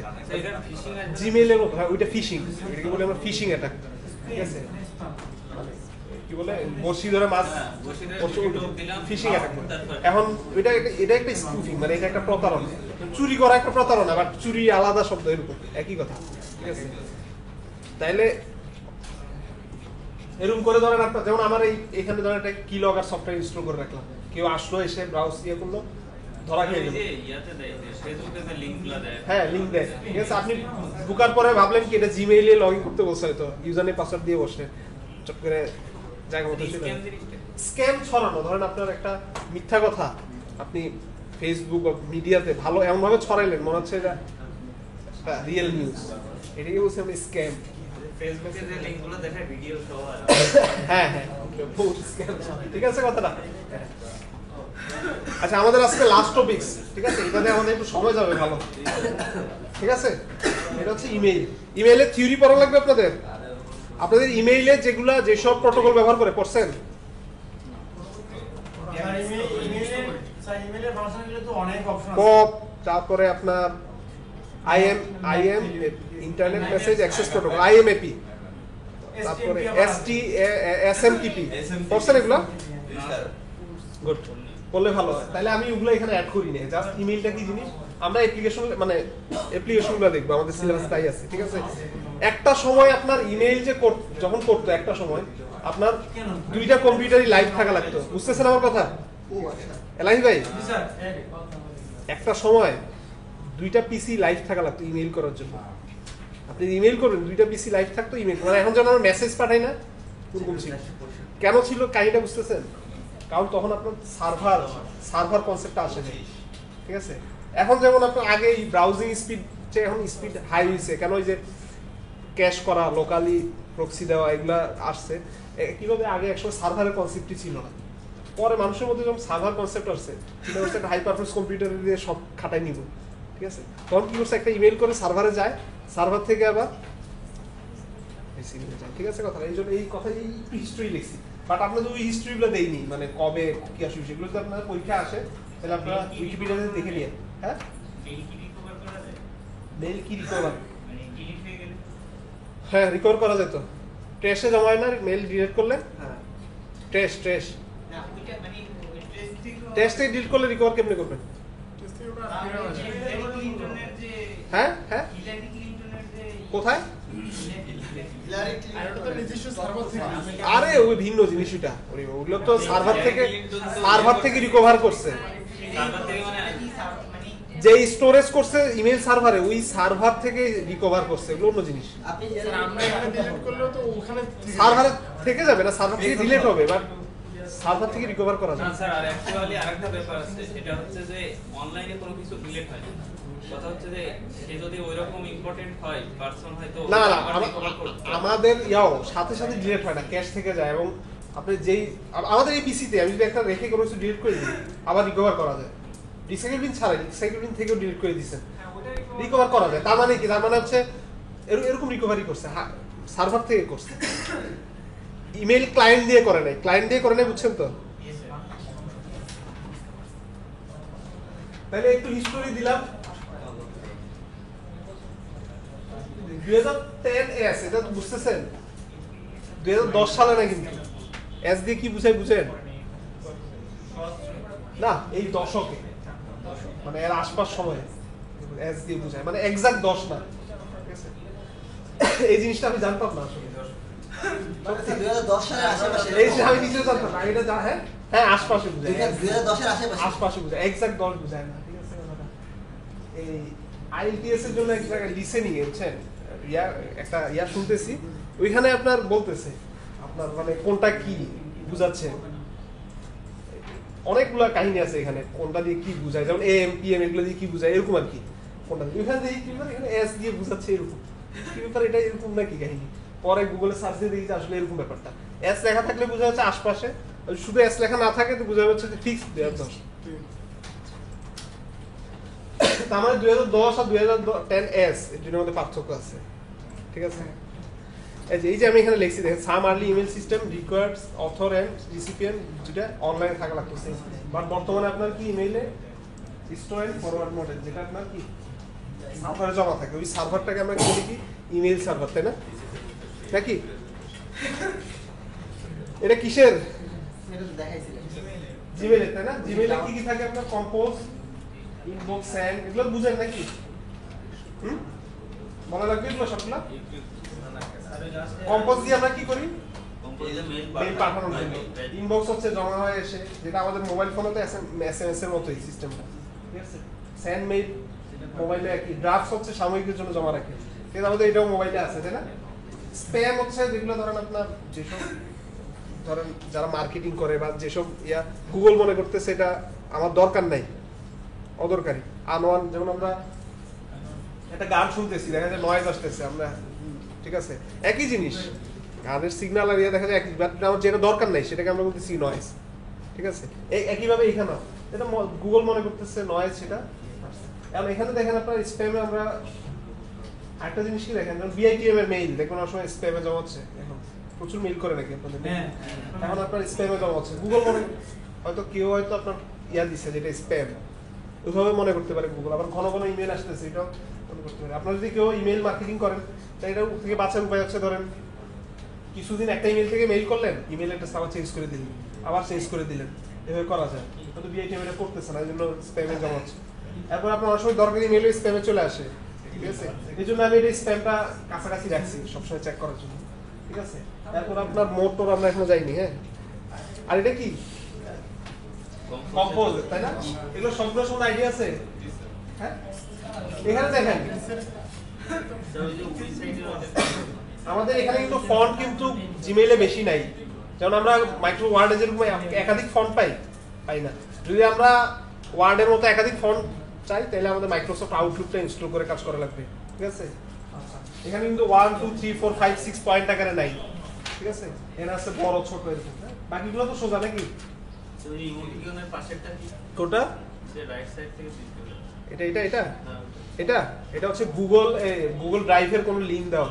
জিমেইলের মতো। হ্যাঁ, ওইটা ফিশিং, এটাকে বলে আমরা ফিশিং অ্যাটাক। ঠিক আছে? কি বলে বড়শি ধরে মাছ ফিশিং অ্যাটাক। এখন এটা একটা স্পুফিং, মানে এটা একটা প্রতারণা। চুরি করা একটা প্রতারণা, বাট চুরি আলাদা শব্দ, এরকম একই কথা, ঠিক আছে? তাইলে এরকম করে ধরেন আপনার, যেমন আমার এখানে ধরেন একটা কিলগার সফটওয়্যার ইনস্টল করে রাখলাম, কেউ আসলো এসে ব্রাউজ দিয়ে করলো, ধরা খেয়ে গেল। হ্যাঁ, লিঙ্ক দেয়, ঠিক আছে? আপনি ঢোকার পরে ভাবলেন কি এটা জিমেইলে লগ ইন করতে বলছে, হয়তো ইউজার নেম পাসওয়ার্ড দিয়ে বসে চট করে জায়গা মতো স্ক্যাম ছড়ানো। ধরেন আপনার একটা মিথ্যা কথা আপনি ফেসবুক বা মিডিয়াতে ভালো এমন ভাবে ছড়াইলেন, মনে হচ্ছে এটা রিয়েল নিউজ, এটাকে বলছে আমি স্ক্যাম। ফেসবুকে যে লিংকগুলো দেখায় ভিডিও সহ। হ্যাঁ হ্যাঁ, বহুত স্ক্যাম, ঠিক আছে কথাটা? আচ্ছা, আমাদের আজকে লাস্ট টপিকস, ঠিক আছে? এখানে আমাদের একটু সময় যাবে ভালো, ঠিক আছে? এটা হচ্ছে ইমেইল। ইমেইলের থিওরি পড়া লাগবে আপনাদের। আপনাদের ইমেইলে যেসব প্রোটোকল ব্যবহার করে পড়ছেন? ইমেইলের ফাংশনগুলো তো অনেক অপশন আছে। পপ, তারপরে আপনার IM internet message access protocol, IMAP, তারপরে এসএমটিপি, পড়ছেন এগুলো? গুড, বললে ভালো হয়। তাহলে আমি ওগুলো এখানে অ্যাড করি না, জাস্ট ইমেইলটা কি জিনিস আমরা অ্যাপ্লিকেশনগুলো দেখবো, আমাদের সিলেবাস তাই আছে, ঠিক আছে? একটা সময় আপনার ইমেইল যখন করতো, একটা সময় আপনার 2টা কম্পিউটারই লাইভ থাকা লাগতো, বুঝতেছেন আমার কথা? এলাহি ভাই, একটা সময় 2টা পিসি লাইভ থাকা লাগতো ইমেইল করার জন্য। আপনি ইমেইল করবেন, 2টা পিসি লাইভ থাকতো ইমেইল, মানে এখন যেন আমরা মেসেজ পাঠাই না, ওরকম ছিল। কেন ছিল কাহিনীটা বুঝতেছেন? কারণ তখন আপনার সার্ভার কনসেপ্টটা আসে না, ঠিক আছে? এখন যেমন আপনার আগে এই ব্রাউজিং স্পিড, এখন স্পিড হাই হয়েছে কেন? ওই যে ক্যাশ করা, লোকালি প্রক্সি দেওয়া, এগুলা আসছে। কিভাবে আগে একসময় সার্ভারের কনসেপ্টই ছিল না, পরে মানুষের মধ্যে যখন সার্ভার কনসেপ্ট আসছে, সেটা হচ্ছে একটা হাই পারফরমেন্স কম্পিউটার দিয়ে সব খাটাই নিব, ঠিক আছে? তখন কি করছে, একটা ইমেল করে সার্ভারে যায়, সার্ভার থেকে আবার যায়, ঠিক আছে কথা? এই জন্য এই কথা হিস্ট্রি লিখছি, বাট আপনাদের ওই হিস্ট্রিগুলো দেয়নি, মানে কবে কি আসবে সেগুলো যদি আপনার পরীক্ষা আসে তাহলে আপনারা উইকিপিডিয়াতে দেখে নিন। হ্যাঁ, মেইল কি রিকভার? হ্যাঁ, রিকভার করা যেত, ট্রেশে জমা হয় না মেইল ডিলিট করলে? হ্যাঁ, ট্রেশ টেস্টে ডিলিট করলে রিকভার কেমনে করবেন? হ্যাঁ হ্যাঁ, কোথায়? আরে ওই ভিন্ন জিনিস, ওটা ওগুলো তো সার্ভার থেকে রিকভার করছে, যে স্টোরেজ করছে ইমেল সার্ভারে, ওই সার্ভার থেকে রিকভার করছে, এগুলো অন্য জিনিস। সার্ভারে থেকে যাবে না, সার্ভার থেকে ডিলিট হবে, বাট সার্ভার থেকে রিকভার করা যায়। না স্যার, আর অ্যাকচুয়ালি আরেকটা ব্যাপার আছে, সেটা হচ্ছে যে অনলাইনে কোনো কিছু ডিলিট হয় না। কথা হচ্ছে যে সে যদি ওইরকম ইম্পর্টেন্ট হয় পারসন, হয়তো না আমাদের সাথে সাথে ডিলিট হয় না, ক্যাশ থেকে যায়। এবং আপনি আমাদের এই পিসিতে আমি যদি একটা রেখে কোনো কিছু ডিলিট করে দিই, আবার রিকভার করা যায়। রিসাইকেল বিন ছাড়াই, রিসাইকেল বিন থেকেও ডিলিট করে দিচ্ছেন, রিকভার করা যায়। তার মানে কি? তার মানে হচ্ছে এরকম রিকভারি করছে, হ্যাঁ, সার্ভার থেকে করছে, ইমেল ক্লায়েন্ট দিয়ে করে নাই, বুঝছেন তো? তাহলে একটু হিস্টোরি দিলাম। 2010 এটা তো বুঝতেছেন, 2010 সালে না, কিন্তু এস দিয়ে কি বুঝেন না? এই দশকে, মানে এর আশপাশ সময়ে এস দিয়ে বুঝায়, মানে এক্সাক্ট 10 না, ঠিক আছে? এই জিনিসটা আমি জানতাম না আসলে, 2010 সালের আশেপাশে, এই যে আমি নিজেও জানতাম না এটা। হ্যাঁ, আশপাশে বুঝায়, 2010 এর আশপাশে বুঝায়, এক্সাক্ট 10 বুঝায় না, ঠিক আছে? এই আইএলটিএস এর জন্য এক জায়গায় লিসেনিং এ বুঝছেন, একটা শুনতেছি, ওইখানে আপনার বলতেছে আপনার মানে কোনটা কি বুঝাচ্ছে, অনেকগুলা কাহিনী আছে এখানে, কোনটা দিয়ে কি বুঝায়, যেমন এম পিএম এগুলো দিয়ে কি বুঝায়, এরকম আর কি। কোনটা ওইখানে দিয়ে কি মানে এখানে এস দিয়ে বুঝাচ্ছে, এরকম কি ব্যাপার, এটা এরকম নাকি কাহিনী? পরে গুগলে সার্চ দিয়ে দেখি আসলে এরকম ব্যাপারটা। এস লেখা থাকলে বোঝা যাচ্ছে আশপাশে, শুধু এস লেখা না থাকে তো বোঝা যাচ্ছে যে ফিক্স 2010। তার মানে 2010 আর 2010 এস এর জন্য মধ্যে পার্থক্য আছে, ঠিক আছে? এই যে আমি এখানে লিখছি, দেখেন, some early email system requires author and recipient, যেটা অনলাইনে থাকা লাগতেছে, বাট বর্তমানে আপনার কি ইমেইলে স্টোর এন্ড ফরওয়ার্ড মডেল, যেটা আপনার কি সার্ভারে জমা থাকে, ওই সার্ভারটাকে আমরা কি বলি? ইমেইল সার্ভার, তাই না? নাকি? এটা কিসের? এটা তো দেখাইছিলেন জিমেইলে, তাই না? জিমেইলে কি কি থাকে আপনার? কম্পোজ, ইনবক্স, সেন্ড, এগুলো বুঝেন নাকি? মনে রাখবে এগুলো সবগুলা? কম্পোজ দিয়ে আমরা কি করি? মেইল পাঠানোর জন্য। ইনবক্স হচ্ছে জমা হয়ে এসে, যেটা আমাদের মোবাইল ফোনে তো এসএমএস এর মতোই সিস্টেমটা, ঠিক আছে? সেন্ড মেইল মোবাইলে একই। ড্রাফটস হচ্ছে সাময়িকের জন্য জমা রাখে, ঠিক আছে? আমাদের এটাও মোবাইলে আছে, তাই না? স্প্যাম হচ্ছে যেগুলো ধরেন আপনার যেসব ধরেন যারা মার্কেটিং করে বা যেসব গুগল মনে করতেছে এটা আমার দরকার নাই, অদরকারি, আনওয়ান। যেমন আমরা একটা গান শুনতেছি, দেখা যায় নয়েজ আসতেছে, আমরা ঠিক আছে একই জিনিস, গানের সিগন্যাল আর দেখা যায় একই, বাট আমার যেটা দরকার নাই সেটাকে আমরা বলতেছি নয়েজ, ঠিক আছে? একইভাবে এখানেও এটা গুগল মনে করতেছে নয়েজ, সেটা। এখন এখানে দেখেন আপনার স্প্যামে আমরা একটা জিনিস কি দেখেন, যেমন বিআইটিএম এর মেইল দেখুন অনেক সময় স্প্যামে জমা হচ্ছে, এখন প্রচুর মেইল করে নাকি আপনাদের? এখন আপনার স্প্যামে জমা হচ্ছে, গুগল মনে হয়তো কেউ হয়তো আপনার দিচ্ছে যেটা স্প্যাম, ওইভাবে মনে করতে পারে গুগল। আবার ঘন ঘন ইমেল আসতেছে, এটাও মনে করতে পারে। আপনার যদি কেউ ইমেল মার্কেটিং করেন, তাই এটা থেকে বাঁচার উপায় হচ্ছে ধরেন কিছুদিন একটা ইমেল থেকে মেইল করলেন, ইমেল অ্যাড্রেস আবার চেঞ্জ করে দিলেন, আবার চেঞ্জ করে দিলেন, এভাবে করা যায়। হয়তো বিআইটিএম এটা করতেছে না, এই জন্য স্প্যামে জমা হচ্ছে। এরপর আপনার অনেক সময় দরকারি মেইল স্প্যামে চলে আসে, ঠিক আছে? এই জন্য আমি এটা স্প্যামটা কাছাকাছি রাখছি সবসময় চেক করার জন্য, ঠিক আছে? এরপর আপনার মোটর আমরা এখনো যাইনি, হ্যাঁ। আর এটা কি কম্পোজ, তাই না? এগুলো সবগুলো সব আইডিয়া আছে, হ্যাঁ? এখানে দেখেন আমাদের এখানে কিন্তু ফন্ট কিন্তু জিমেইলে বেশি নাই, যেমন আমরা মাইক্রো ওয়ার্ডে যেরকম একাধিক ফন্ট পাই না। যদি আমরা ওয়ার্ডের মতো একাধিক ফন্ট চাই, তাহলে আমাদের মাইক্রোসফট আউটলুকটা ইনস্টল করে কাজ করা লাগবে, ঠিক আছে? এখানে কিন্তু 1 2 3 4 5 6 পয়েন্ট আকারে নাই, ঠিক আছে? এর আছে বড় ছোট এরকম, বাকিগুলো তো সোজা নাকি? তো এই ইমোটিকনের পাশেরটা কি? কোনটা? সে রাইট সাইড থেকে ক্লিক করলে এটা হচ্ছে গুগল ড্রাইভের কোনো লিংক দাও,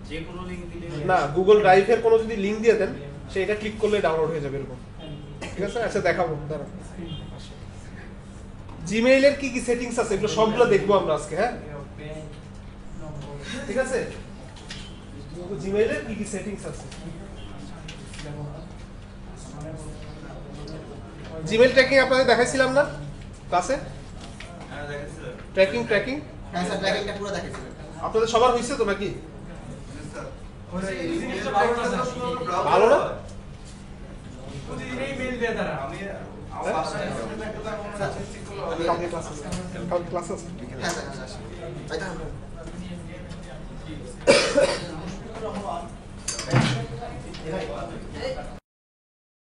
যে কোনো লিংক দিলে না গুগল ড্রাইভের কোনো যদি লিংক দিয়ে দেন, সেটা ক্লিক করলে ডাউনলোড হয়ে যাবে এরকম, ঠিক আছে? আচ্ছা দেখাবো, দাঁড়ান। জিমেইলের কি কি সেটিংস আছে এগুলো সবগুলো দেখবো আমরা আজকে, হ্যাঁ, ঠিক আছে? জিমেইলের কি কি সেটিংস আছে, জিমেইল ট্র্যাকিং আপনাদের দেখাইছিলাম না ক্লাসে? ট্র্যাকিং হ্যাঁ স্যার, ট্র্যাকিংটা পুরো দেখাইছিলেন। আপনাদের সবার হয়েছে তো নাকি? ভালো না? প্রতিদিনই মেইল দেয় তারা। কালকে ক্লাস আছে। হ্যাঁ স্যার,